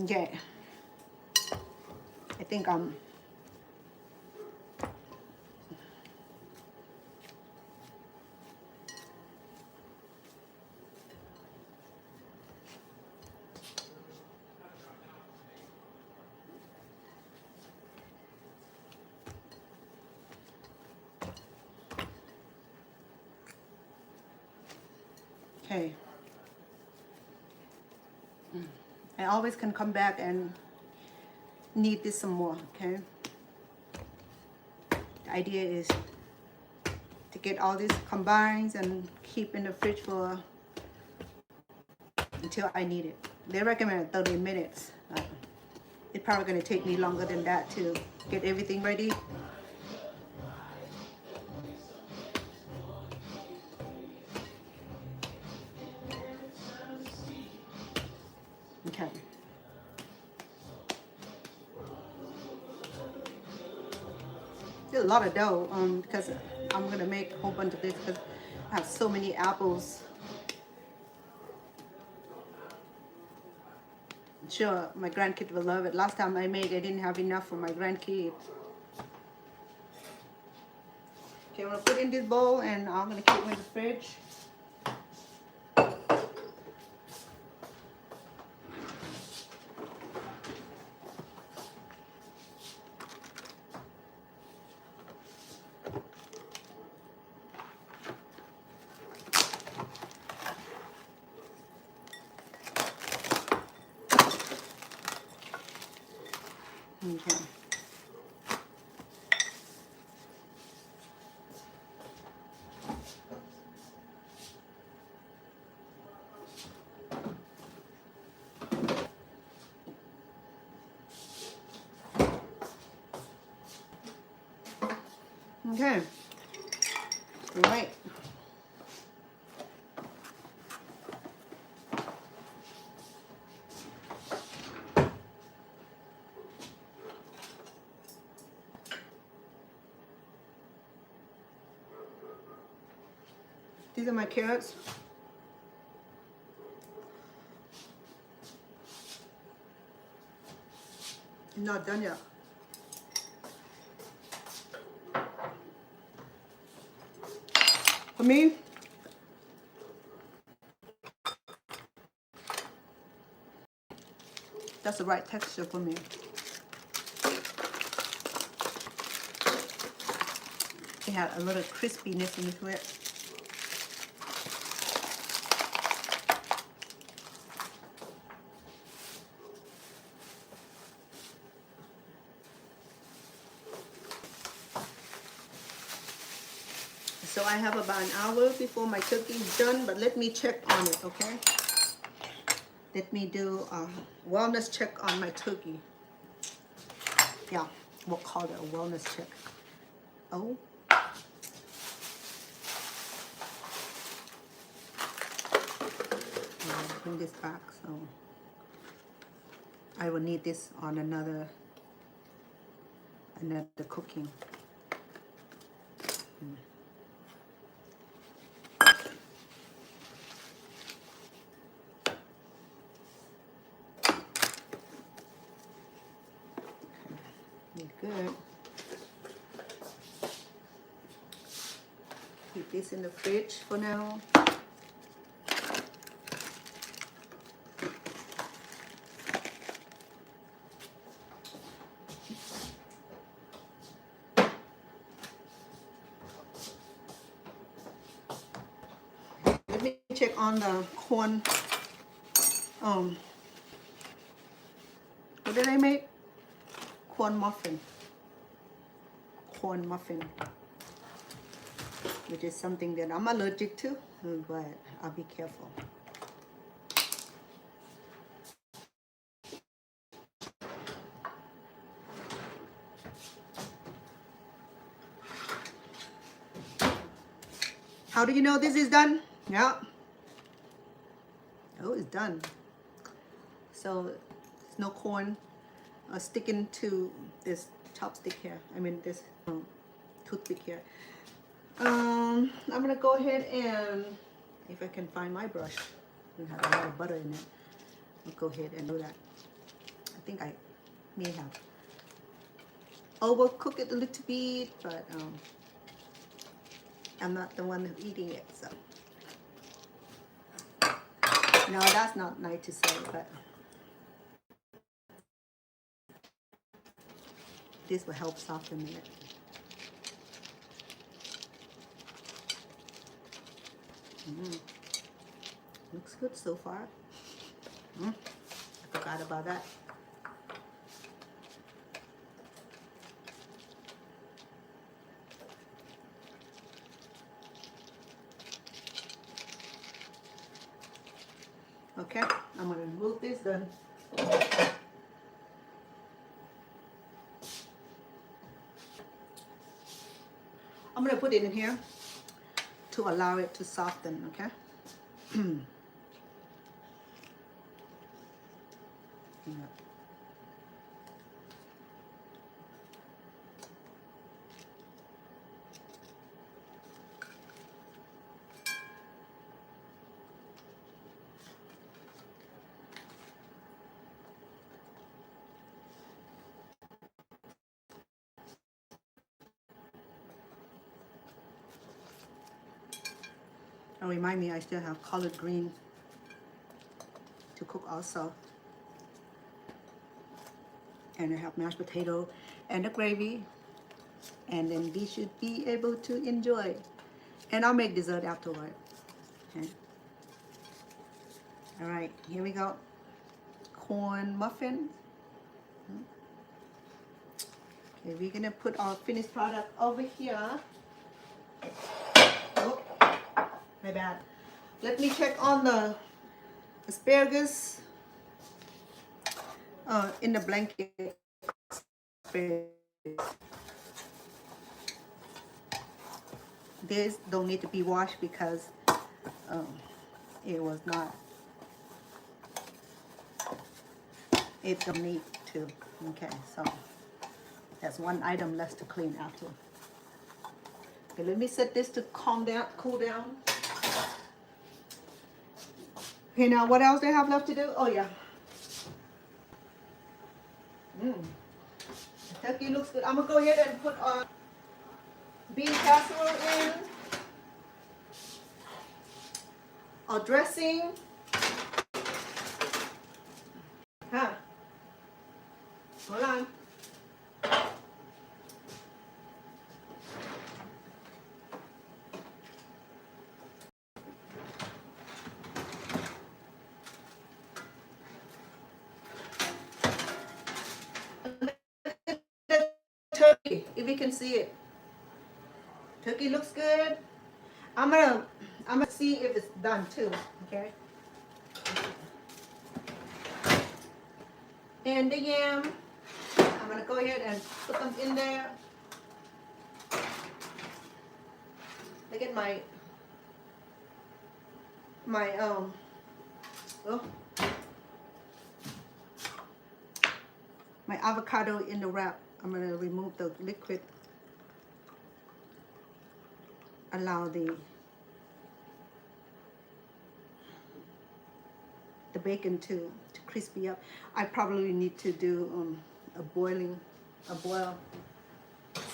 Okay. I think okay. I always can come back and knead this some more, okay? The idea is to get all this combined and keep in the fridge for until I need it. They recommend 30 minutes. It's probably going to take me longer than that to get everything ready. There's a lot of dough because I'm gonna make a whole bunch of this because I have so many apples. I'm sure my grandkid will love it. Last time I made, I didn't have enough for my grandkid. Okay, I'm gonna put in this bowl and I'm gonna keep it in the fridge. Okay. Okay. All right. These are my carrots. It's not done yet. For me, that's the right texture for me. It had a little crispiness into it. So I have about an hour before my turkey is done, but let me check on it, okay? Let me do a wellness check on my turkey. Yeah, we'll call it a wellness check. Oh. I'll bring this back, so I will need this on another cooking. Good. Keep this in the fridge for now. Let me check on the corn. What did I make? Corn muffin. Corn muffin, which is something that I'm allergic to, but I'll be careful. How do you know this is done? Yeah. Oh, it's done. So there's no corn sticking to this chopstick here. I mean this toothpick here. I'm gonna go ahead and, if I can find my brush, it has a lot of butter in it. I'll go ahead and do that. I think I may have overcooked it a little bit, but I'm not the one who's eating it, so. No, that's not nice to say, but this will help soften it. Looks good so far. I forgot about that. Okay, I'm gonna remove this then. I'm gonna put it in here to allow it to soften, okay? Oh, remind me, I still have collard green to cook also. And I have mashed potato and the gravy. And then we should be able to enjoy. And I'll make dessert afterward. Okay. All right, here we go. Corn muffin. Okay, we're gonna put our finished product over here. Oh, my bad. Let me check on the asparagus in the blanket. This don't need to be washed because it was not. It don't need to. Okay, so that's one item less to clean after. Okay, let me set this to calm down, cool down. Okay, now what else do I have left to do? Oh yeah. The turkey looks good. I'm gonna go ahead and put bean casserole in. Our dressing. Huh? Hold on. Turkey, if you can see it. Turkey looks good. I'm gonna see if it's done too. Okay. And the yam, I'm gonna go ahead and put them in there. Look at my oh, my avocado in the wrap. I'm gonna remove the liquid. Allow the bacon to crispy up. I probably need to do a boil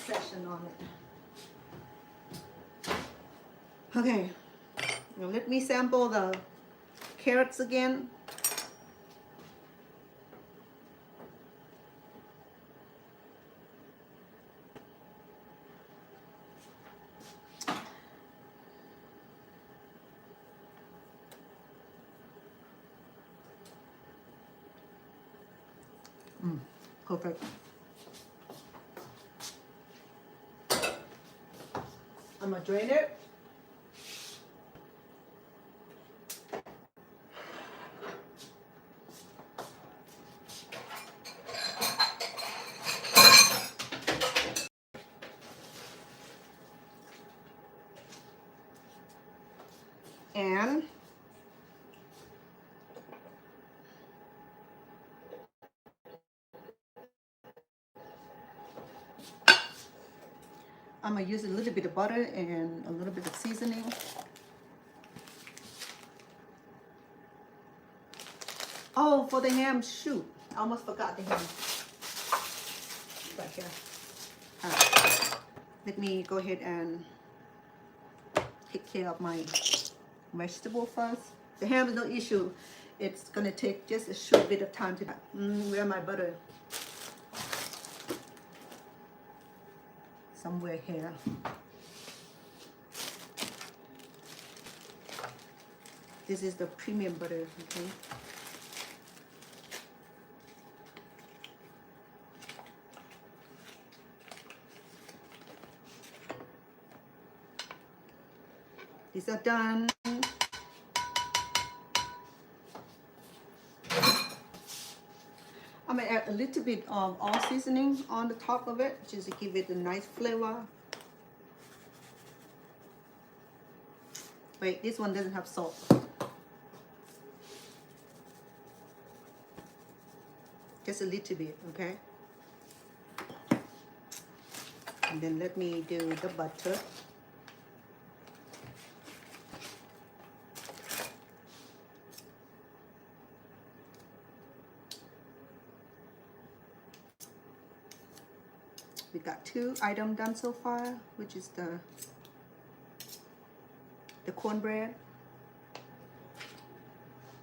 session on it. Okay, now let me sample the carrots again. Perfect. I'm gonna drain it. And I'm gonna use a little bit of butter and a little bit of seasoning. Oh, for the ham, shoot. I almost forgot the ham. Right here. All right. Let me go ahead and take care of my vegetable first. The ham is no issue. It's gonna take just a short bit of time to where my butter? Somewhere here. This is the premium butter, okay? These are done. I'm gonna add a little bit of all seasoning on the top of it, just to give it a nice flavor. Wait, this one doesn't have salt. Just a little bit, okay? And then let me do the butter. We got 2 items done so far, which is the the cornbread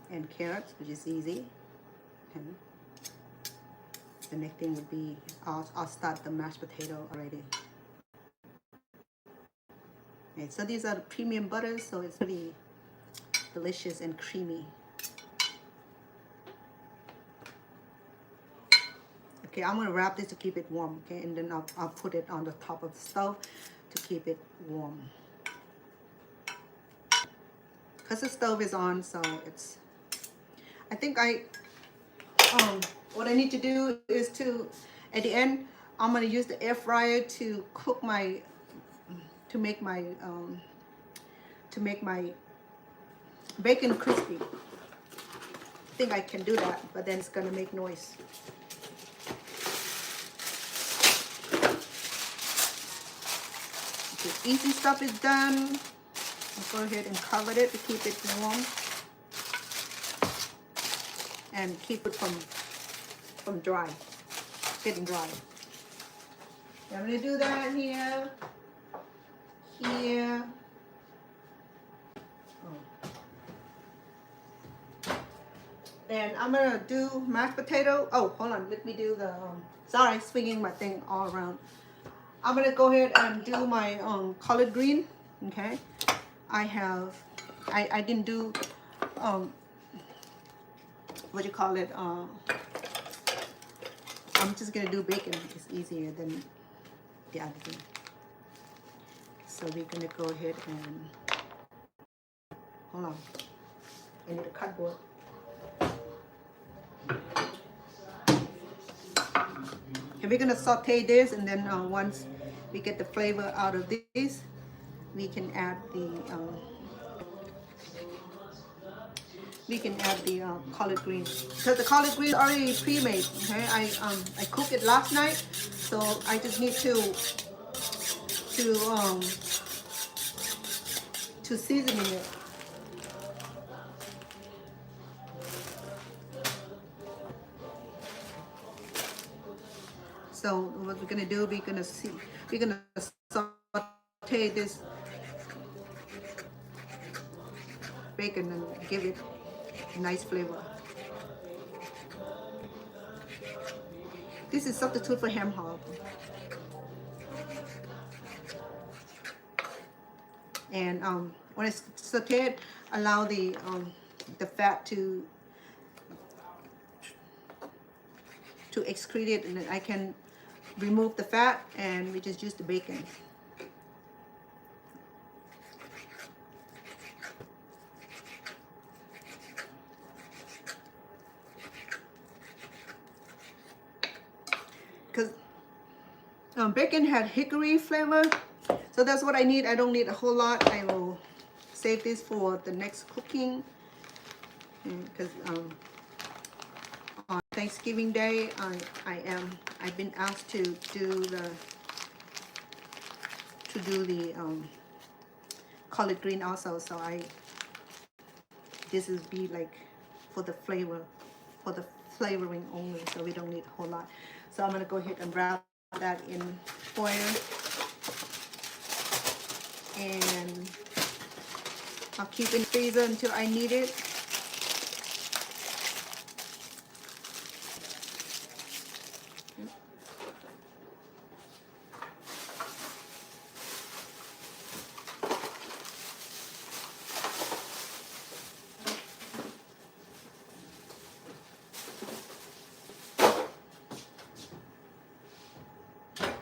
and carrots, which is easy. And the next thing would be I'll start the mashed potato already. Okay, so these are the premium butters, so it's really delicious and creamy. Okay, I'm gonna wrap this to keep it warm. Okay, and then I'll put it on the top of the stove to keep it warm. Because the stove is on, so it's. I think what I need to do is at the end, I'm gonna use the air fryer to cook my, to make my bacon crispy. I think I can do that, but then it's gonna make noise. The easy stuff is done. I'll go ahead and cover it to keep it warm and keep it from dry, getting dry. I'm gonna do that here. And I'm gonna do mashed potato. Oh, hold on, let me do the, sorry, swinging my thing all around. I'm gonna go ahead and do my collard green, okay? I didn't do, what do you call it? I'm just gonna do bacon. It's easier than the other thing. So we're gonna go ahead and, hold on, I need a cardboard. And we're gonna saute this, and then once we get the flavor out of this, we can add the collard greens, because the collard greens are already pre-made. Okay, I cooked it last night, so I just need to seasoning it. So what we're gonna do, we're gonna saute this bacon and give it a nice flavor. This is substitute for ham hock. And when it's sauteed, allow the fat to excrete it, and then I can remove the fat and we just use the bacon. Because bacon had hickory flavor, so that's what I need. I don't need a whole lot. I will save this for the next cooking, because on Thanksgiving Day, I've been asked to do the collard green also. So this is be like for the flavor, for the flavoring only. So we don't need a whole lot. So I'm gonna go ahead and wrap that in foil, and I'll keep it in the freezer until I need it.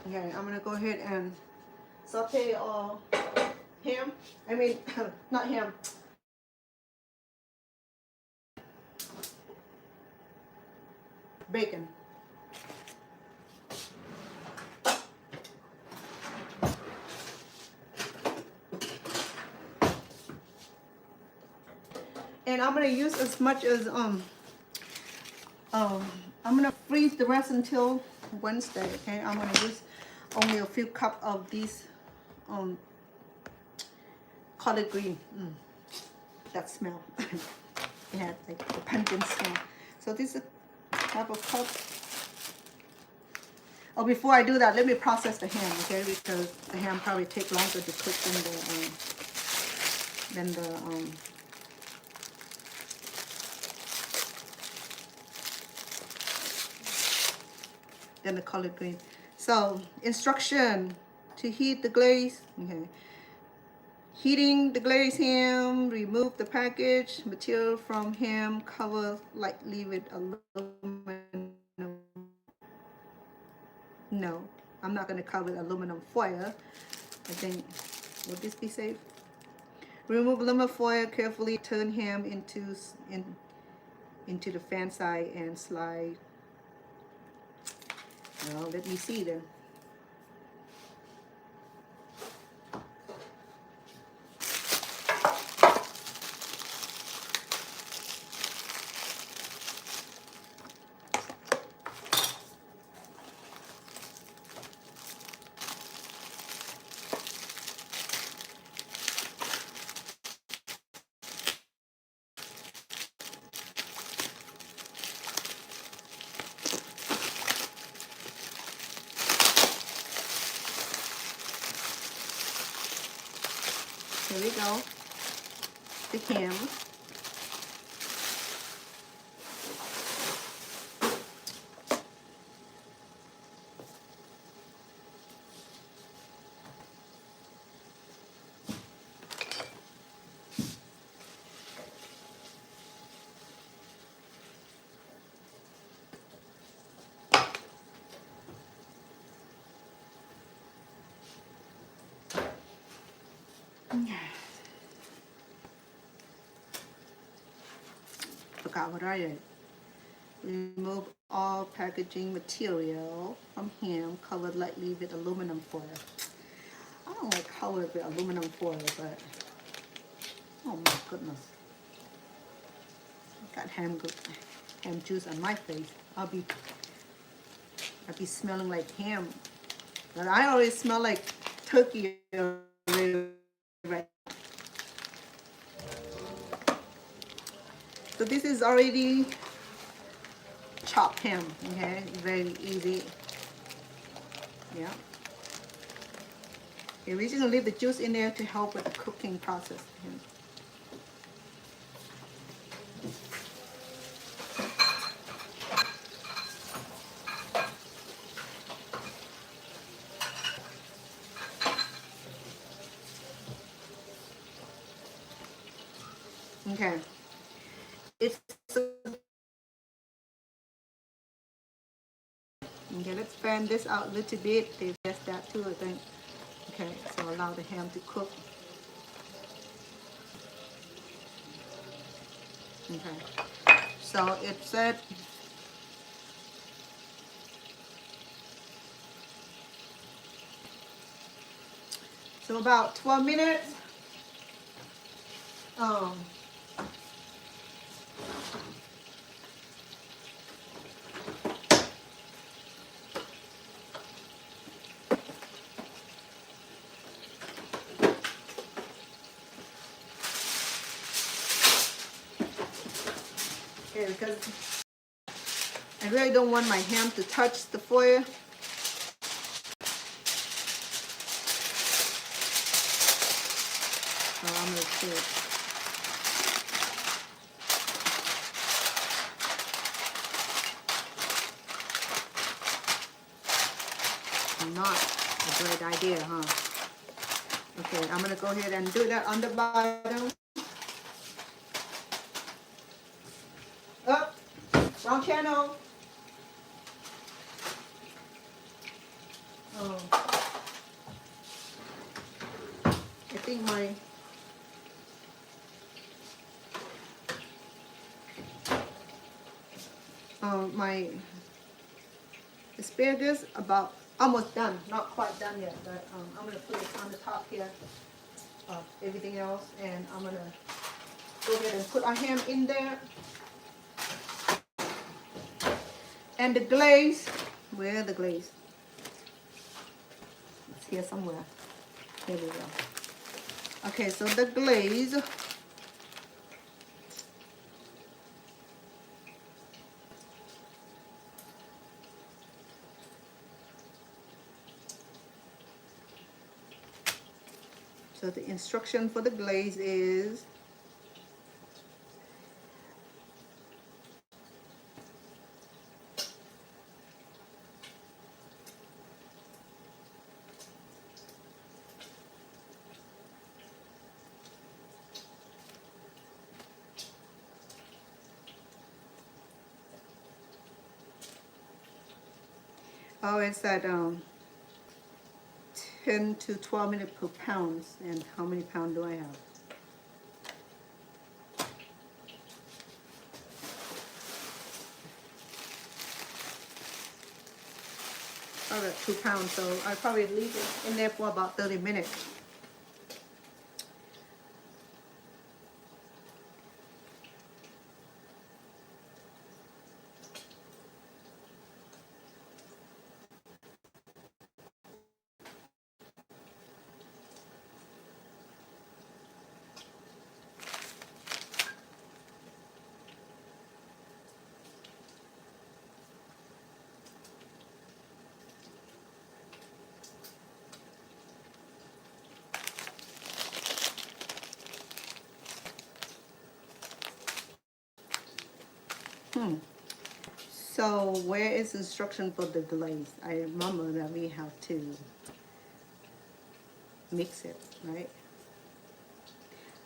Okay, I'm gonna go ahead and saute all ham. I mean, not ham. Bacon. And I'm gonna use as much as I'm gonna freeze the rest until Wednesday. Okay, I'm gonna use only a few cups of these collard green. That smell. It had like the pungent smell. So this is a half a cup. Oh, before I do that, let me process the ham, okay? Because the ham probably take longer to cook than than the collard green. So instruction to heat the glaze. Okay. Heating the glazed ham, remove the package material from ham, cover lightly with aluminum. No, I'm not going to cover with aluminum foil. I think, would this be safe? Remove aluminum foil, carefully turn ham into the fan side and slide. Well, let me see then. Here we go. The ham. Forgot what I did. Remove all packaging material from ham, covered lightly with aluminum foil. I don't like covered with aluminum foil, but oh my goodness. Got ham juice on my face. I'll be smelling like ham. But I always smell like turkey already, right? So this is already chopped ham, okay? Very easy. Yeah. Okay, we're just gonna leave the juice in there to help with the cooking process. Okay. It's okay, let's fan this out a little bit. There's just that too, I think. Okay, so allow the ham to cook. Okay. So it said so about 12 minutes. Okay, because I really don't want my ham to touch the foil. So I'm gonna do it. Not a great idea, huh? Okay, I'm gonna go ahead and do that on the bottom. Up, wrong channel. Oh, I think my asparagus about almost done, not quite done yet, but I'm gonna put it on the top here of everything else, and I'm gonna go ahead and put our ham in there. And the glaze, where the glaze? It's here somewhere. Here we go. Okay, so the glaze. So the instruction for the glaze is it's at 10 to 12 minutes per pound. And how many pounds do I have? Probably 2 pounds, so I probably leave it in there for about 30 minutes. So where is instruction for the glaze? I remember that we have to mix it, right?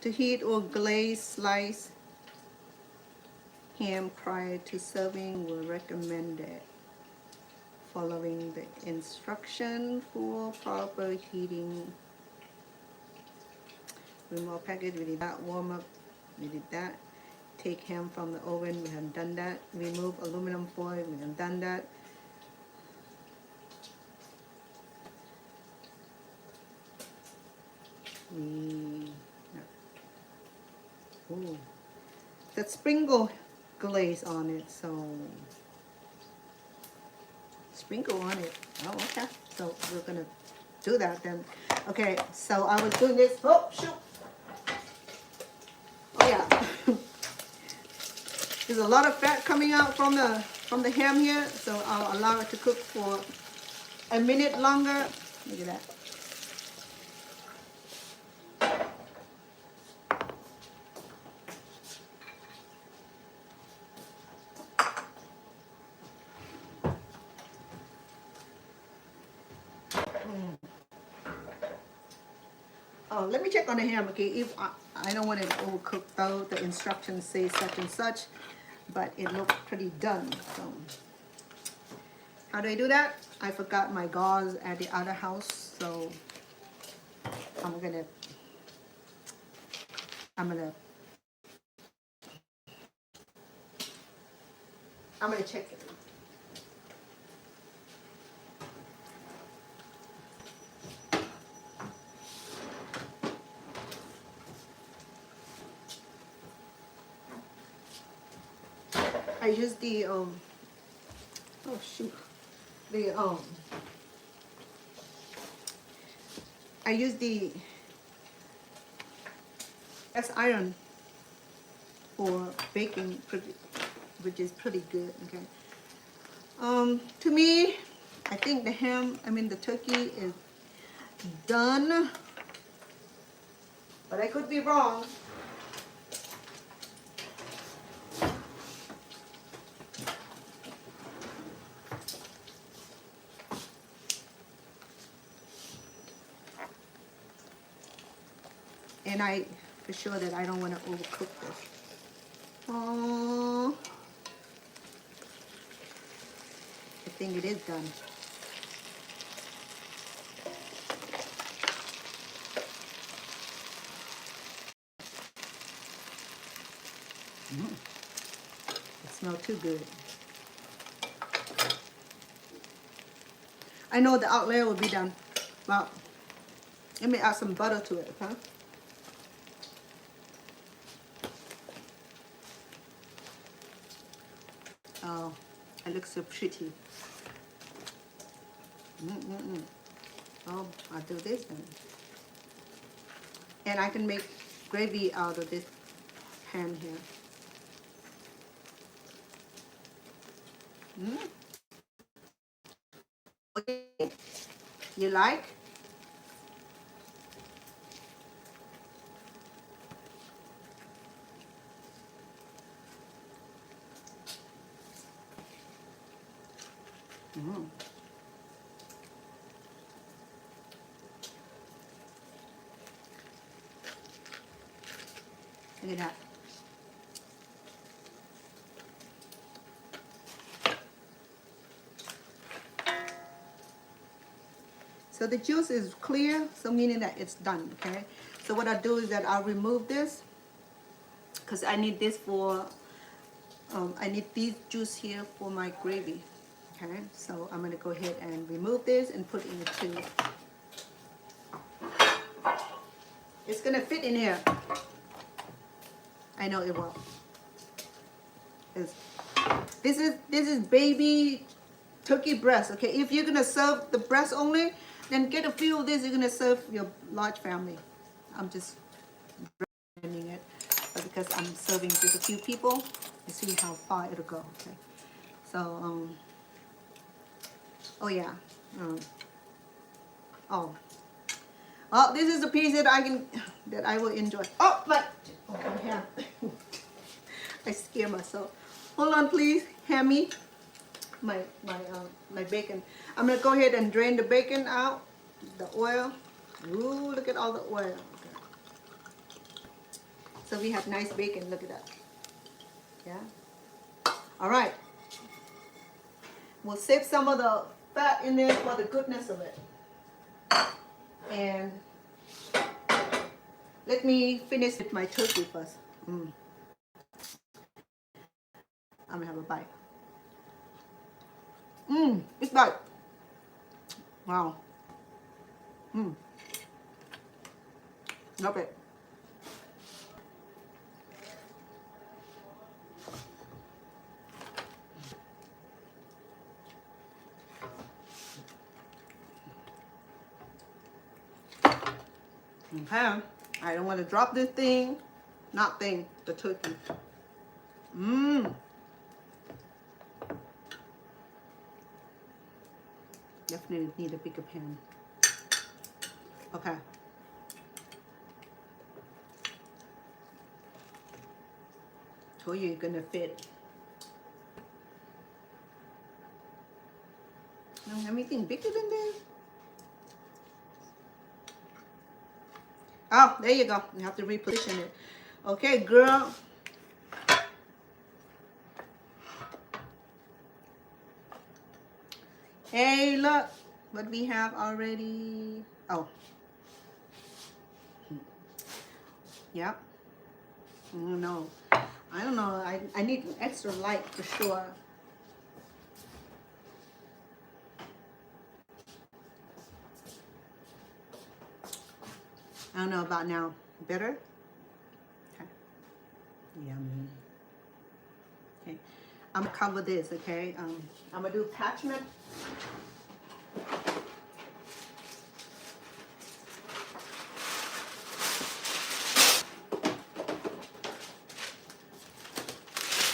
To heat or glaze slice ham prior to serving were recommended. Following the instruction for proper heating. Remove package, we did that. Warm up, we did that. Take ham from the oven, we have done that. Remove aluminum foil, we have done that. Ooh, that sprinkle glaze on it, so sprinkle on it. Oh, okay. So we're gonna do that then. Okay, so I was doing this. Oh, shoot. Oh yeah. There's a lot of fat coming out from the ham here, so I'll allow it to cook for a minute longer. Look at that. Oh, let me check on the ham, okay? If I don't want it overcooked though, the instructions say such and such, but it looks pretty done. So how do I do that? I forgot my gauze at the other house, so I'm gonna check it. I use the oh shoot, the I use the cast iron for baking, which is pretty good. Okay. To me, I think the turkey is done, but I could be wrong. And I, for sure that I don't want to overcook this. Oh, I think it is done. It smells too good. I know the out layer will be done. Well, let me add some butter to it, huh? Oh, it looks so pretty. Oh, I'll do this then. And I can make gravy out of this pan here. Okay. You like? Mm. Look at that. So the juice is clear, so meaning that it's done, okay? So what I do is that I'll remove this because I need this for, I need these juice here for my gravy, okay? So I'm gonna go ahead and remove this and put it in the tube. It's gonna fit in here. I know it will. This is baby turkey breast, okay? If you're gonna serve the breast only, then get a few of this. You're gonna serve your large family. I'm just blending it, but because I'm serving just a few people, you see how far it'll go. Okay, so oh yeah, oh, this is a piece that I will enjoy. Oh, but my hand, I scare myself. Hold on, please, hand me my bacon. I'm gonna go ahead and drain the bacon out, the oil. Ooh, look at all the oil. Okay. So we have nice bacon. Look at that. Yeah. All right. We'll save some of the fat in there for the goodness of it. And let me finish with my turkey first. I'm gonna have a bite. It's like, wow. Love it. Okay, I don't want to drop this thing, the turkey. Definitely need a bigger pan. Okay. Told you you're gonna fit. No, anything bigger than this? Oh, there you go. You have to reposition it. Okay, girl. Hey, look what we have already. Oh. Yep. No. I don't know. I need extra light for sure. I don't know about now. Better? Okay. Yummy. Okay. I'm gonna cover this, okay? I'm gonna do parchment.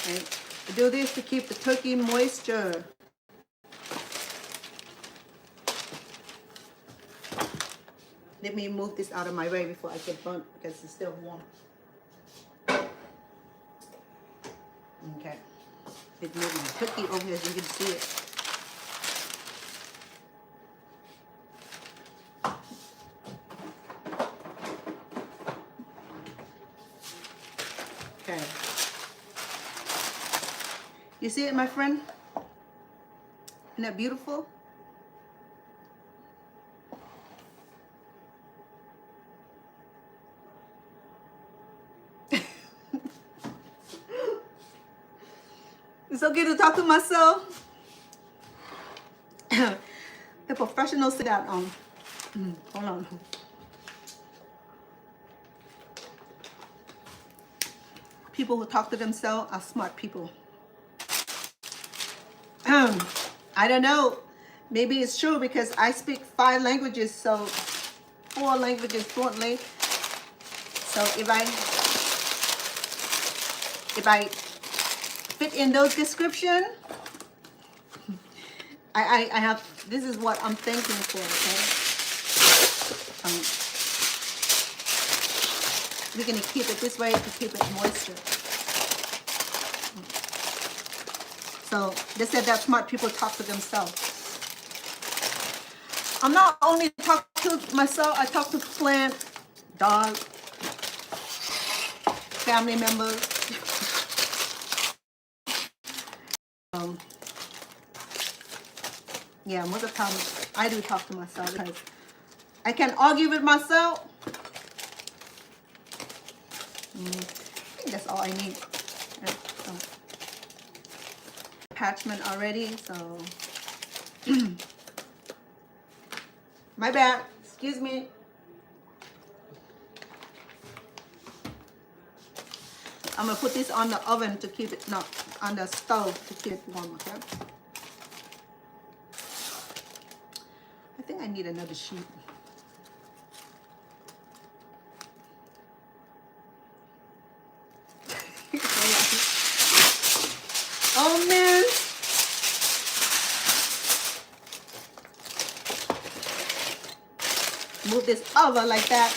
Okay. I do this to keep the turkey moisture. Let me move this out of my way before I get burnt because it's still warm. Okay. It's moving the turkey over here so you can see it. Okay. You see it, my friend? Isn't that beautiful? It's okay to talk to myself. The professionals say that hold on. People who talk to themselves are smart people. I don't know. Maybe it's true because I speak 5 languages, so 4 languages fluently. So if I fit in those descriptions, I have, this is what I'm thanking for, okay? We're gonna keep it this way to keep it moisture. So they said that smart people talk to themselves. I'm not only talking to myself, I talk to plant, dog, family members. Yeah, most of the time I do talk to myself because I can argue with myself. I think that's all I need. Yeah, so. Attachment already, so my bad. Excuse me. I'm gonna put this on the oven to keep it, no, on the stove to keep it warm, okay? I think I need another sheet. Oh man. Move this over like that.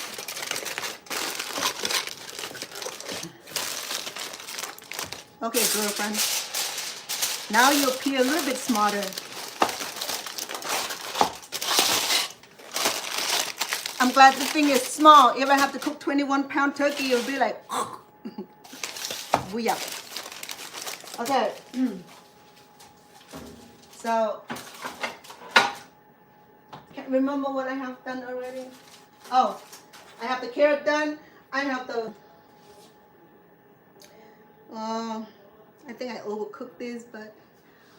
Okay, girlfriend. Now you appear a little bit smarter. I'm glad the thing is small. If I have to cook 21-pound turkey, it'll be like, booyah. Okay. So, can't remember what I have done already. Oh, I have the carrot done. I have the, I think I overcooked this, but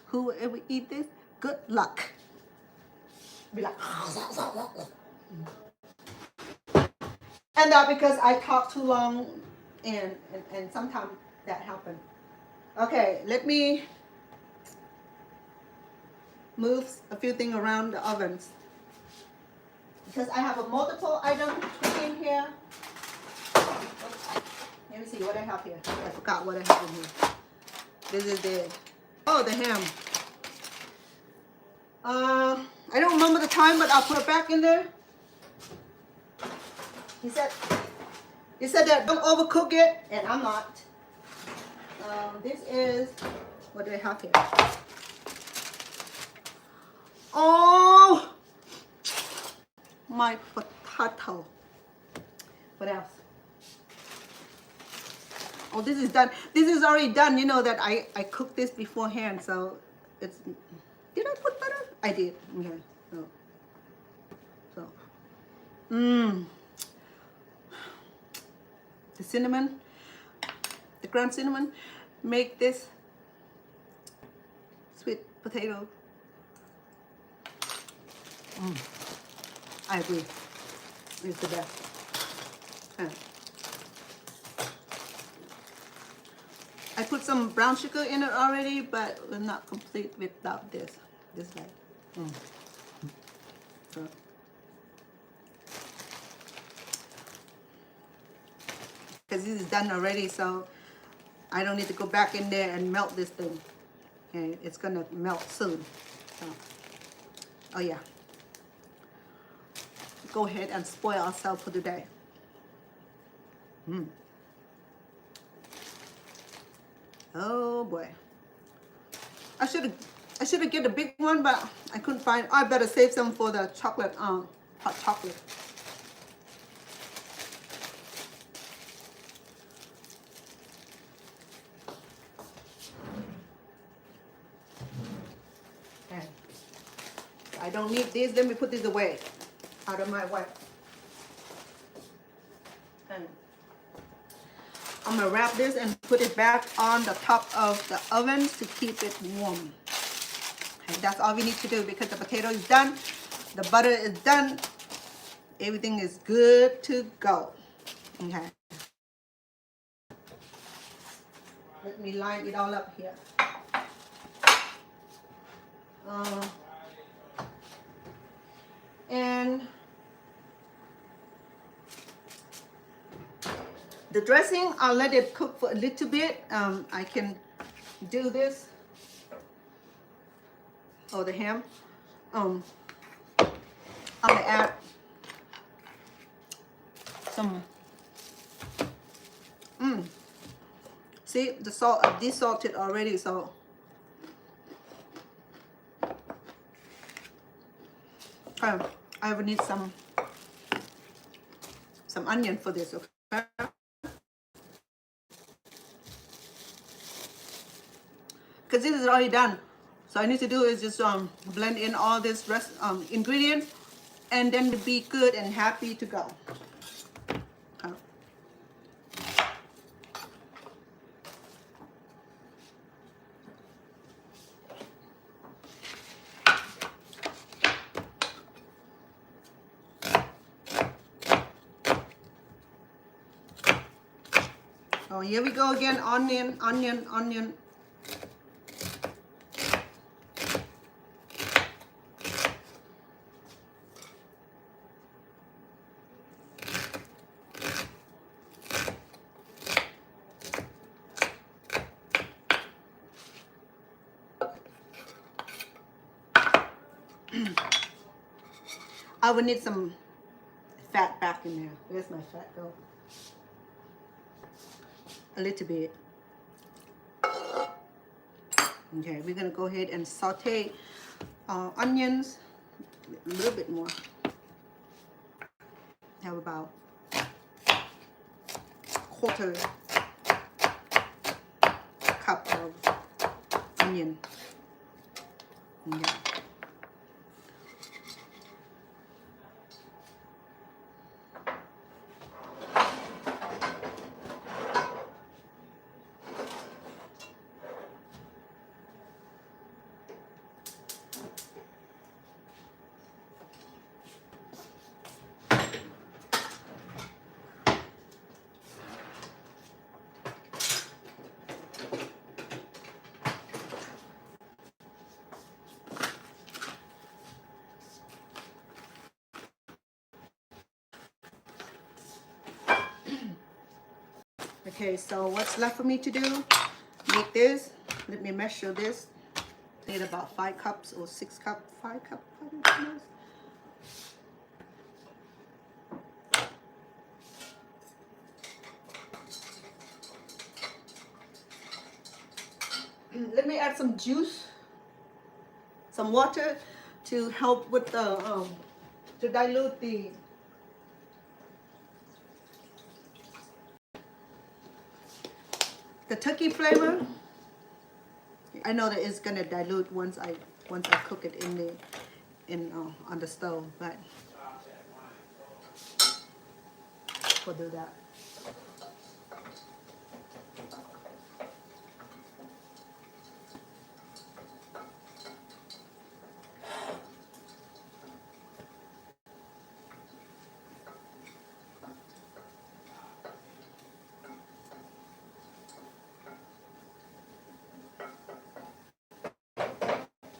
whoever eat this, good luck. Be like, and that because I talk too long, and sometimes that happens. Okay, let me move a few things around the ovens because I have a multiple item in here. Let me see what I have here. I forgot what I have in here. This is the ham. I don't remember the time, but I'll put it back in there. He said that don't overcook it, and I'm not. This is, what do I have here? Oh, my potato. What else? Oh, this is done. This is already done. You know that I cooked this beforehand, so it's. Did I put butter? I did. Okay. So. The cinnamon, the ground cinnamon, make this sweet potato. I agree. It's the best. I put some brown sugar in it already, but we're not complete without this. This way. So. Because this is done already, so I don't need to go back in there and melt this thing. Okay, it's gonna melt soon. So, oh yeah. Go ahead and spoil ourselves for today. Oh boy. I should have get a big one, but I couldn't find. I better save some for the chocolate, hot chocolate. Okay. I don't need this. Let me put this away, out of my way. Okay. I'm gonna wrap this and put it back on the top of the oven to keep it warm. Okay, that's all we need to do because the potato is done, the butter is done, everything is good to go. Okay. Let me line it all up here. And the dressing, I'll let it cook for a little bit. I can do this. Oh, the ham. I'm gonna add some. See, the salt, I desalted already, so. Okay, I will need some onion for this, okay? Because this is already done. So I need to do is just blend in all this ingredients, and then be good and happy to go. Okay. Oh, here we go again. Onion, onion, onion. I would need some fat back in there. Where's my fat go? A little bit. Okay, we're gonna go ahead and saute onions a little bit more. Have about quarter cup of onion. Okay. Okay, so what's left for me to do? Make this. Let me measure this. Need about 5 cups or 6 cups. 5 cups. Let me add some juice, some water to help with the to dilute the turkey flavor. I know that it's gonna dilute once I cook it on the stove, but we'll do that.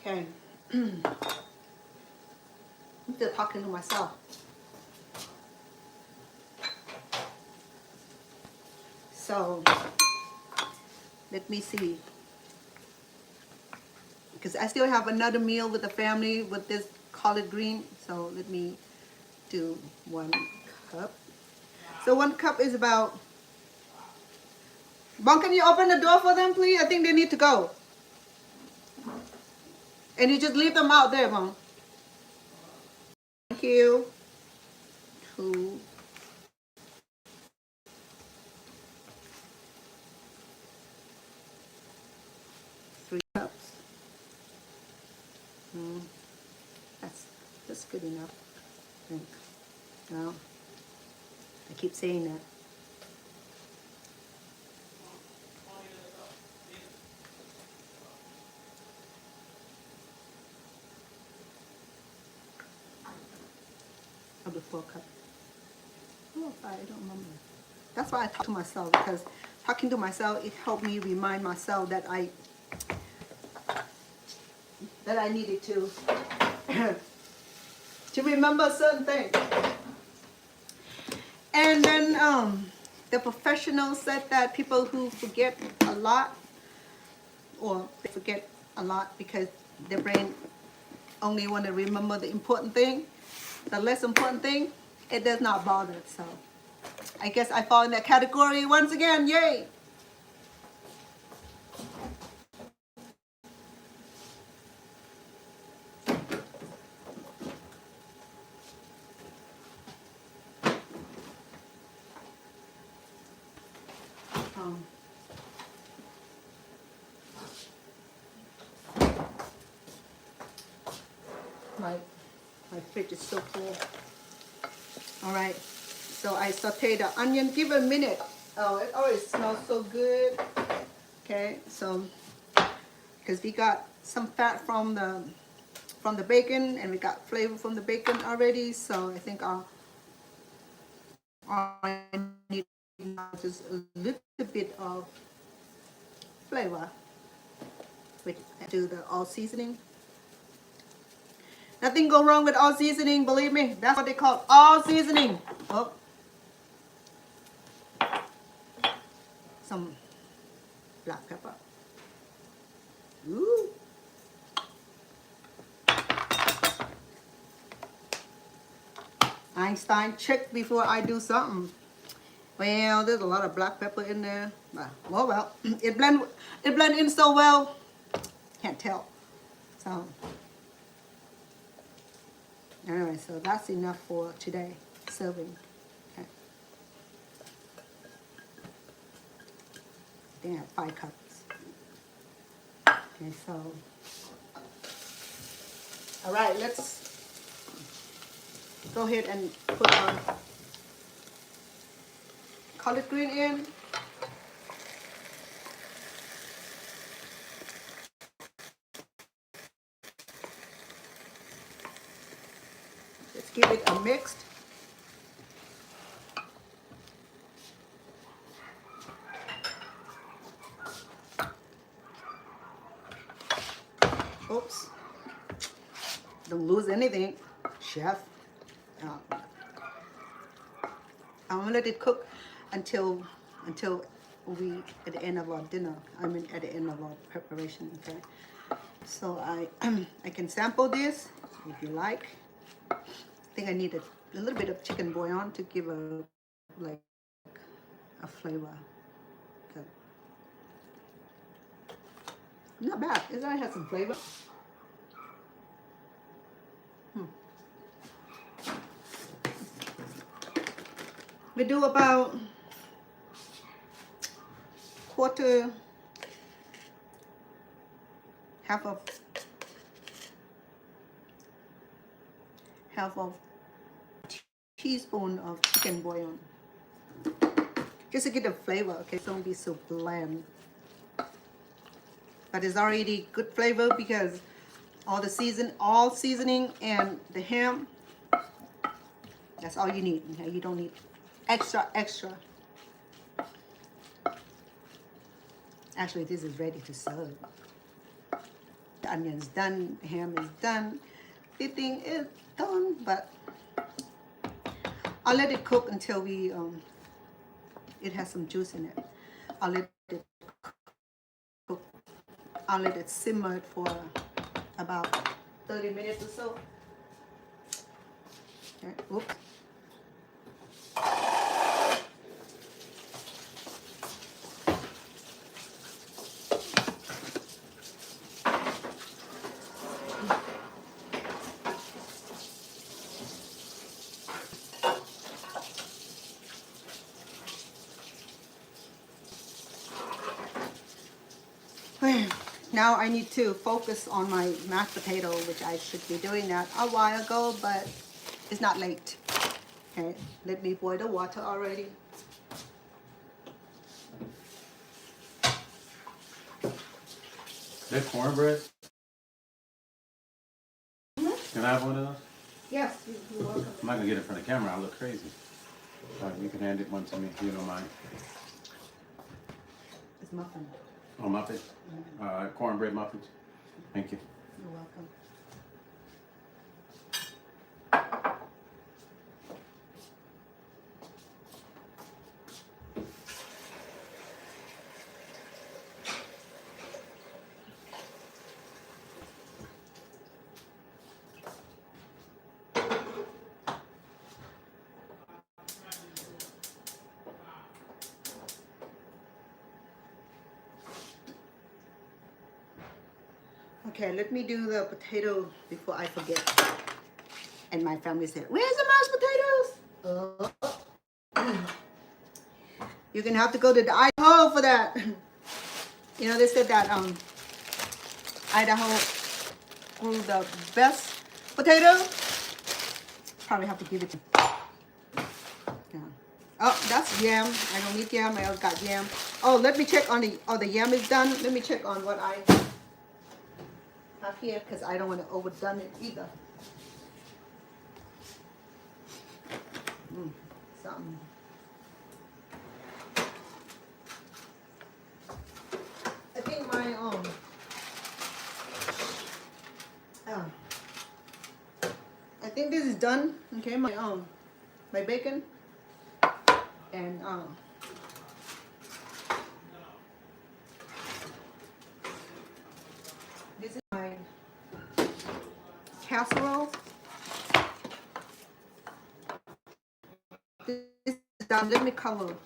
Okay. I'm still talking to myself. So let me see. Because I still have another meal with the family with this collard green. So let me do 1 cup. So 1 cup is about... Bon, can you open the door for them, please? I think they need to go. And you just leave them out there, Bon. Thank you. 2. 3 cups. That's good enough, I think. Well, I keep saying that. Of the 4 cups. Oh, I don't remember. That's why I talk to myself, because talking to myself, it helped me remind myself that I needed to to remember certain things. And then the professionals said that people who forget a lot, or they forget a lot because their brain only want to remember the important thing, the less important thing, it does not bother. So I guess I fall in that category once again. Yay! fridge is so full. All right, so I saute the onion. Give it a minute. Oh, it already smells so good. Okay, so because we got some fat from the bacon, and we got flavor from the bacon already, so I think all I need now is just a little bit of flavor, which I do the all seasoning. Nothing go wrong with all seasoning, believe me. That's what they call all seasoning. Oh, some black pepper. Ooh. Einstein, check before I do something. Well, there's a lot of black pepper in there. Well, it blend in so well. Can't tell. So anyway, so that's enough for today serving. Okay. I think I have 5 cups. Okay, so all right, let's go ahead and put our collard green in. Let's give it a mixed. Oops. Don't lose anything, chef. I'm gonna let it cook until we at the end of our dinner. I mean at the end of our preparation. Okay. So I can sample this if you like. I think I need a little bit of chicken bouillon to give a flavor. Okay. Not bad. It already has some flavor. We do about quarter, half of teaspoon of chicken bouillon, just to get the flavor. Okay, so don't be so bland. But it's already good flavor because all seasoning and the ham. That's all you need. Okay? You don't need extra. Actually, this is ready to serve. The onion's done, the ham is done, everything is done, but I'll let it cook until it has some juice in it. I'll let it cook. I'll let it simmer for about 30 minutes or so. Okay, oops. Now I need to focus on my mashed potato, which I should be doing that a while ago, but it's not late. Okay, let me boil the water already. That cornbread? Can I have one of those? Yes, you're welcome. I'm not gonna get it in front of the camera. I look crazy. You can hand it one to me if you don't mind. It's muffin. Oh, muffins? Cornbread muffins. Thank you. You're welcome. Okay, let me do the potato before I forget. And my family said, "Where's the mashed potatoes?" You're gonna have to go to the Idaho for that. You know, they said that Idaho grew the best potato. Probably have to give it to. Yeah. Oh, that's yam. I don't need yam. I got yam. Oh, let me check on the. Oh, the yam is done. Let me check on what I have here because I don't want to overdone it either. Something. I think my I think this is done. Okay, my bacon and this is my casserole. This is done. Let me cover.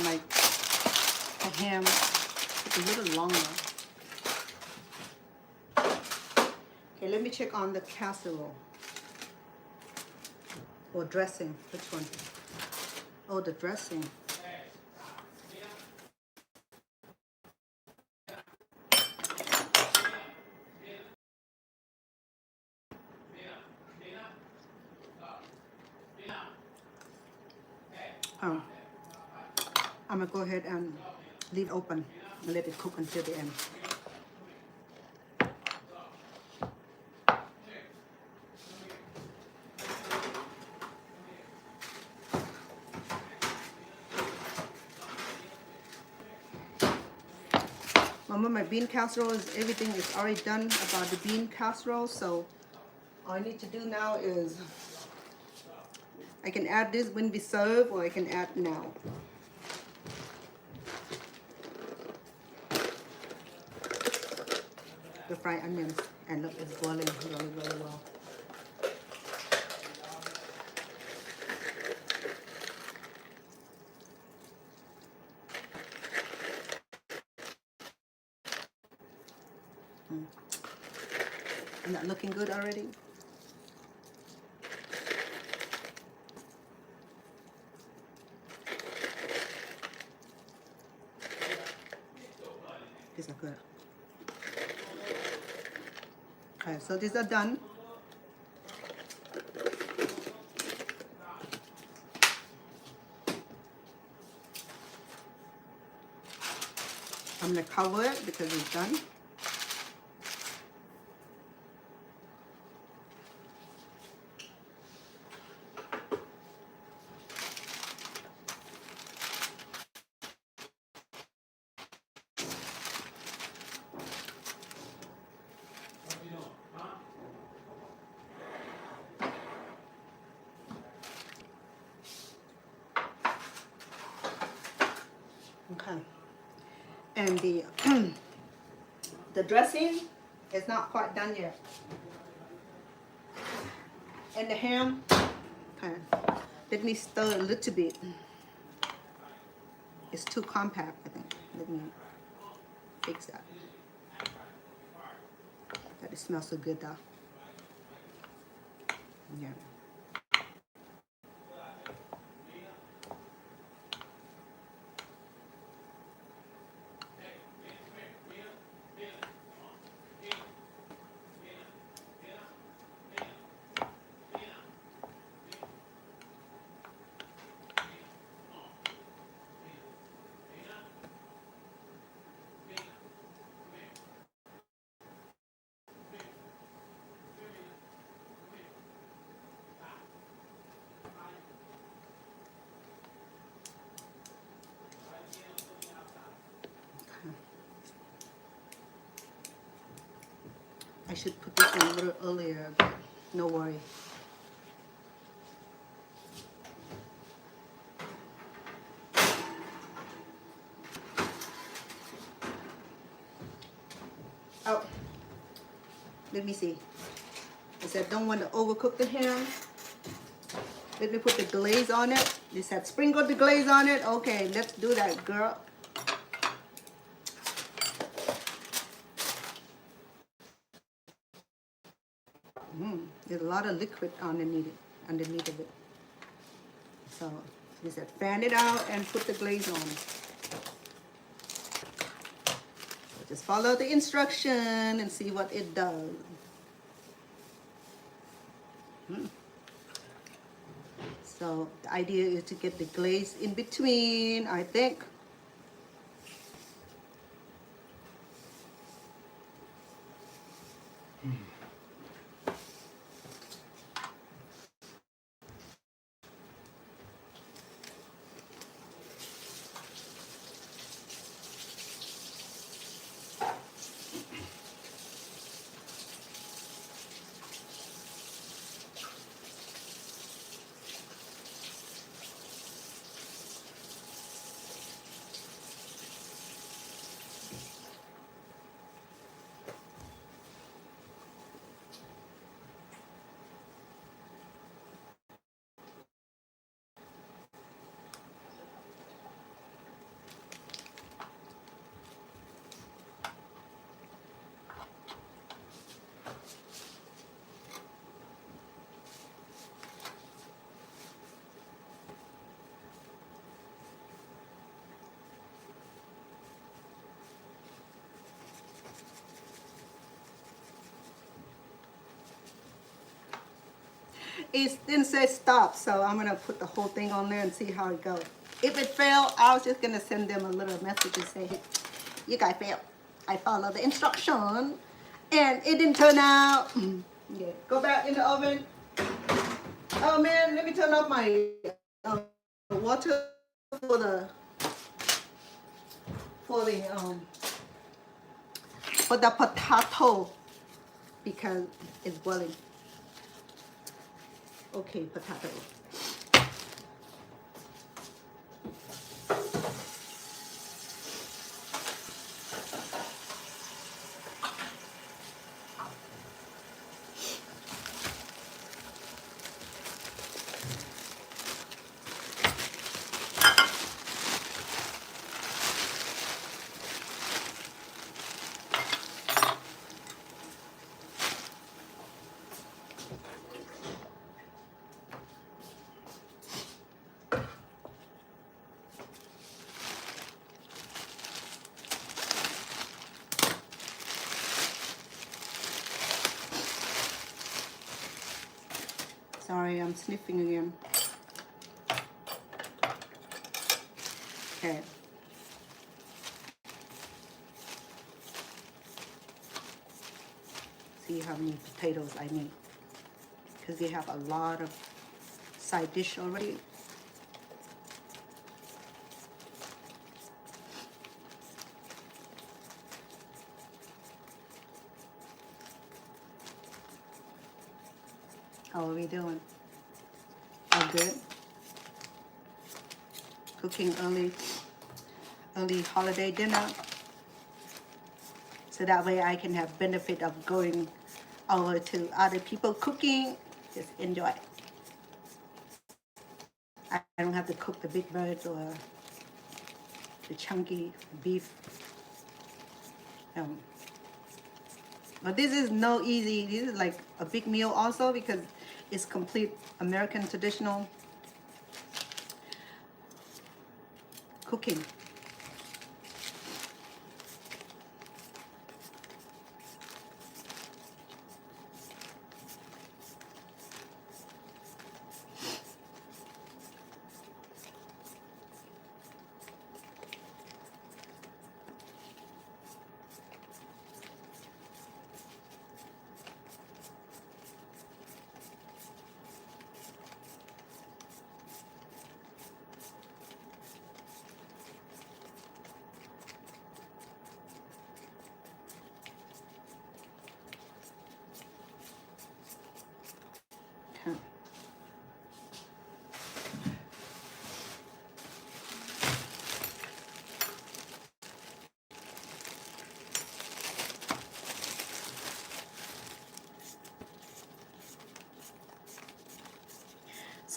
Like a ham, it's a little longer. Okay, let me check on the casserole or dressing. Which one? Oh, the dressing. Oh. I'm gonna go ahead and leave it open and let it cook until the end. Mama, my bean casserole is everything is already done about the bean casserole, so all I need to do now is I can add this when we serve, or I can add now. The fried onions, and look, it's boiling really, really well. Isn't that looking good already? These are good. Okay, so these are done. I'm gonna cover it because it's done. Okay. And the the dressing is not quite done yet. And the ham, okay, let me stir a little bit. It's too compact, I think. Let me fix that. That it smells so good though. Yeah. I should put this in a little earlier, but no worry. Oh, let me see. I said don't want to overcook the ham. Let me put the glaze on it. They said sprinkle the glaze on it. Okay, let's do that, girl. There's a lot of liquid underneath of it. So they said fan it out and put the glaze on. So just follow the instruction and see what it does. So the idea is to get the glaze in between, I think. It didn't say stop, so I'm gonna put the whole thing on there and see how it goes. If it failed, I was just gonna send them a little message and say, hey, you guys failed. I followed the instruction and it didn't turn out. Yeah. Go back in the oven. Oh man, let me turn off my water for the potato because it's boiling. Okay, potato. Sorry, I'm sniffing again. Okay. See how many potatoes I need. Because they have a lot of side dish already. How are we doing? All good? Cooking early holiday dinner. So that way I can have benefit of going over to other people cooking. Just enjoy. I don't have to cook the big birds or the chunky beef. But this is no easy. This is like a big meal also because it's complete American traditional cooking.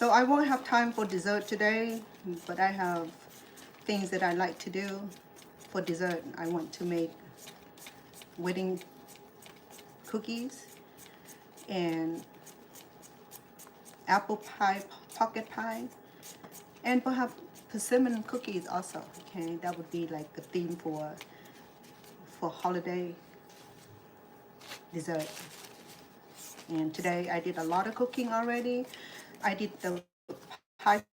So I won't have time for dessert today, but I have things that I like to do for dessert. I want to make wedding cookies and apple pie, pocket pie, and perhaps persimmon cookies also. Okay, that would be like a theme for holiday dessert. And today I did a lot of cooking already. I did the pie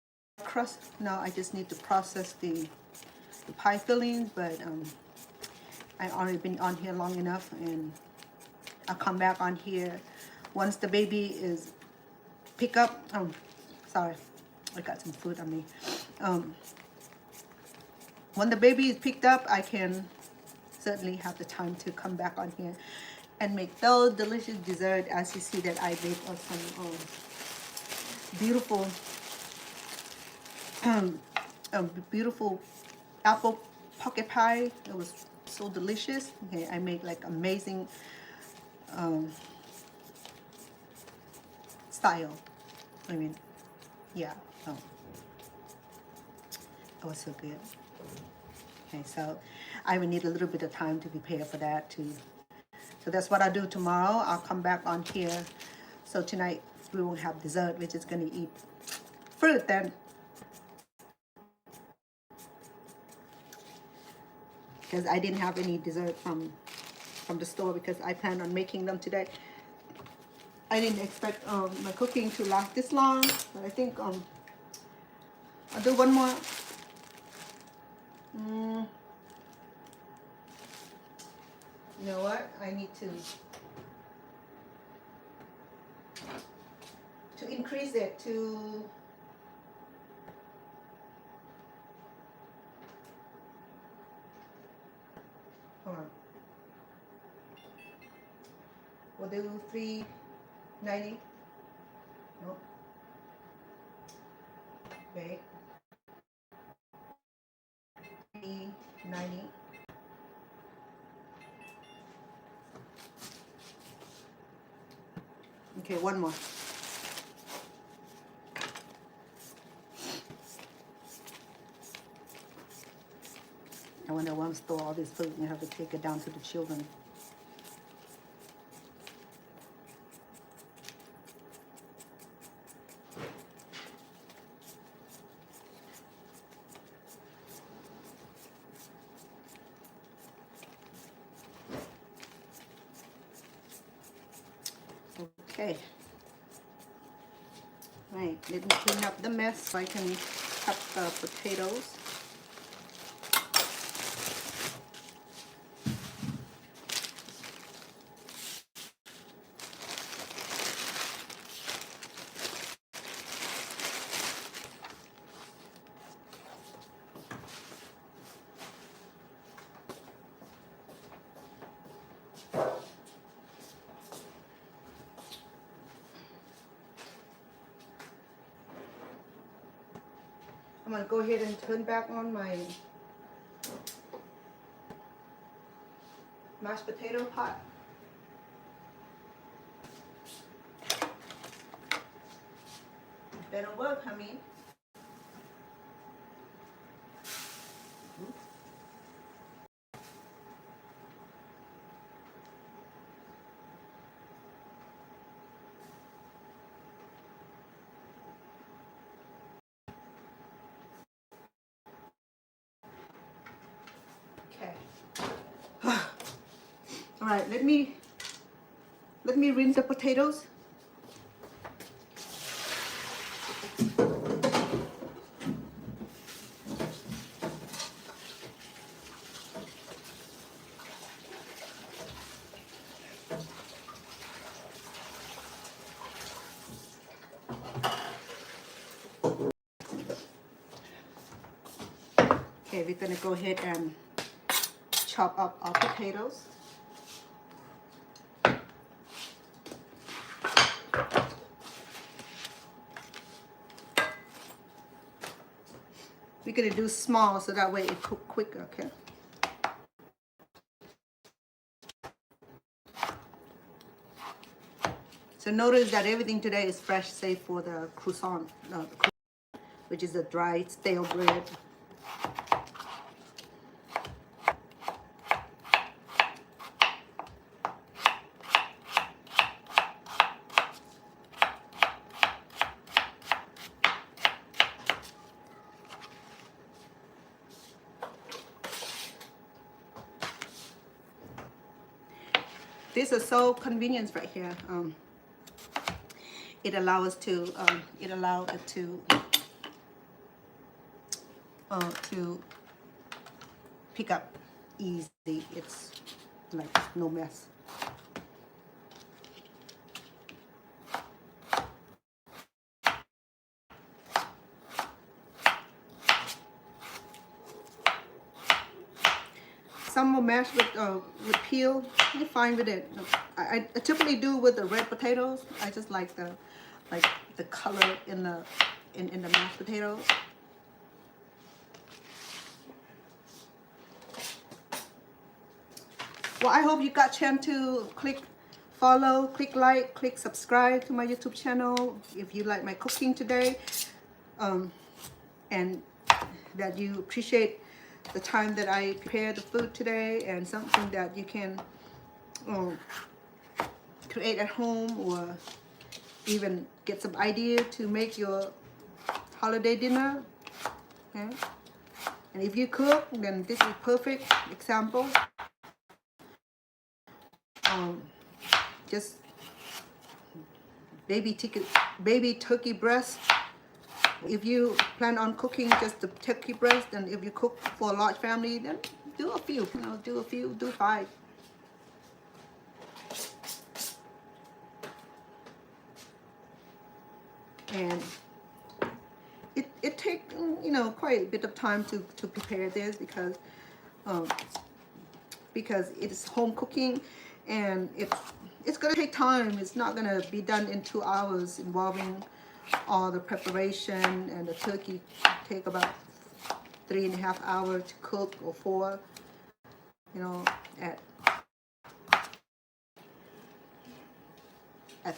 crust. Now I just need to process the pie fillings, but I've already been on here long enough, and I'll come back on here once the baby is pick up. Sorry, I got some food on me. When the baby is picked up, I can certainly have the time to come back on here and make those delicious dessert. As you see that I made some beautiful beautiful apple pocket pie. It was so delicious. Okay, I made like amazing style. I mean, yeah, it was so good. Okay, so I will need a little bit of time to prepare for that too. So that's what I'll do tomorrow. I'll come back on here. So tonight we won't have dessert. We're just going to eat fruit then. Because I didn't have any dessert from the store because I plan on making them today. I didn't expect my cooking to last this long, but I think I'll do one more. You know what? I need to increase it to hold on. We'll do 390. No. Wait. 390. Okay, one more. I wonder why I'm store all this food and I have to take it down to the children. Okay. Right, let me clean up the mess so I can cut the potatoes. I'm going to go ahead and turn back on my mashed potato pot. Better work, honey. Okay. All right, let me rinse the potatoes. Okay, we're gonna go ahead and chop up our potatoes. We're gonna do small so that way it cooks quicker, okay? So So notice that everything today is fresh, save for the croissant, which is a dried stale bread. This is so convenient right here. It allows us to to pick up easy. It's like no mess. Some will mash with peel. You're fine with it. I typically do with the red potatoes. I just like the color in the mashed potatoes. Well, I hope you got a chance to click follow, click like, click subscribe to my YouTube channel if you like my cooking today, and that you appreciate the time that I prepare the food today, and something that you can create at home, or even get some idea to make your holiday dinner. Okay? And if you cook, then this is perfect example. Just baby turkey breast. If you plan on cooking just the turkey breast, and if you cook for a large family, then do a few. Do 5. And it takes quite a bit of time to prepare this, because it's home cooking, and it's gonna take time. It's not gonna be done in 2 hours, involving all the preparation, and the turkey take about 3.5 hours to cook, or 4, at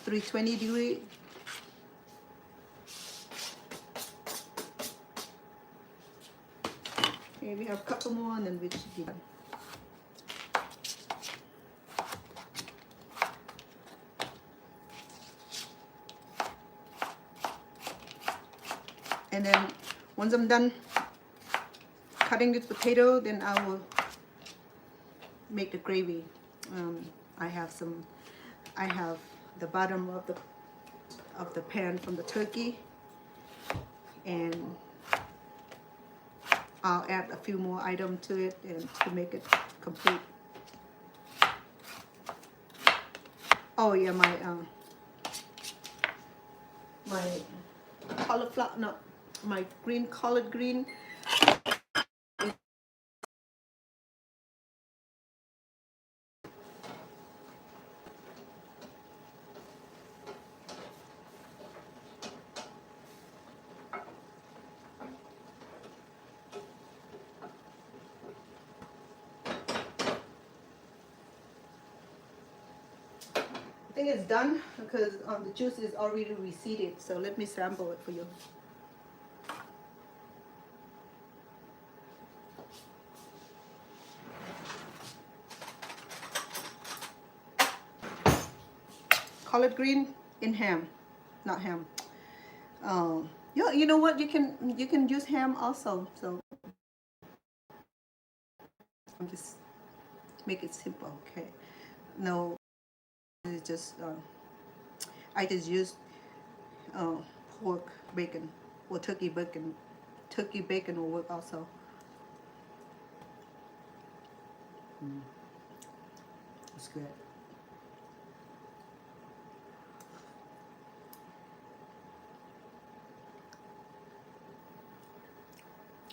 320 degrees. Okay, we have a couple more, and then we should be done. And then once I'm done cutting this potato, then I will make the gravy. I have the bottom of the pan from the turkey, and I'll add a few more items to it, and to make it complete. Oh yeah, my cauliflower, no, my collard green. I think it's done, because the juice is already receded. So let me sample it for you. Collard green in ham, not ham. You know what? You can use ham also. So I'm just make it simple. Okay. No, it's just I just used pork bacon, or turkey bacon. Turkey bacon will work also. It's good.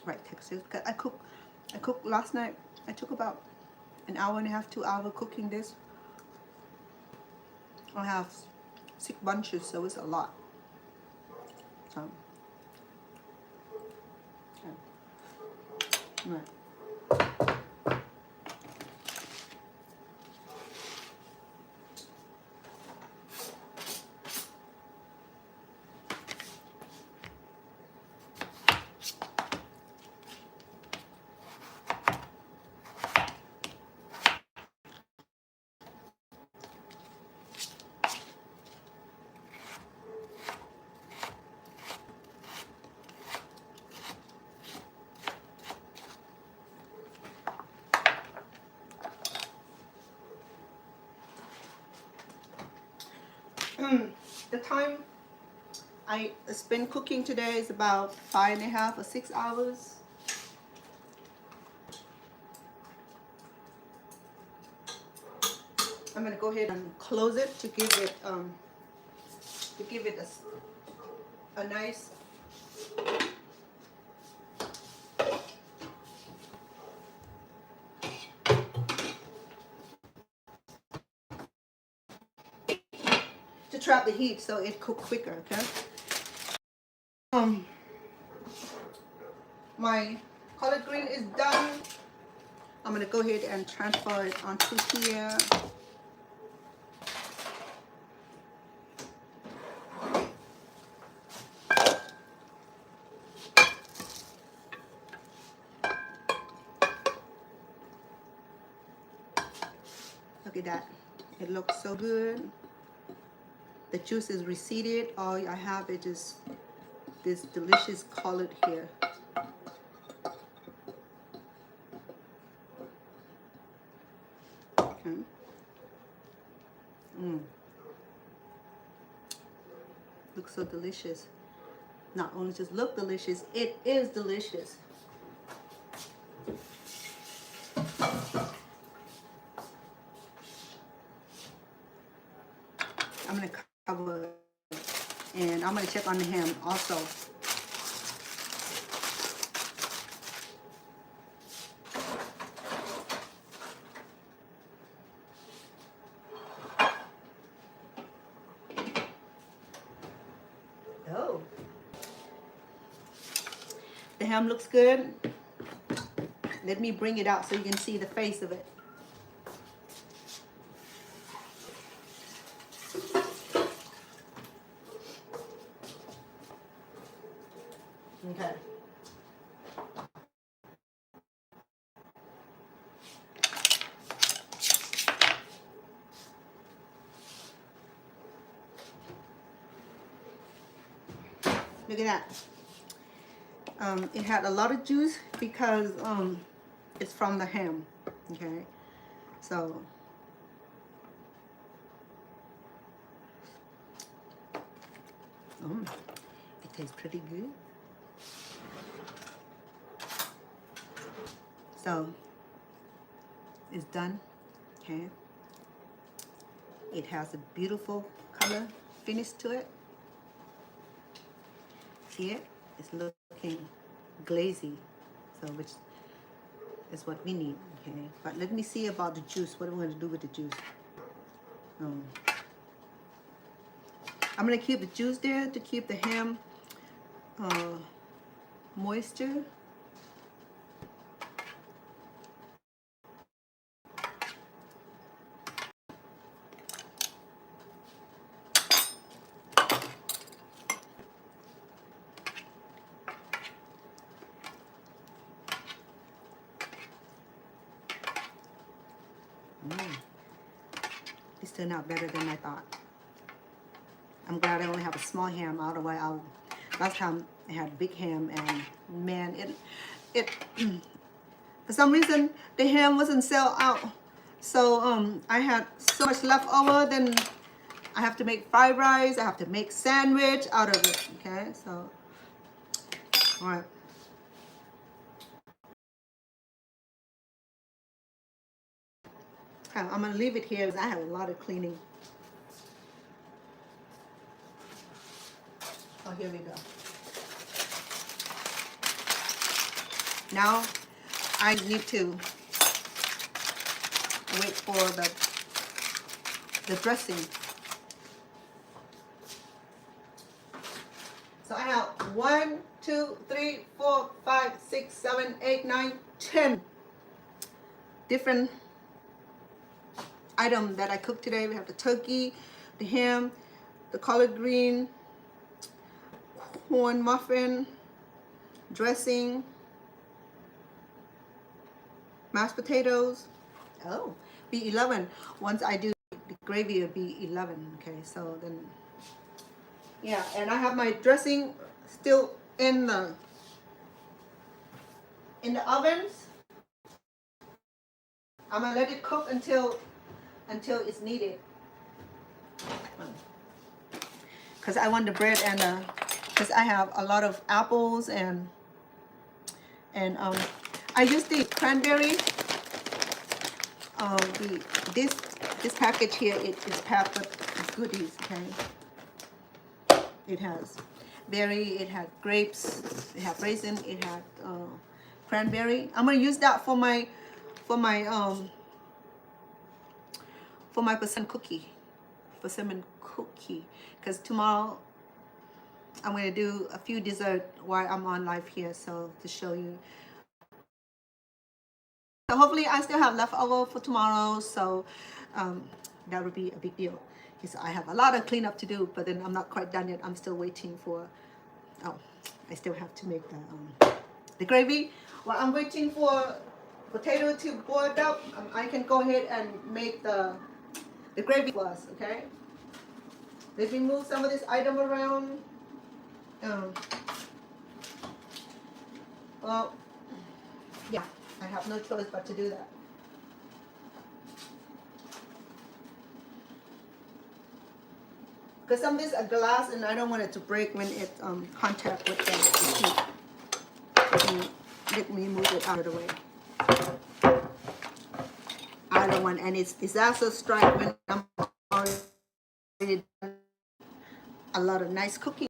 Right texture. I cooked last night. I took about an hour and a half, 2 hours cooking this. I have 6 bunches, so it's a lot. So, okay. Right. The time I spent cooking today is about 5.5 or 6 hours. I'm gonna go ahead and close it to give it a nice to trap the heat so it cook quicker. Okay. My collard green is done. I'm gonna go ahead and transfer it onto here. Look at that. It looks so good. The juice is receded. All I have is just this delicious collard here. Okay. Looks so delicious. Not only just look delicious, it is delicious. I'm gonna cover it, and I'm gonna check on the ham also. Oh, the ham looks good. Let me bring it out so you can see the face of it. Okay. Look at that. It had a lot of juice because it's from the ham. Okay. So it tastes pretty good. So it's done. Okay. It has a beautiful color finish to it. See it? It's looking glazy, so which is what we need. Okay. But let me see about the juice. What am I going to do with the juice? I'm going to keep the juice there to keep the ham moisture. This turned out better than I thought. I'm glad I only have a small ham. Otherwise, last time I had big ham, and man, it for some reason the ham wasn't sell out. So I had so much left over. Then I have to make fried rice. I have to make sandwich out of it. Okay, so all right. I'm gonna leave it here because I have a lot of cleaning. Oh, here we go. Now I need to wait for the dressing. So I have 1, 2, 3, 4, 5, 6, 7, 8, 9, 10 different items that I cooked today. We have the turkey, the ham, the collard green, corn muffin, dressing, mashed potatoes. Oh, be 11. Once I do the gravy, it'll be 11. Okay, so then, yeah, and I have my dressing still in the ovens. I'm gonna let it cook until it's needed. because I want the bread and because I have a lot of apples and I use the cranberry. This package here it is packed with goodies. Okay, it has berry, it had grapes, it had raisin, it had cranberry. I'm gonna use that for my persimmon cookie, because tomorrow I'm gonna do a few dessert while I'm on live here, so to show you. So hopefully I still have leftover for tomorrow, so that would be a big deal. Because I have a lot of cleanup to do, but then I'm not quite done yet. I'm still waiting for. Oh, I still have to make the gravy. While I'm waiting for potato to boil up, I can go ahead and make the gravy for us. Okay. Let me move some of this item around. Well, yeah, I have no choice but to do that. Because some of these are glass and I don't want it to break when it contact with the heat. Let me move it out of the way. I don't want any disaster strike when I'm already done a lot of nice cooking.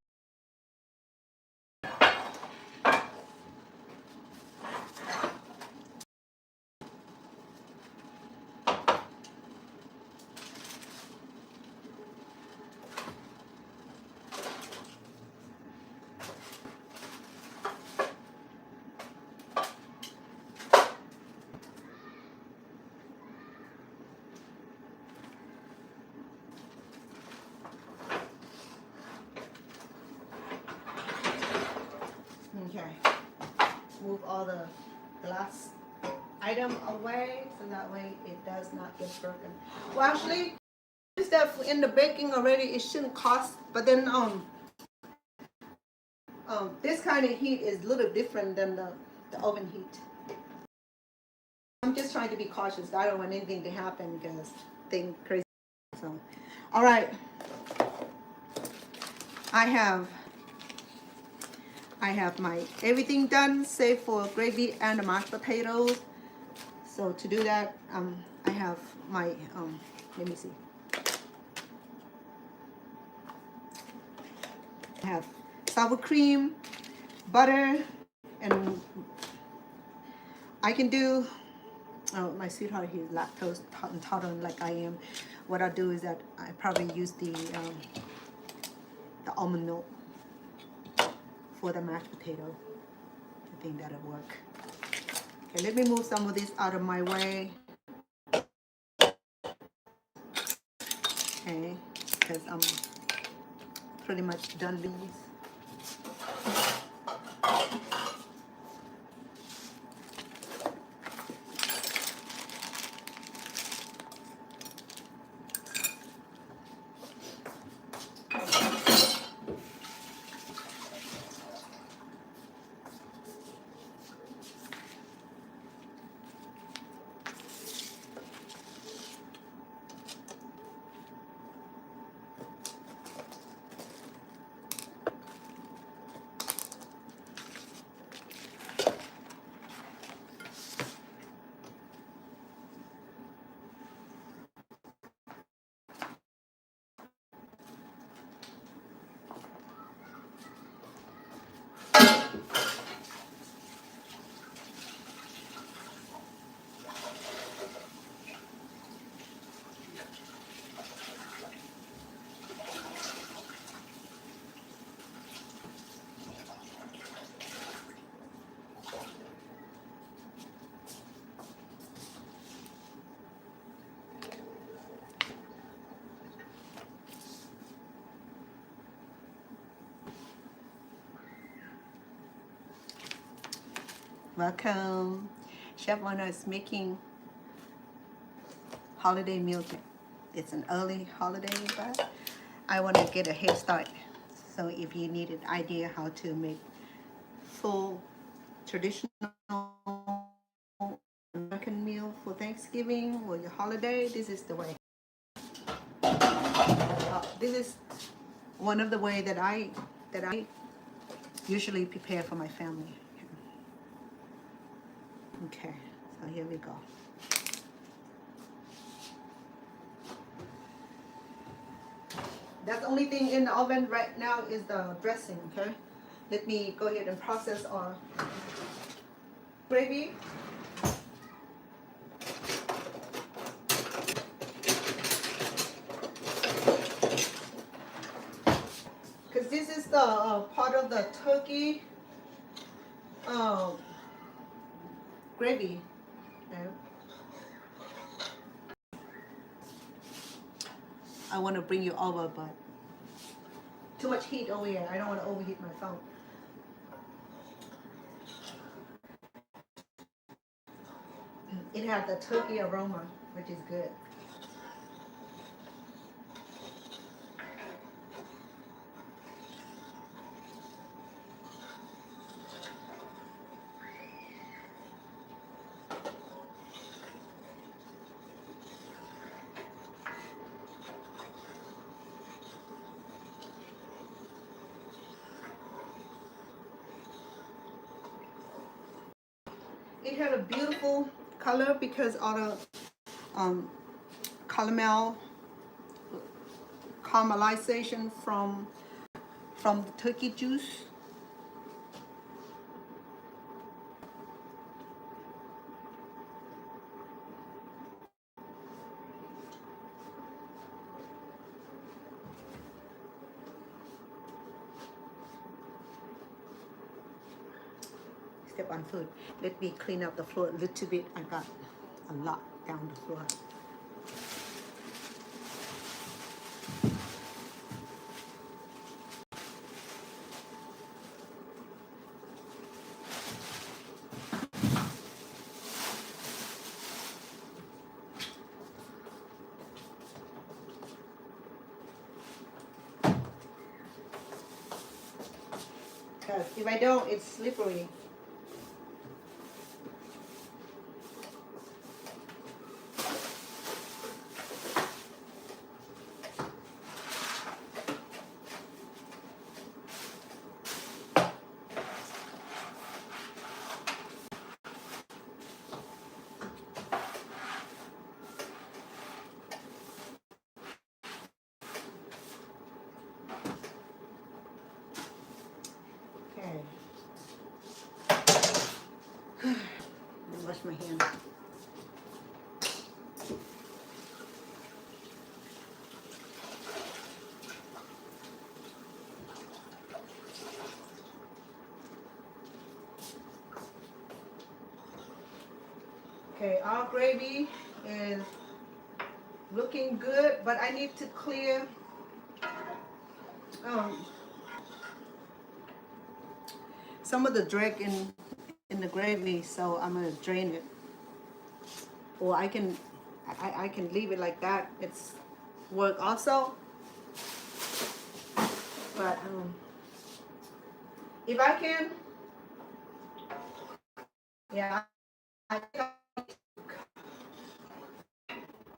Okay, move all the glass item away so that way it does not get broken. Well, actually, stuff in the baking already, it shouldn't cost. But then this kind of heat is a little different than the oven heat. I'm just trying to be cautious. I don't want anything to happen because things crazy. So, all right, I have my everything done save for gravy and the mashed potatoes. So to do that, I have my let me see. I have sour cream, butter, and I can do. Oh, my sweetheart, he's lactose intolerant like I am. What I do is that I probably use the almond milk for the mashed potato. I think that'll work. Okay, let me move some of this out of my way. Okay, because I'm pretty much done these. Welcome. Chef Warner is making holiday meal. It's an early holiday, but I want to get a head start. So if you need an idea how to make full traditional American meal for Thanksgiving or your holiday, this is the way. This is one of the way that I usually prepare for my family. Okay, so here we go. That's the only thing in the oven right now is the dressing, okay? Let me go ahead and process our gravy. Because this is the part of the turkey gravy. Okay? I want to bring you over, but too much heat over here. I don't want to overheat my phone. It has the turkey aroma, which is good. It had a beautiful color because all the caramelization from the turkey juice. Step on food. Let me clean up the floor a little bit. I got a lot down the floor. Because if I don't, it's slippery. Okay. Wash my hand. Okay, our gravy is looking good, but I need to clear some of the drag in the gravy, so I'm gonna drain it. Or I can leave it like that. It's work also. But if I can, yeah,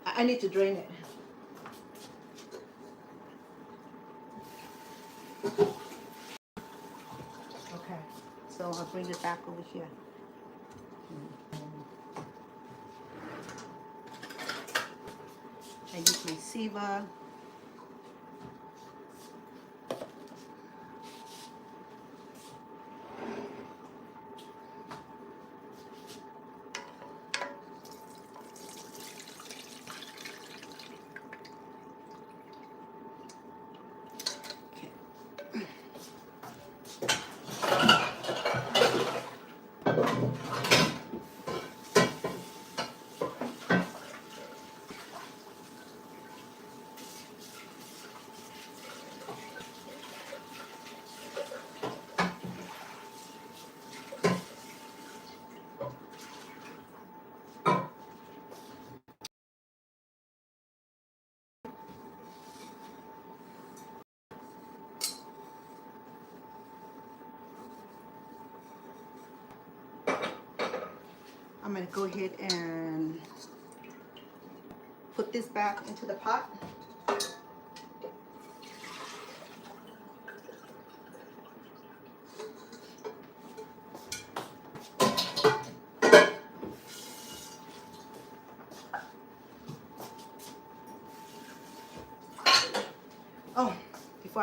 I need to drain it. Okay, so I'll bring it back over here. I use my sieve. I'm going to go ahead and put this back into the pot.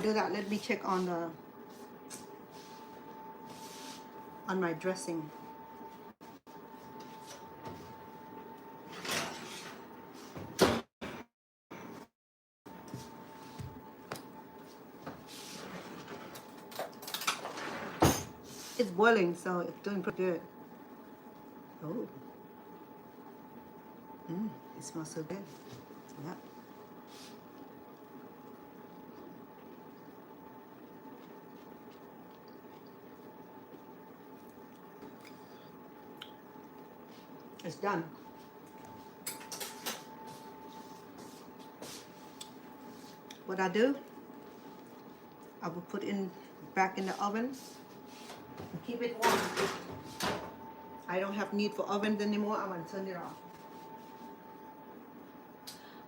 do that, let me check on my dressing. It's boiling, so it's doing pretty good. Oh, it smells so good. Yeah. It's done. What I do, I will put in back in the oven and keep it warm. I don't have need for ovens anymore. I'm gonna turn it off.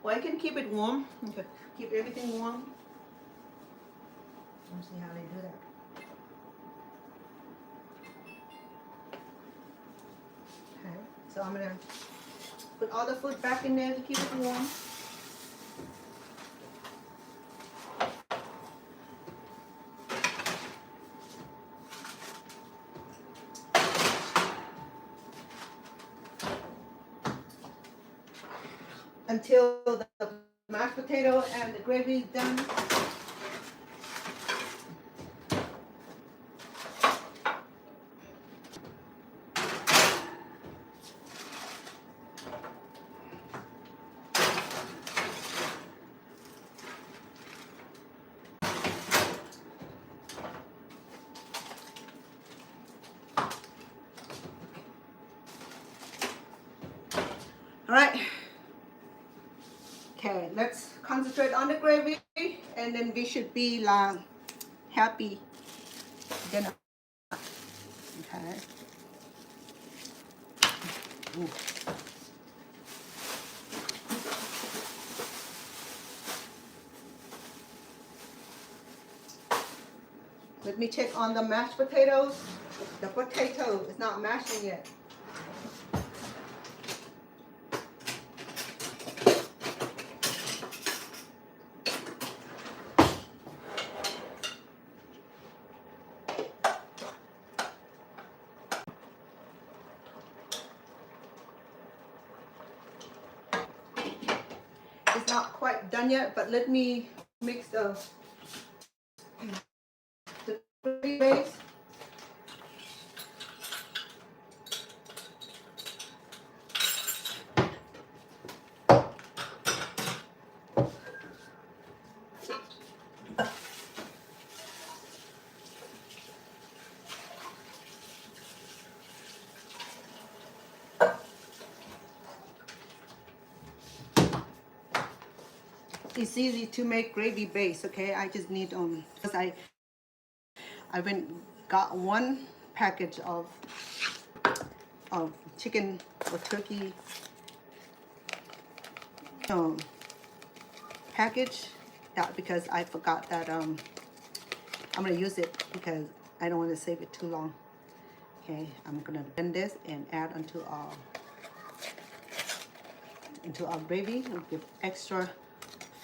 Well, I can keep it warm. Okay, keep everything warm. Let's see how they do that. Okay, so I'm gonna put all the food back in there to keep it warm. Until the mashed potato and the gravy is done. All right. Okay, let's concentrate on the gravy, and then we should be like happy dinner. Okay. Ooh. Let me check on the mashed potatoes. The potato is not mashing yet. It's not quite done yet, but let me mix the gravy base. It's easy to make gravy base, okay? I just need because I went got one package of chicken or turkey package that because I forgot that I'm gonna use it because I don't want to save it too long. Okay, I'm gonna blend this and add into our gravy. It'll give extra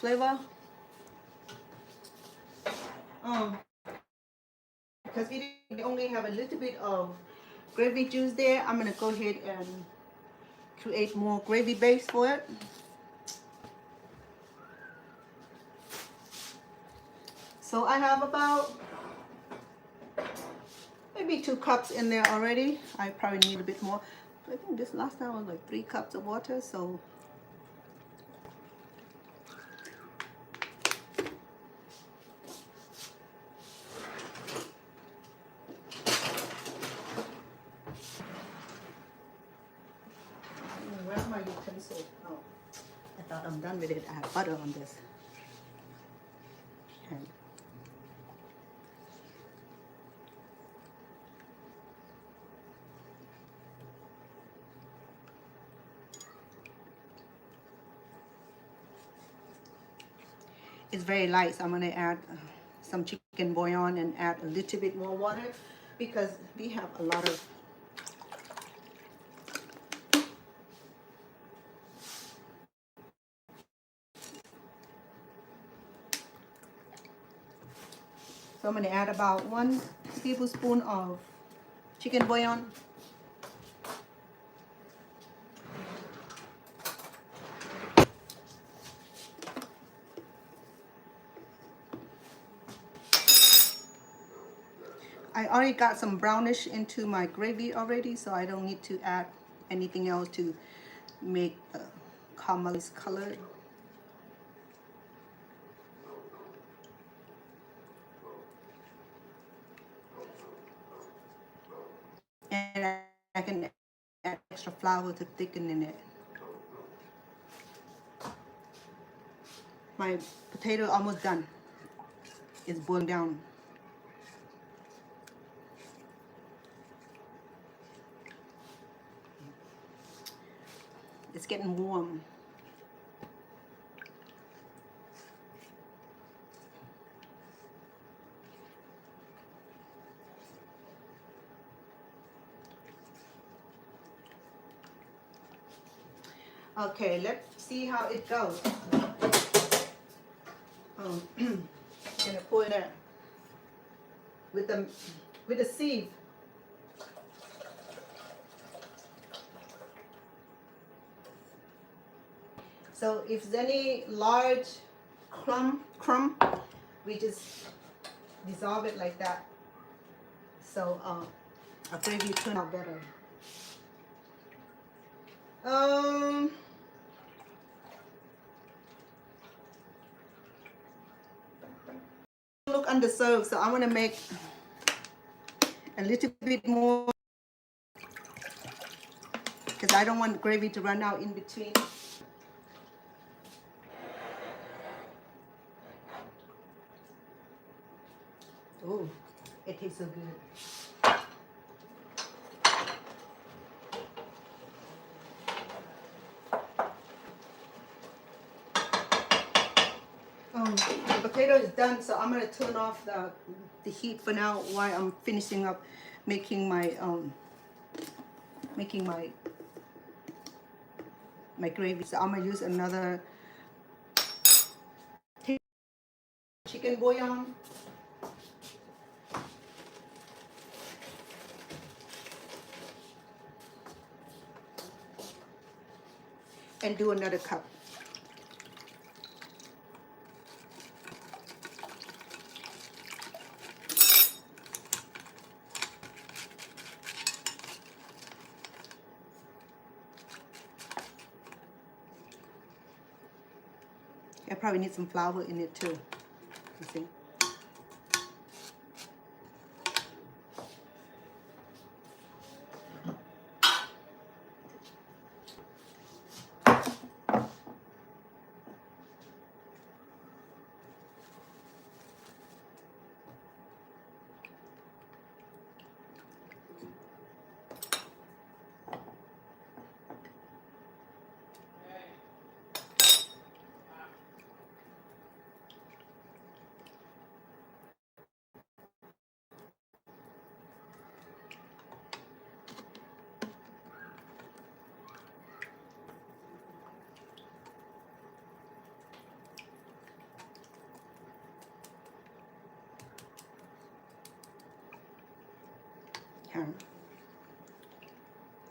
flavor. Because we only have a little bit of gravy juice there, I'm gonna go ahead and create more gravy base for it. So I have about maybe 2 cups in there already. I probably need a bit more. I think this last time was like 3 cups of water, so where's my utensil? Oh, I thought I'm done with it. I have butter on this. Okay. It's very light, so I'm going to add some chicken bouillon and add a little bit more water because we have a lot of So I'm gonna add about 1 tablespoon of chicken bouillon. I already got some brownish into my gravy already, so I don't need to add anything else to make the caramelized color. And I can add extra flour to thicken in it. My potato almost done. It's boiling down. It's getting warm. Okay, let's see how it goes. Gonna pour it there with the sieve. So if there's any large crumb, we just dissolve it like that. So our gravy turn out better. Look underserved, so I'm gonna make a little bit more because I don't want gravy to run out in between. Oh, it tastes so good. The potato is done, so I'm gonna turn off the heat for now while I'm finishing up making my my gravy. So I'm gonna use another chicken bouillon. And do another cup. I probably need some flour in it too. You see?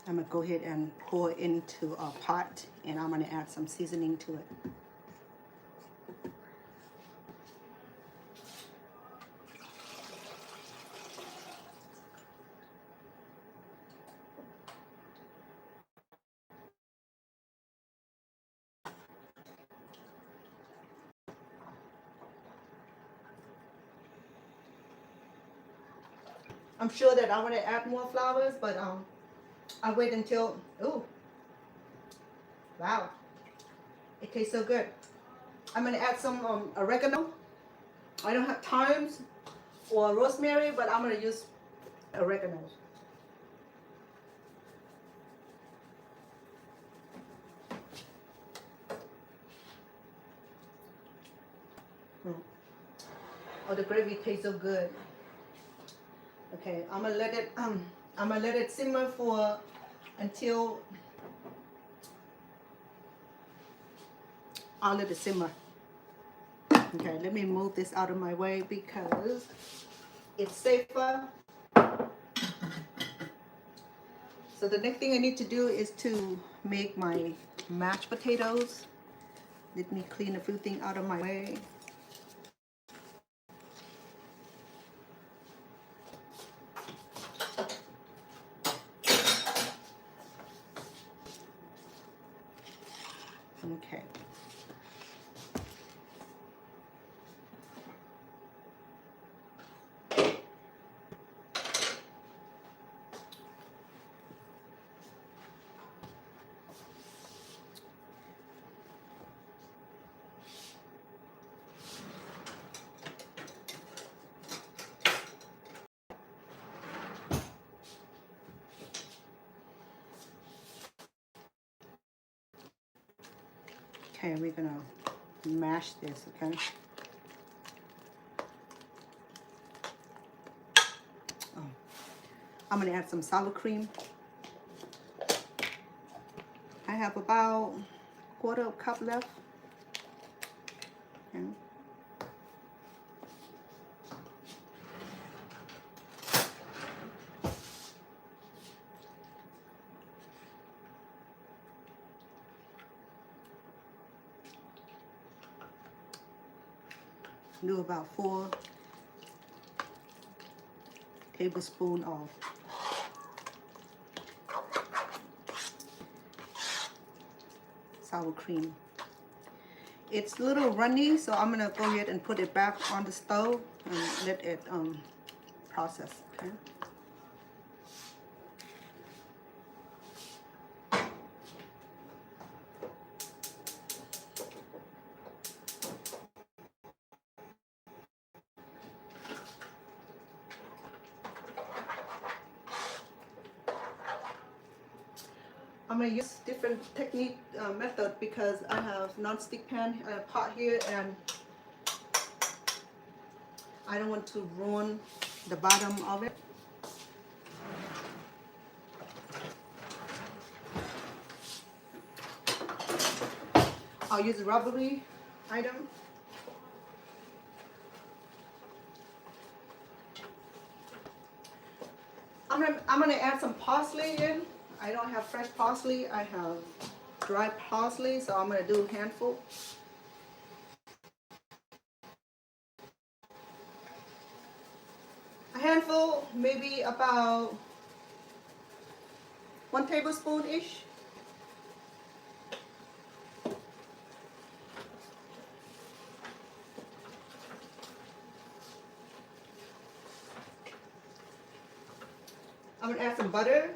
I'm gonna go ahead and pour into a pot, and I'm gonna add some seasoning to it. I'm sure that I want to add more flowers, but I'll wait until, ooh, wow, it tastes so good. I'm going to add some oregano. I don't have thyme or rosemary, but I'm going to use oregano. Oh, the gravy tastes so good. Okay, I'm gonna let it simmer for until I'll let it simmer. Okay, let me move this out of my way because it's safer. So the next thing I need to do is to make my mashed potatoes. Let me clean a few things out of my way. Okay. Okay, we're gonna mash this, okay? Oh, I'm gonna add some sour cream. I have about a quarter of a cup left. Okay. Do about 4 tablespoons of sour cream. It's a little runny, so I'm gonna go ahead and put it back on the stove and let it process. Okay. I'm gonna use different technique method because I have non-stick pan pot here, and I don't want to ruin the bottom of it. I'll use a rubbery item. I'm gonna add some parsley in. I don't have fresh parsley. I have dry parsley, so I'm gonna do a handful. A handful, maybe about 1 tablespoon-ish. I'm gonna add some butter.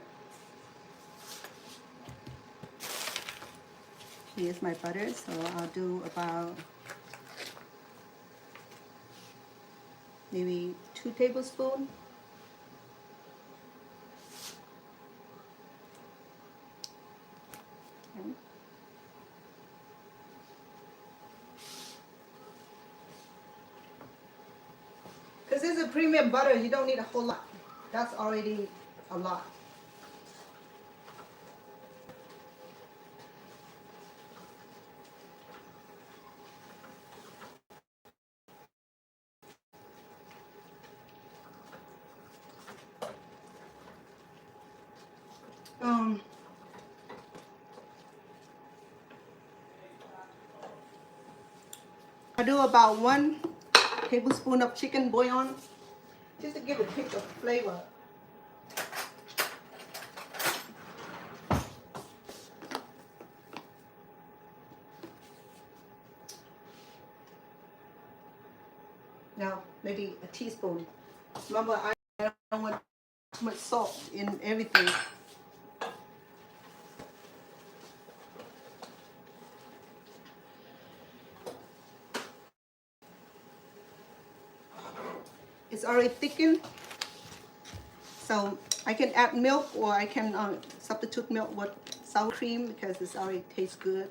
Here's my butter, so I'll do about maybe 2 tablespoons. Okay. Because this is a premium butter, you don't need a whole lot. That's already a lot. I do about 1 tablespoon of chicken bouillon, just to give a kick of flavor. Now, maybe a teaspoon. Remember, I don't want too much salt in everything. It's already thickened, so I can add milk, or I can substitute milk with sour cream because this already tastes good.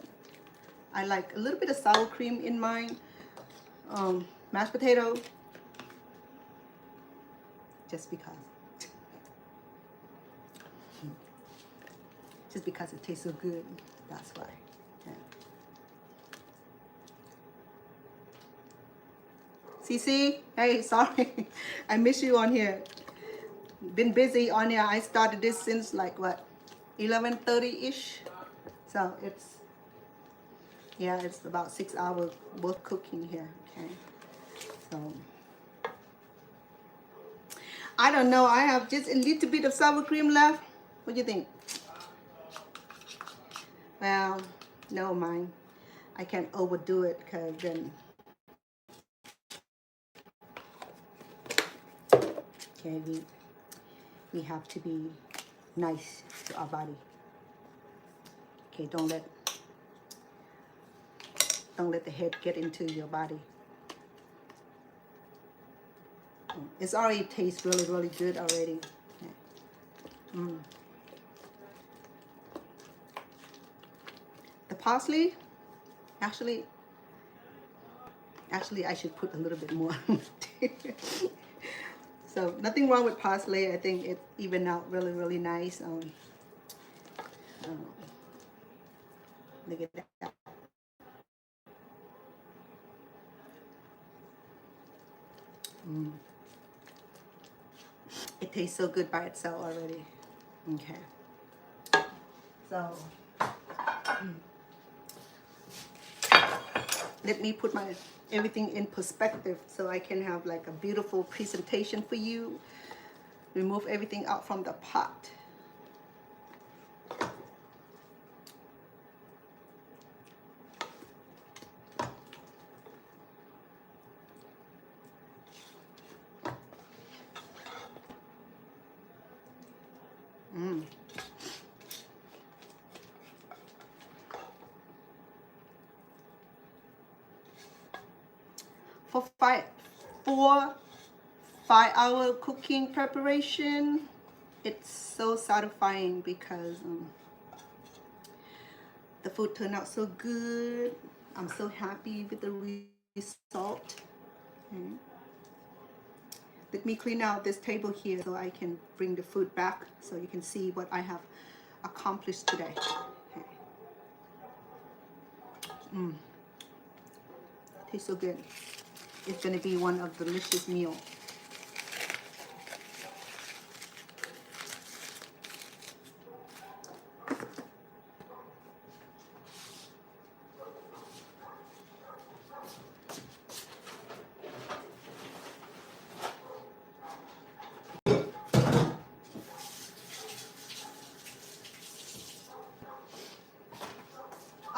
I like a little bit of sour cream in my mashed potato, just because. Just because it tastes so good, that's why. Yeah. CC, hey, sorry. I miss you on here. Been busy on here. I started this since like what, 11:30-ish. So it's about 6 hours worth cooking here. Okay. So I don't know. I have just a little bit of sour cream left. What do you think? Well, never mind. I can't overdo it because then. Okay, we have to be nice to our body. Okay, don't let the head get into your body. It's already tastes really, really good already. Okay. The parsley, actually I should put a little bit more. So nothing wrong with parsley. I think it even out really, really nice. Look at that. It tastes so good by itself already. Okay. So let me put my everything in perspective so I can have like a beautiful presentation for you. Remove everything out from the pot. For 5-hour cooking preparation, it's so satisfying because the food turned out so good. I'm so happy with the result. Let me clean out this table here so I can bring the food back so you can see what I have accomplished today. Okay. Tastes so good. It's going to be one of the delicious meals.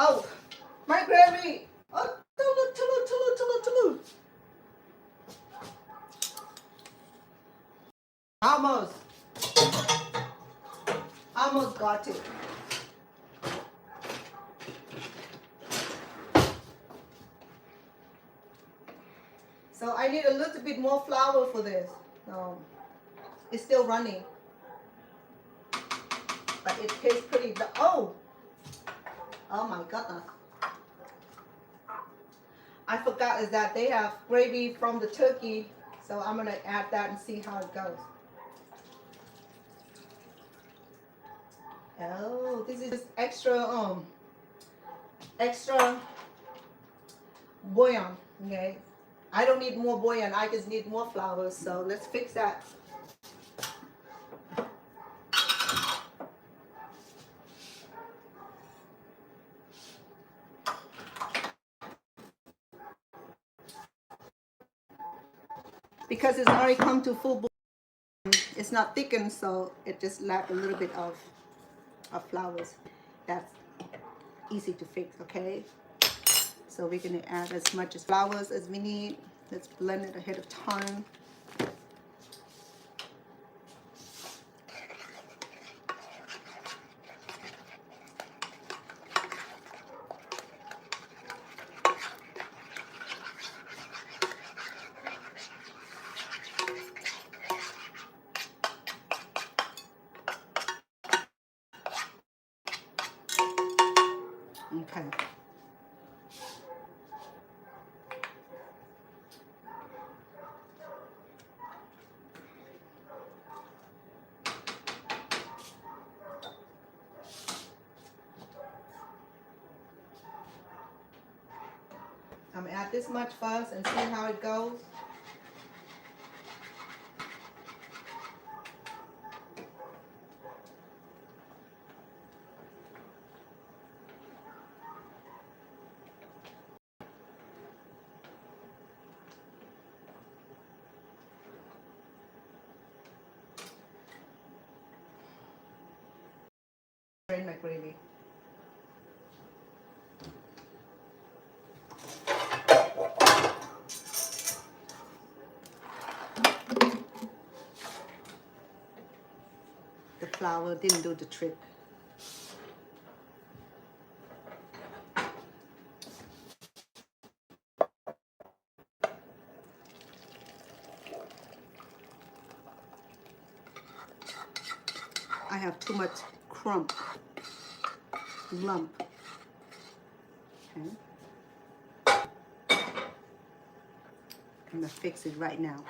Oh, my gravy! Oh, tulu. Almost got it. So I need a little bit more flour for this. It's still running, but it tastes pretty. Oh my goodness! I forgot is that they have gravy from the turkey, so I'm gonna add that and see how it goes. Oh, this is extra bouillon. Okay, I don't need more bouillon. I just need more flour. So let's fix that. Because it's already come to full boil, it's not thickened, so it just lacks a little bit of flours. That's easy to fix, okay? So we're gonna add as much as flours as we need. Let's blend it ahead of time. Okay. I'm gonna add this much first and see how it goes. Drain my gravy. The flour didn't do the trick. I have too much lump. Okay. I'm gonna fix it right now.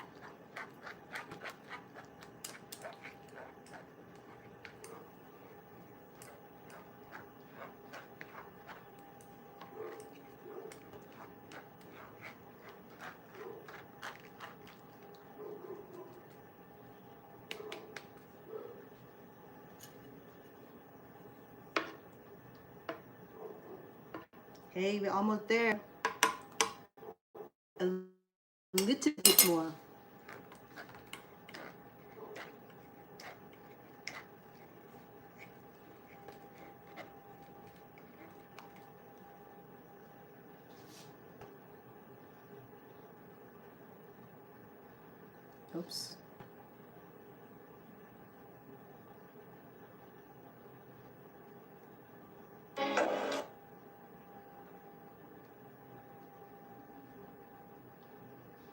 Hey, we're almost there. A little bit more. Oops.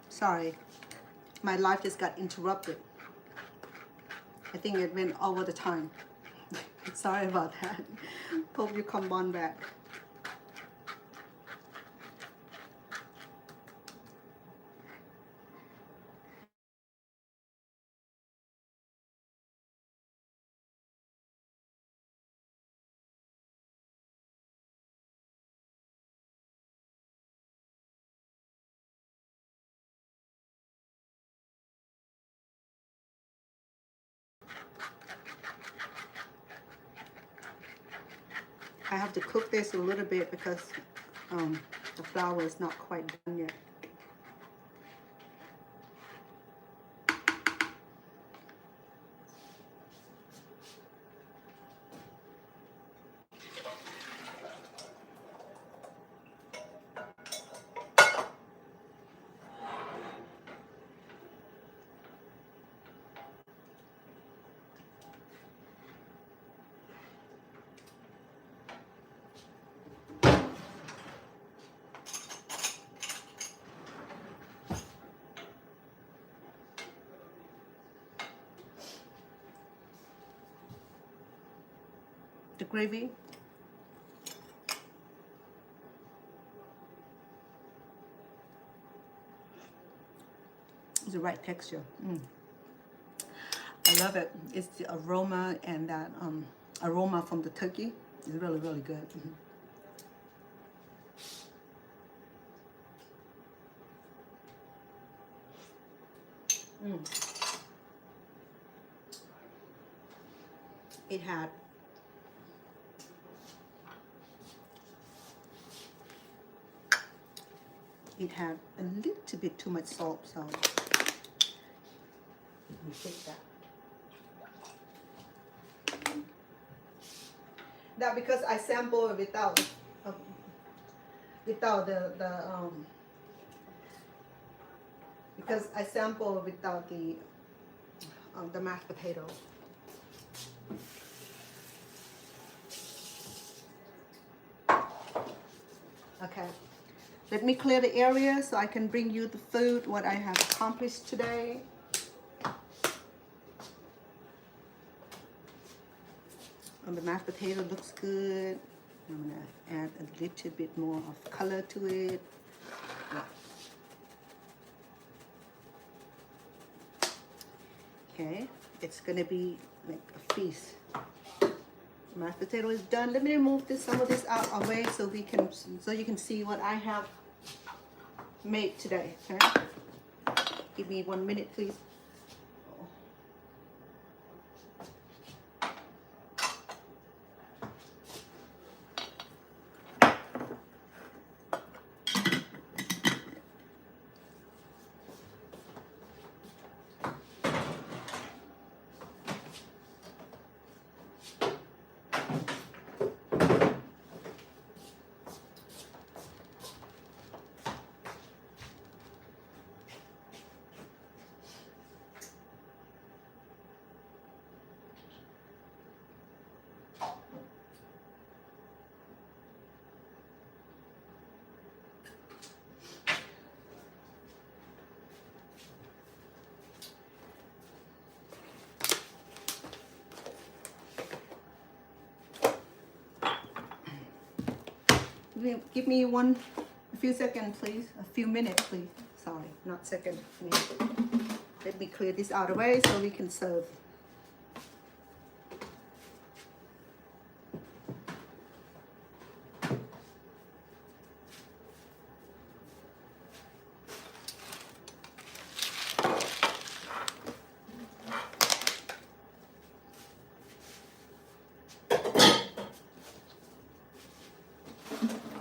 Sorry, my life just got interrupted. I think it went over the time. Sorry about that. Hope you come on back. I have to cook this a little bit because the flour is not quite done yet. The gravy is the right texture. I love it. It's the aroma, and that aroma from the turkey is really, really good. It had a little bit too much salt, so we fix that. That because I sample it without because I sample without the mashed potato. Okay, let me clear the area so I can bring you the food, what I have accomplished today. And the mashed potato looks good. I'm gonna add a little bit more of color to it. Okay, it's gonna be like a feast. Mashed potato is done. Let me remove some of this out away so you can see what I have made today. Okay, give me 1 minute, please. Give me a few seconds, please. A few minutes, please. Sorry, not second. Let me clear this out of the way so we can serve.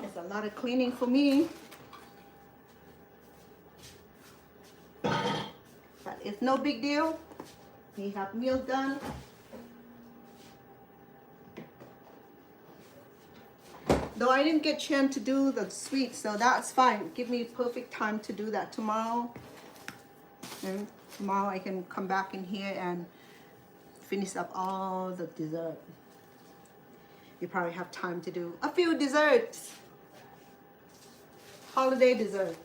It's a lot of cleaning for me. But it's no big deal. We have meals done. Though I didn't get a chance to do the sweets, so that's fine. Give me perfect time to do that tomorrow. And tomorrow I can come back in here and finish up all the dessert. You probably have time to do a few desserts. Holiday dessert.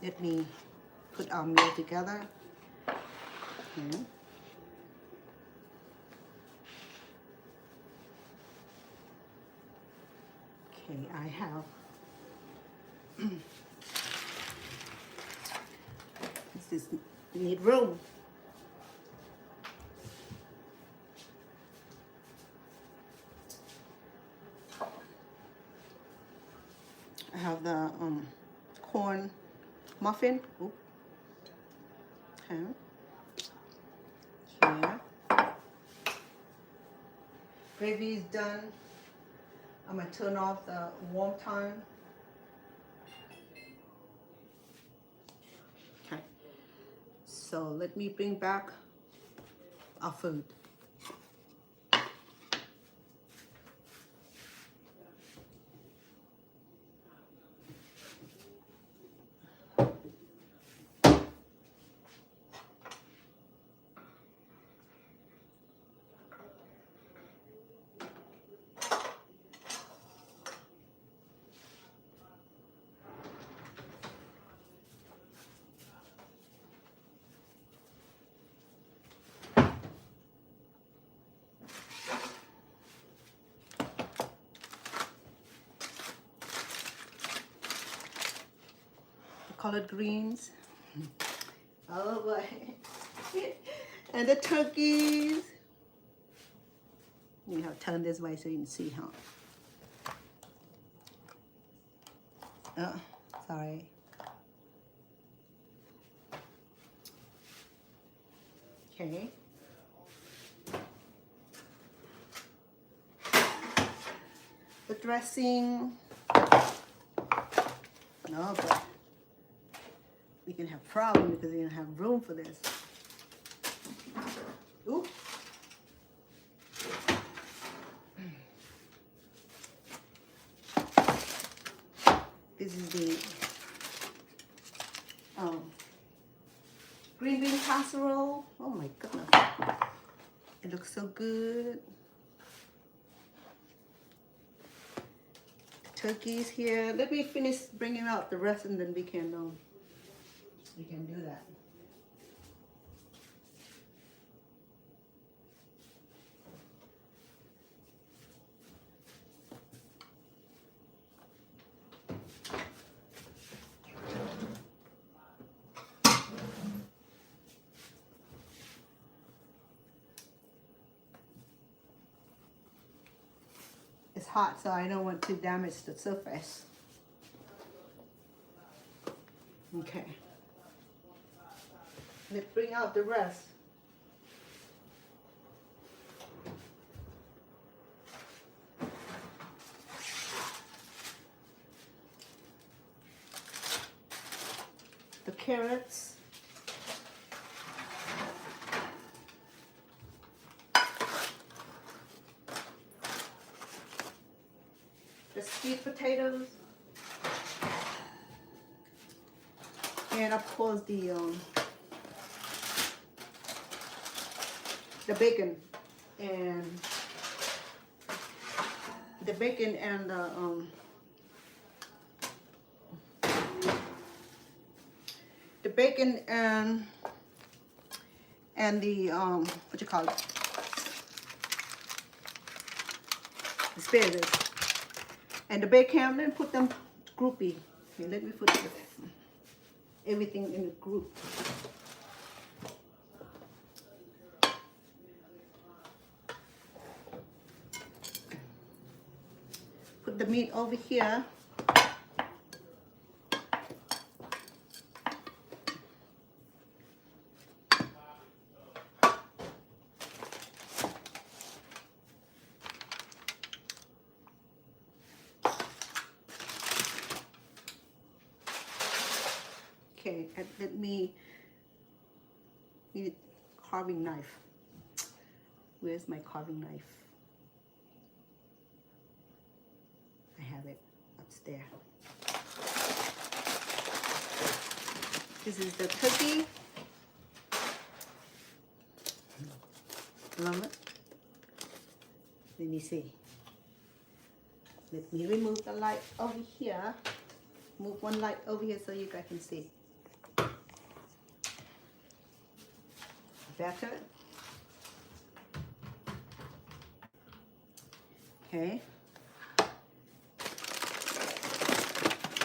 Let me put our meal together. Okay. Okay, I have this is need room. I have the corn muffin. Ooh. Okay. Here. Gravy is done. I'm gonna turn off the warm time. Okay. So let me bring back our food. Colored greens. Oh boy. And the turkeys. You have to turn this way so you can see, huh? Oh, sorry. Okay. The dressing. Oh boy. We can have problem because we don't have room for this. Ooh. This is the green bean casserole. Oh my goodness. It looks so good. The turkey's here. Let me finish bringing out the rest and then we can do that. It's hot, so I don't want to damage the surface. Okay. Let's bring out the rest. The carrots. The sweet potatoes. And of course the bacon and the bacon and the bacon and the what you call it, asparagus and the baked ham. Then put them groupie. Okay, let me put everything in a group. Put the meat over here. Okay, and let me need a carving knife. Where's my carving knife? I have it upstairs. This is the turkey. Love it. Let me see. Let me remove the light over here. Move one light over here so you guys can see. Better. Okay.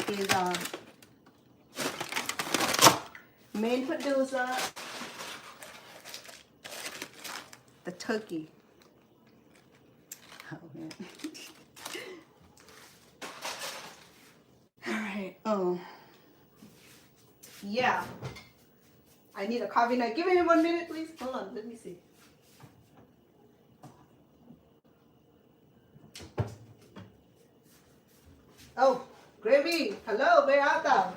Here's our main producer, the turkey. Oh man. All right. Oh. Yeah. I need a carving knife. Give me 1 minute, please. Hold on. Let me see. Oh, Gravy. Hello. Where art thou?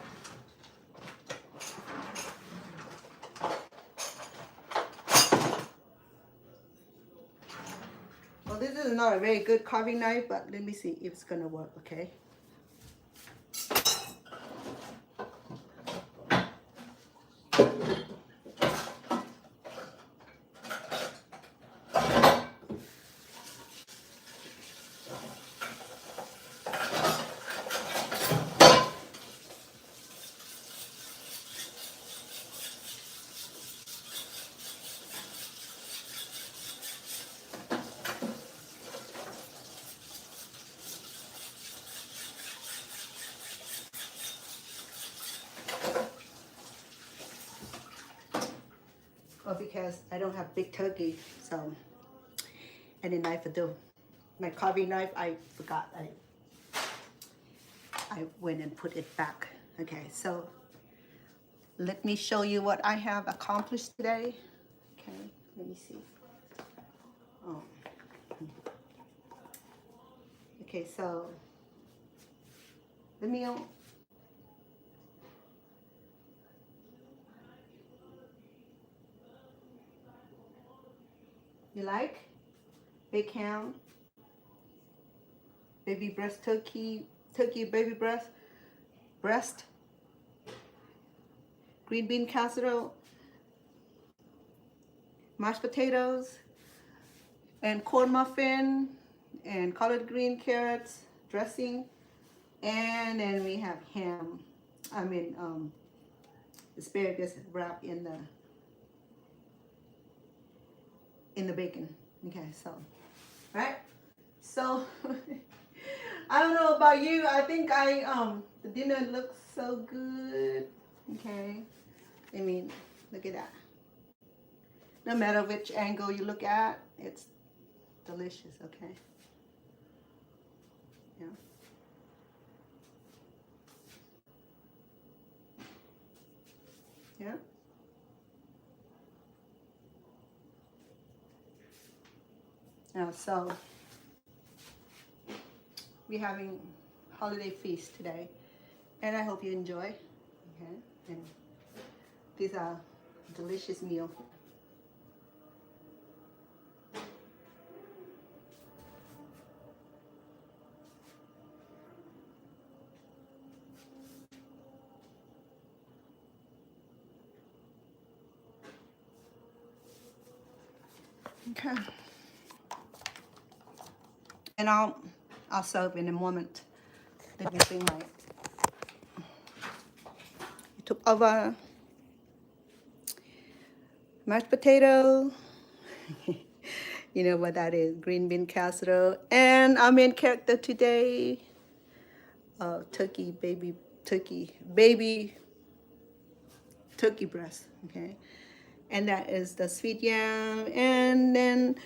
Well, this is not a very good carving knife, but let me see if it's gonna work. Okay. Well, because I don't have big turkey, so any knife will do. My carving knife, I forgot. I went and put it back. Okay, so let me show you what I have accomplished today. Okay, let me see. Oh. Okay, so let me you like baked ham, baby breast turkey, baby breast, green bean casserole, mashed potatoes, and corn muffin, and collard green carrots dressing, and then we have ham. I mean asparagus wrapped in the bacon. Okay, so right. So I don't know about you. I think the dinner looks so good. Okay, I mean, look at that. No matter which angle you look at, it's delicious. Okay. Yeah. Yeah. Yeah, so we're having holiday feast today, and I hope you enjoy. Okay, and these are delicious meal. Okay, and I'll serve in a moment. Let me bring my took over mashed potato. You know what that is? Green bean casserole, and our main character today, turkey baby turkey breast. Okay, and that is the sweet yam, and then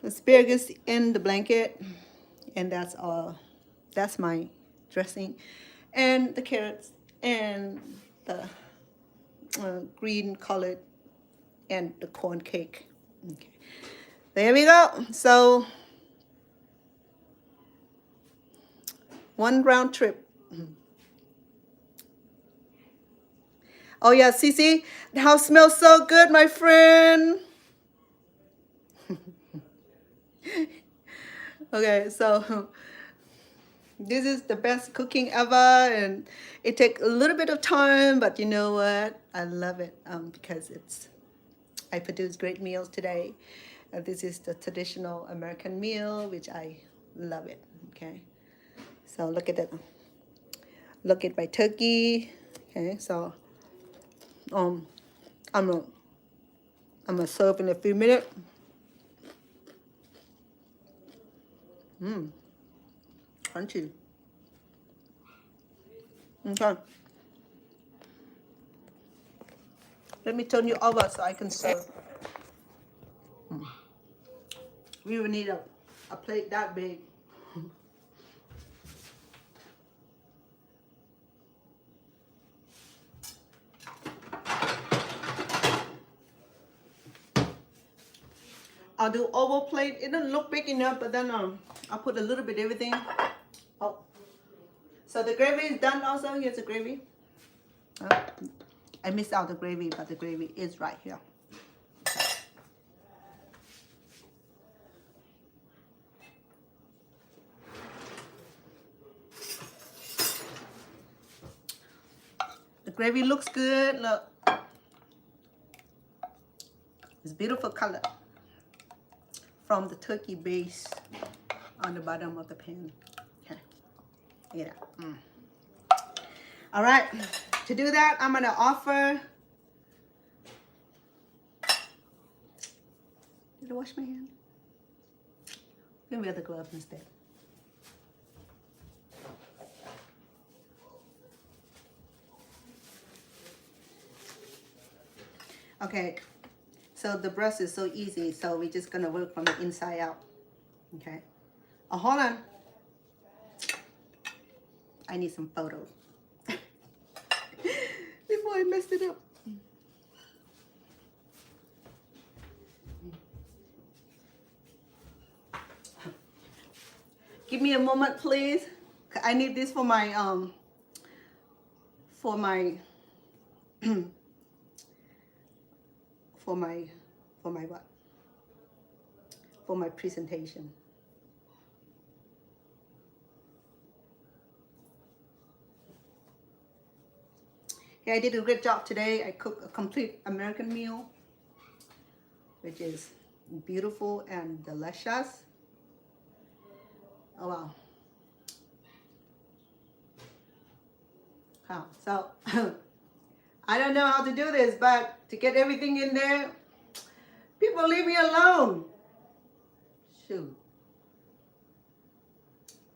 asparagus in the blanket, and that's all. That's my dressing, and the carrots and the green colored and the corn cake. Okay, there we go. So one round trip. Oh yeah, Cece, the house smells so good, my friend. Okay, so this is the best cooking ever, and it takes a little bit of time, but you know what? I love it because I produce great meals today. This is the traditional American meal, which I love it. Okay, so look at that. Look at my turkey. Okay, so um, I'm gonna serve in a few minutes. Crunchy. Okay. Let me turn you over so I can serve. We will need a plate that big. I'll do oval plate. It doesn't look big enough, but then I'll put a little bit of everything. Oh, so the gravy is done also. Here's the gravy. I missed out the gravy, but the gravy is right here. The gravy looks good. Look, it's beautiful color from the turkey base on the bottom of the pan. Okay, yeah. All right, to do that, I'm gonna offer. Did I wash my hand? Let me wear the glove instead. Okay, so the breast is so easy, so we're just gonna work from the inside out. Okay. Oh, hold on. I need some photos before I messed it up. Give me a moment, please. I need this for my for my for my what? For my presentation. Yeah, I did a great job today. I cooked a complete American meal, which is beautiful and delicious. Oh wow. Huh. So I don't know how to do this, but to get everything in there, people leave me alone. Shoot.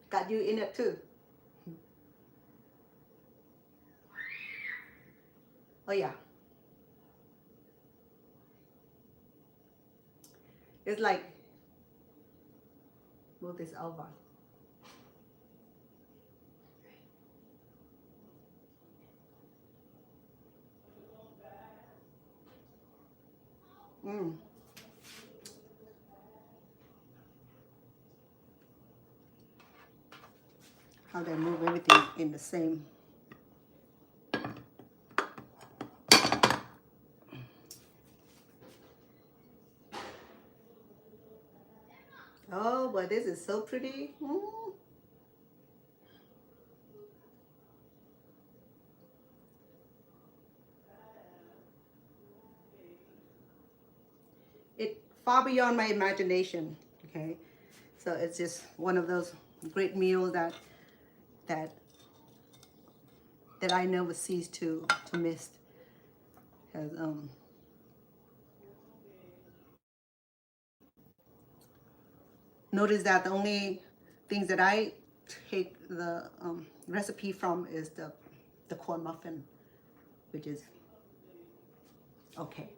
Got you in it too. Oh yeah. It's like, move this over. Mm. How they move everything in the same. Oh, but this is so pretty. Mm. It far beyond my imagination. Okay, so it's just one of those great meals that that I never cease to miss. Because notice that the only things that I take the recipe from is the corn muffin, which is okay.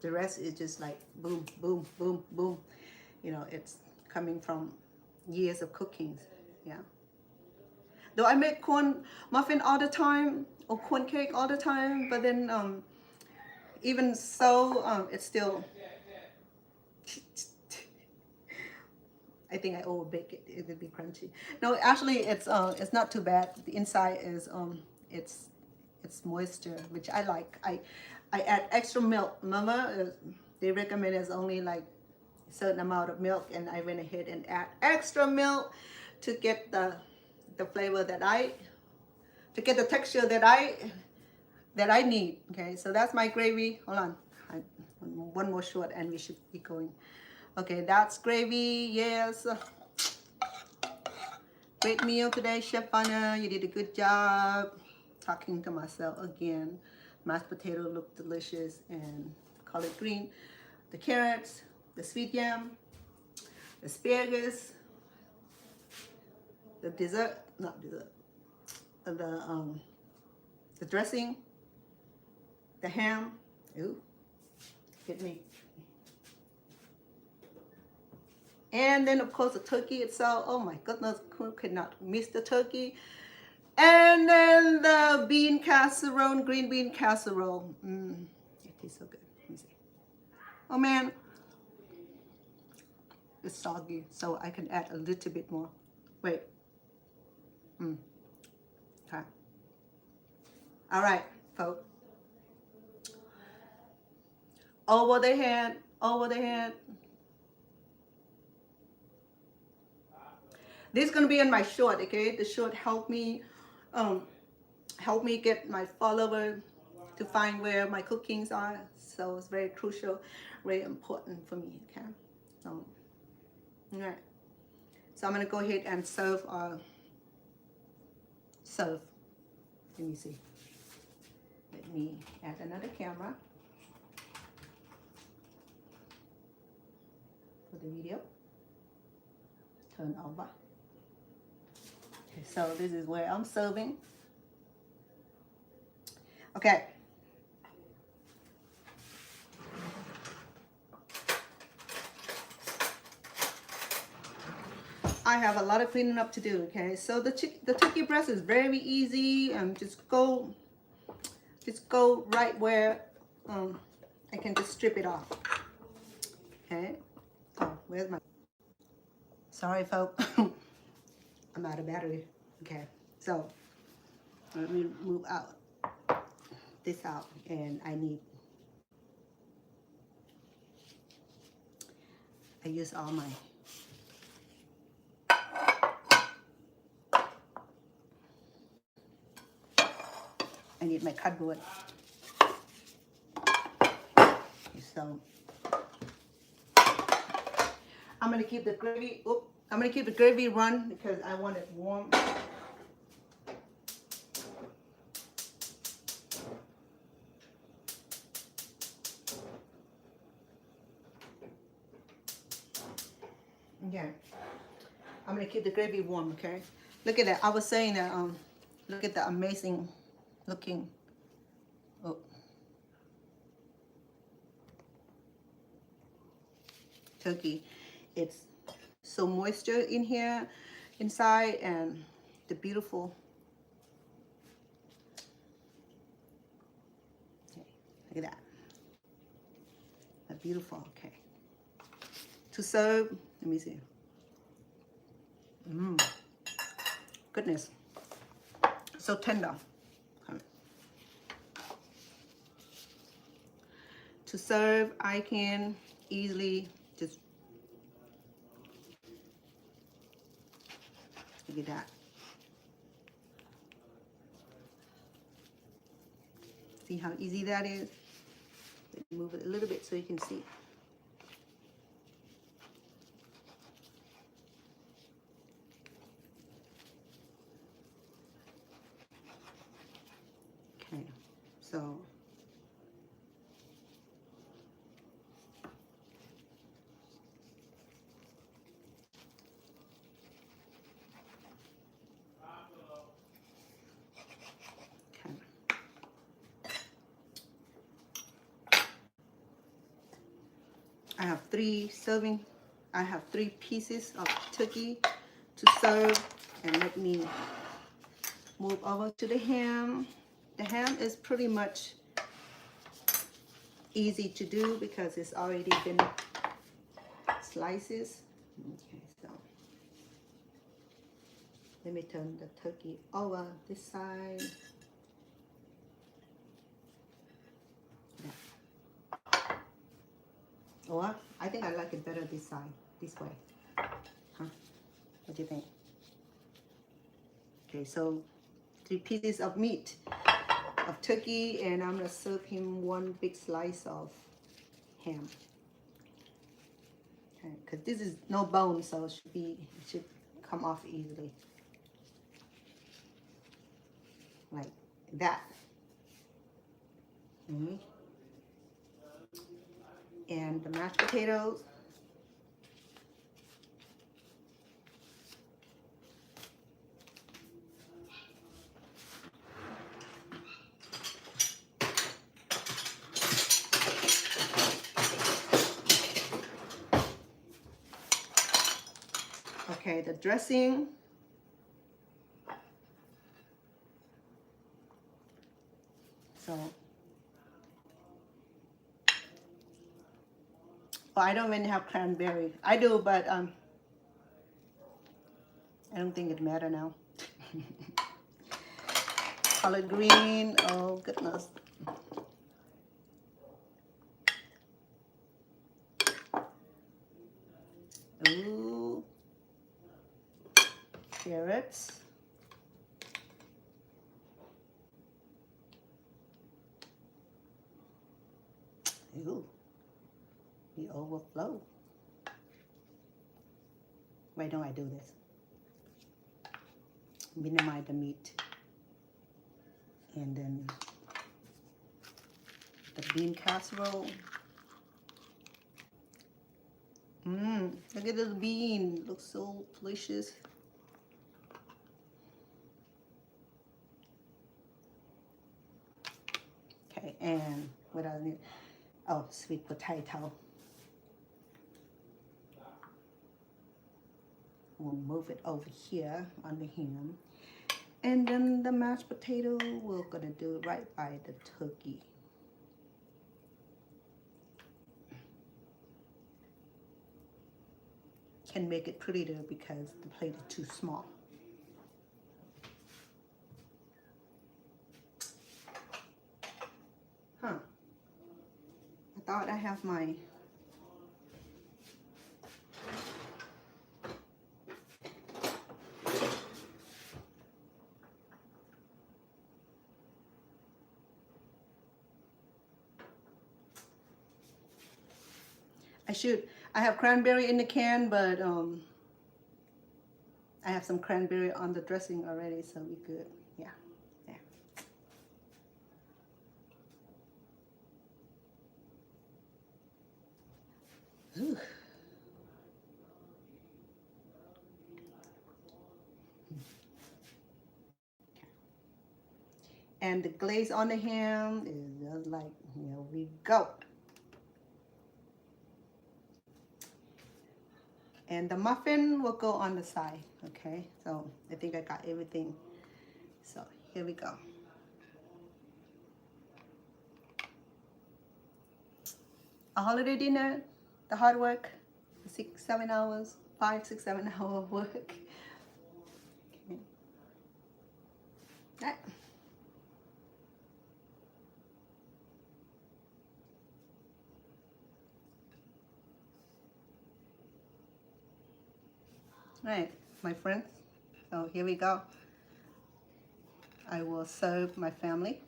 The rest is just like boom, boom, boom, boom. You know, it's coming from years of cooking. Yeah. Though I make corn muffin all the time or corn cake all the time, but then even so, it's still. I think I overbake it. It would be crunchy. No, actually, it's not too bad. The inside is it's moisture, which I like. I add extra milk. Mama, they recommend it's only like a certain amount of milk, and I went ahead and add extra milk to get the flavor to get the texture that I need. Okay, so that's my gravy. Hold on, one more shot, and we should be going. Okay, that's gravy. Yes. Great meal today, Chef Anna. You did a good job. Talking to myself again. Mashed potato look delicious, and collard green. The carrots, the sweet yam, the asparagus, the dessert, not dessert, the dressing, the ham. Ooh, hit me. And then of course the turkey itself. Oh my goodness, could not miss the turkey. And then the bean casserole, green bean casserole. It tastes so good. Let me see. Oh man, it's soggy, so I can add a little bit more. Wait. Okay. All right, folks. Over the head, over the head. This is gonna be in my short, okay? The short help me get my follower to find where my cookings are. So it's very crucial, very important for me, okay? So, all right. So I'm gonna go ahead and serve. Let me see. Let me add another camera for the video. Turn over. Okay, so this is where I'm serving. Okay. I have a lot of cleaning up to do, okay? So the turkey breast is very easy, and just go right where I can just strip it off. Okay. Oh, where's my? Sorry, folks. I'm out of battery. Okay. So let me move this out, and I use all my. I need my cardboard. So I'm gonna keep the gravy. I'm gonna keep the gravy run because I want it warm. Okay. I'm gonna keep the gravy warm. Okay. Look at that. I was saying that. Look at the amazing looking. Oh. Turkey. It's so moisture in here, inside, and the beautiful. Okay, look at that. Beautiful. Okay. To serve, let me see. Goodness. So tender. Okay. To serve, I can easily just look at that. See how easy that is? Move it a little bit so you can see. Okay, so okay. I have 3 serving. I have 3 pieces of turkey to serve, and let me move over to the ham. The ham is pretty much easy to do because it's already been slices. Okay, so let me turn the turkey over this side. Yeah. Or I think I like it better this side, this way. Huh? What do you think? Okay, so 3 pieces of meat of turkey, and I'm gonna serve him 1 big slice of ham. Okay, because this is no bone, so it should come off easily. Like that. And the mashed potatoes. Okay, the dressing. So, well, I don't even have cranberry. I do, but I don't think it matters now. Collard green. Oh goodness. Ooh. Carrots. Ooh. The overflow. Why don't I do this? Minimize the meat. And then the bean casserole. Look at this bean. Looks so delicious. Okay, and what else I need? Oh, sweet potato. We'll move it over here on the ham. And then the mashed potato, we're gonna do right by the turkey. Can make it prettier because the plate is too small. Huh. I thought I have my I have cranberry in the can, but I have some cranberry on the dressing already, so we're good. Yeah, yeah. Ooh. And the glaze on the ham is just like, here we go. And the muffin will go on the side, okay? So I think I got everything. So here we go. a holiday dinner, the hard work, 6, 7 hours, 5, 6, 7 hour work. Okay. That. Right, my friends. So here we go. I will serve my family.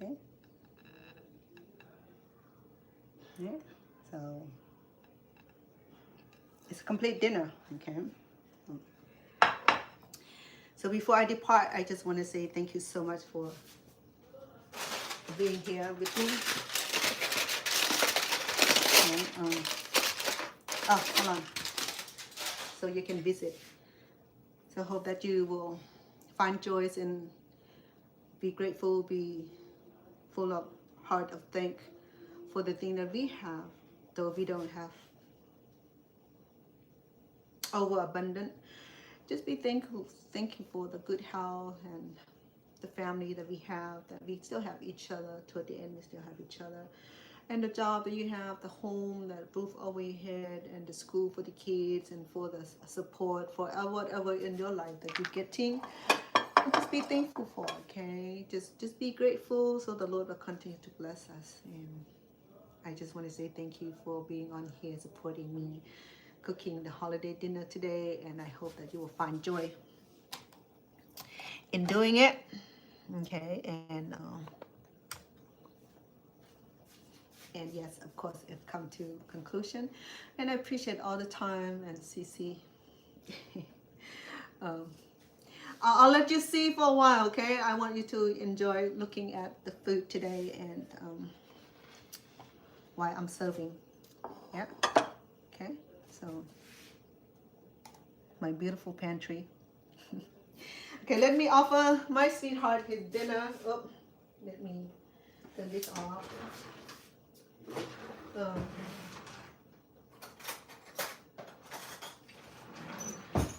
Okay. Yeah. So it's a complete dinner. Okay. So before I depart, I just want to say thank you so much for being here with me. And, oh, hold on. So you can visit. So I hope that you will find joys and be grateful, be full of heart of thank for the thing that we have, though we don't have overabundant. Just be thankful for the good health and the family that we have, that we still have each other. Toward the end, we still have each other. And the job that you have, the home, the roof over your head, and the school for the kids, and for the support for whatever in your life that you're getting. And just be thankful for, okay? Just be grateful, so the Lord will continue to bless us. And I just want to say thank you for being on here, supporting me, cooking the holiday dinner today, and I hope that you will find joy in doing it. Okay, and yes, of course, it come to conclusion, and I appreciate all the time. And CC, I'll let you see for a while, okay? I want you to enjoy looking at the food today and why I'm serving. Yeah, okay. So my beautiful pantry. Okay, let me offer my sweetheart his dinner. Oh, let me turn this off.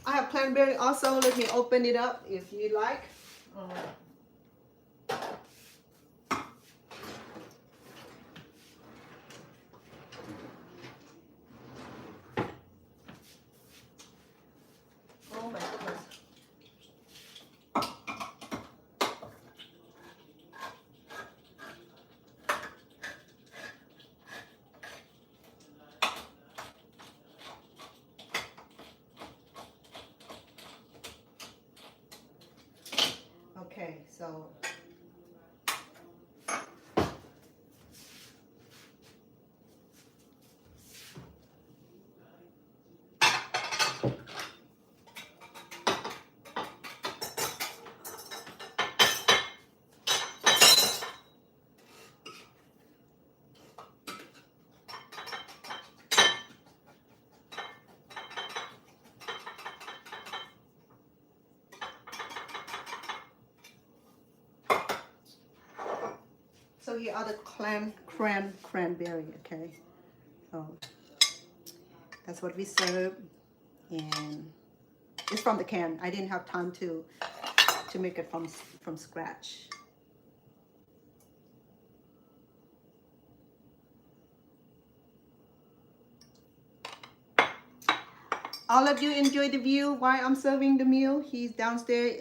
I have cranberry also. Let me open it up if you like. Oh my goodness. Okay, so here are the cranberry, okay? So that's what we serve, and it's from the can. I didn't have time to make it from scratch. All of you enjoy the view while I'm serving the meal. He's downstairs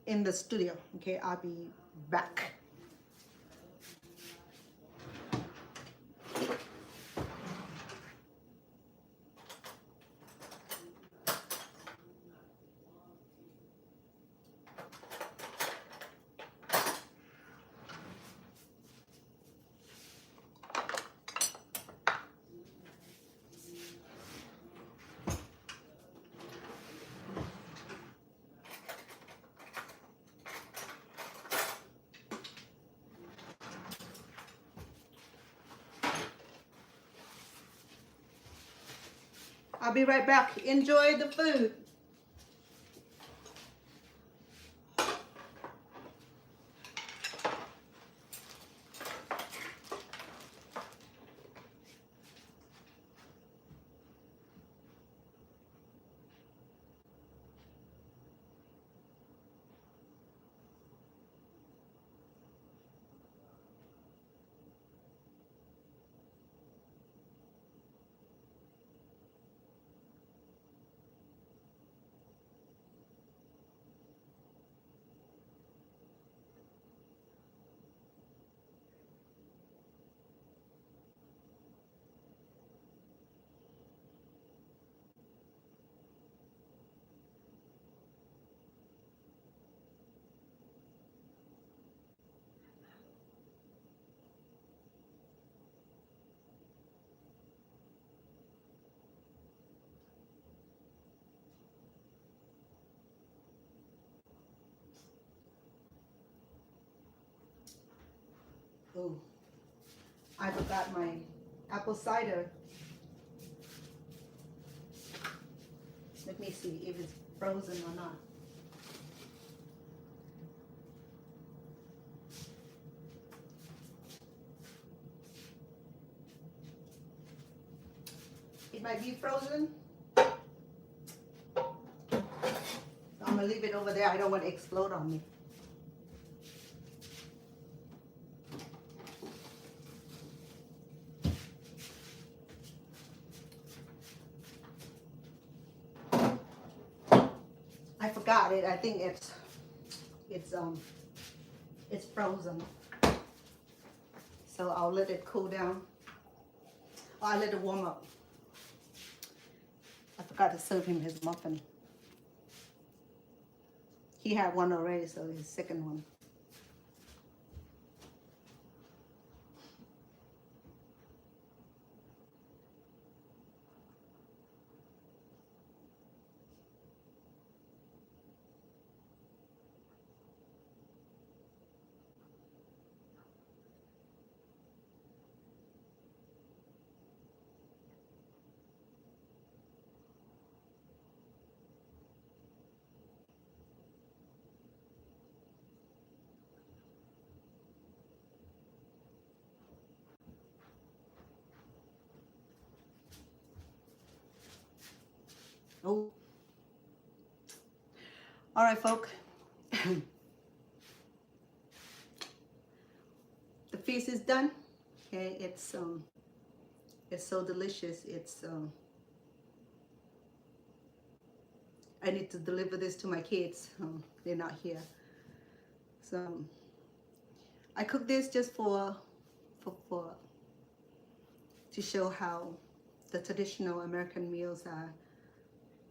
in the studio. Okay, I'll be back. I'll be right back. Enjoy the food. Oh, I forgot my apple cider. Let me see if it's frozen or not. It might be frozen. I'm gonna leave it over there. I don't want it to explode on me. I forgot it. I think it's frozen. So I'll let it cool down. Oh, I'll let it warm up. I forgot to serve him his muffin. He had one already, so his second one. Oh, all right, folk. The feast is done. Okay, it's so delicious. I need to deliver this to my kids. They're not here, so I cook this just for to show how the traditional American meals are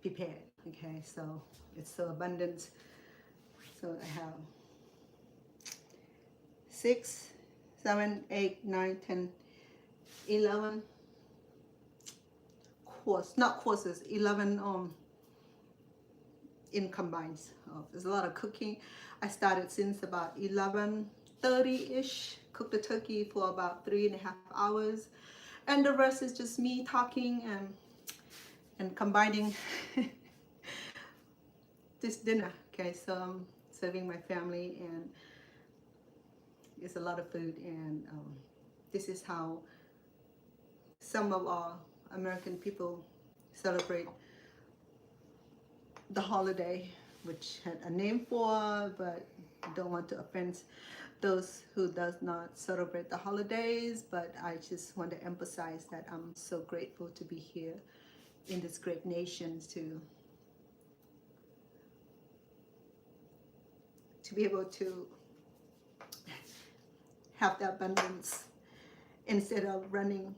prepared. Okay, so it's so abundant. So I have 6, 7, 8, 9, 10, 11 courses, 11 in combines. There's a lot of cooking. I started since about 11:30ish. Cooked the turkey for about 3.5 hours, and the rest is just me talking and combining this dinner. Okay, so I'm serving my family, and it's a lot of food, and this is how some of our American people celebrate the holiday, which had a name for, but don't want to offend those who does not celebrate the holidays. But I just want to emphasize that I'm so grateful to be here in this great nation to be able to have the abundance instead of running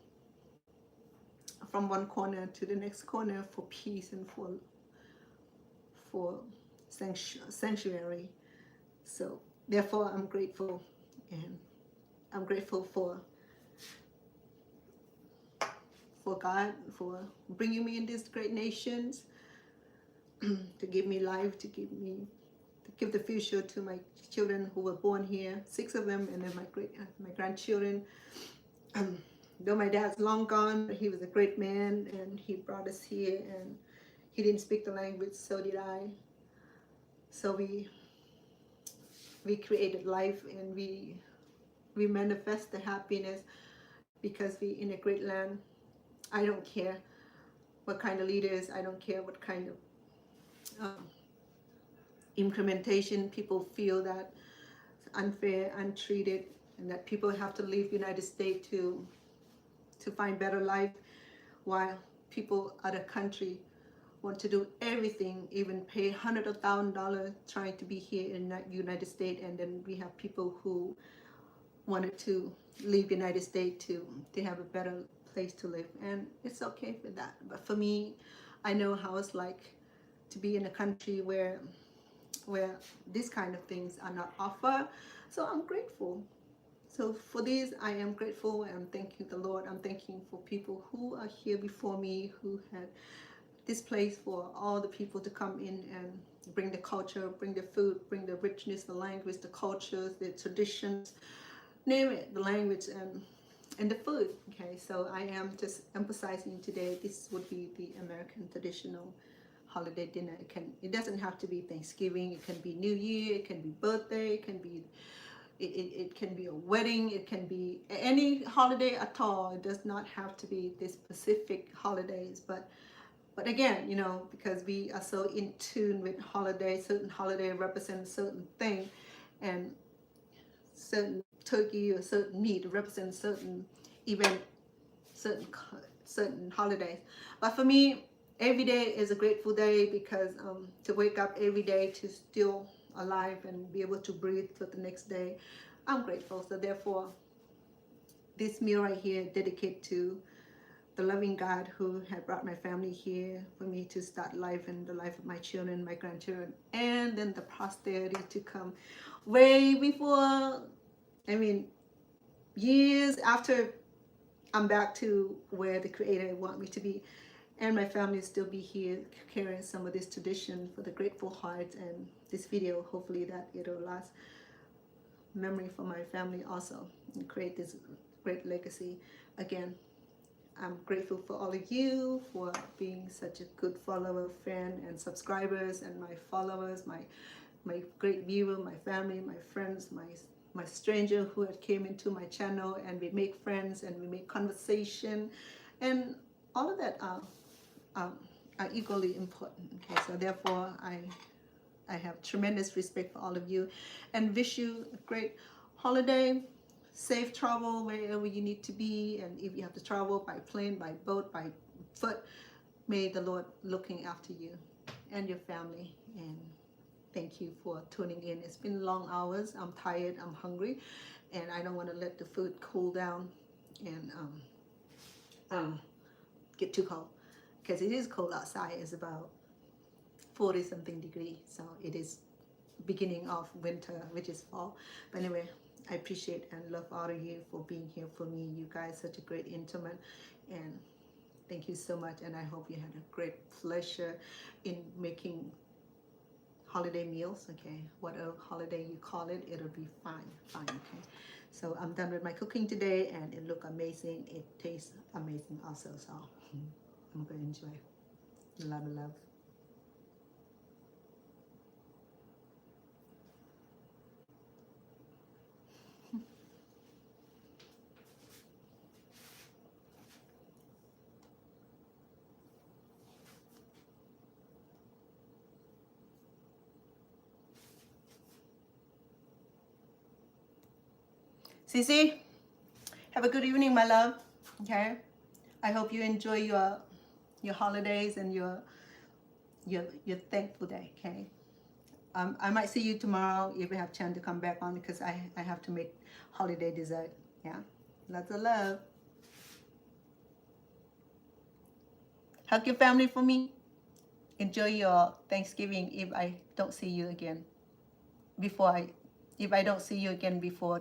from one corner to the next corner for peace and for sanctuary. So therefore I'm grateful, and I'm grateful for God for bringing me in these great nations to give me life, to give the future to my children who were born here, 6 of them, and then my grandchildren. Though my dad's long gone, he was a great man, and he brought us here, and he didn't speak the language, so did I. So we created life, and we manifest the happiness because we in a great land. I don't care what kind of leaders, I don't care what kind of implementation people feel that it's unfair, untreated, and that people have to leave United States to find better life, while people other country want to do everything, even pay hundreds of $1,000 trying to be here in the United States. And then we have people who wanted to leave United States to have a better place to live, and it's okay for that. But for me, I know how it's like to be in a country where these kind of things are not offered. So I'm grateful. So for this, I am grateful, and I'm thanking the Lord. I'm thanking for people who are here before me, who had this place for all the people to come in and bring the culture, bring the food, bring the richness, the language, the cultures, the traditions, name it, the language and the food. Okay, so I am just emphasizing today this would be the American traditional holiday dinner. It doesn't have to be Thanksgiving, it can be New Year, it can be birthday, it can be it can be a wedding, it can be any holiday at all. It does not have to be this specific holidays, but again, you know, because we are so in tune with holiday, certain holiday represents certain thing, and certain turkey or certain meat represents certain event, certain certain holidays. But for me, every day is a grateful day because to wake up every day to still alive and be able to breathe for the next day, I'm grateful. So therefore, this meal right here dedicated to the loving God who had brought my family here for me to start life and the life of my children, my grandchildren, and then the posterity to come way before, I mean, years after I'm back to where the Creator want me to be, and my family still be here carrying some of this tradition for the grateful heart. And this video, hopefully that it'll last memory for my family also and create this great legacy. Again, I'm grateful for all of you for being such a good follower, friend, and subscribers, and my followers, my great viewer, my family, my friends, my stranger who had came into my channel, and we make friends and we make conversation, and all of that are equally important. Okay, so therefore I have tremendous respect for all of you, and wish you a great holiday. Safe travel wherever you need to be, and if you have to travel by plane, by boat, by foot, may the Lord looking after you and your family. And thank you for tuning in. It's been long hours. I'm tired, I'm hungry, and I don't want to let the food cool down and get too cold, because it is cold outside. It's about 40 something degrees, so it is beginning of winter, which is fall. But anyway, I appreciate and love all of you for being here for me. You guys such a great intimate, and thank you so much. And I hope you had a great pleasure in making holiday meals. Okay, whatever holiday you call it, it'll be fine. Okay, so I'm done with my cooking today, and it look amazing. It tastes amazing also. So I'm gonna enjoy. Love. Cece, have a good evening, my love. Okay, I hope you enjoy your holidays and your thankful day. Okay, I might see you tomorrow if we have chance to come back on, because I have to make holiday dessert. Yeah, lots of love. Hug your family for me. Enjoy your Thanksgiving if I don't see you again if I don't see you again before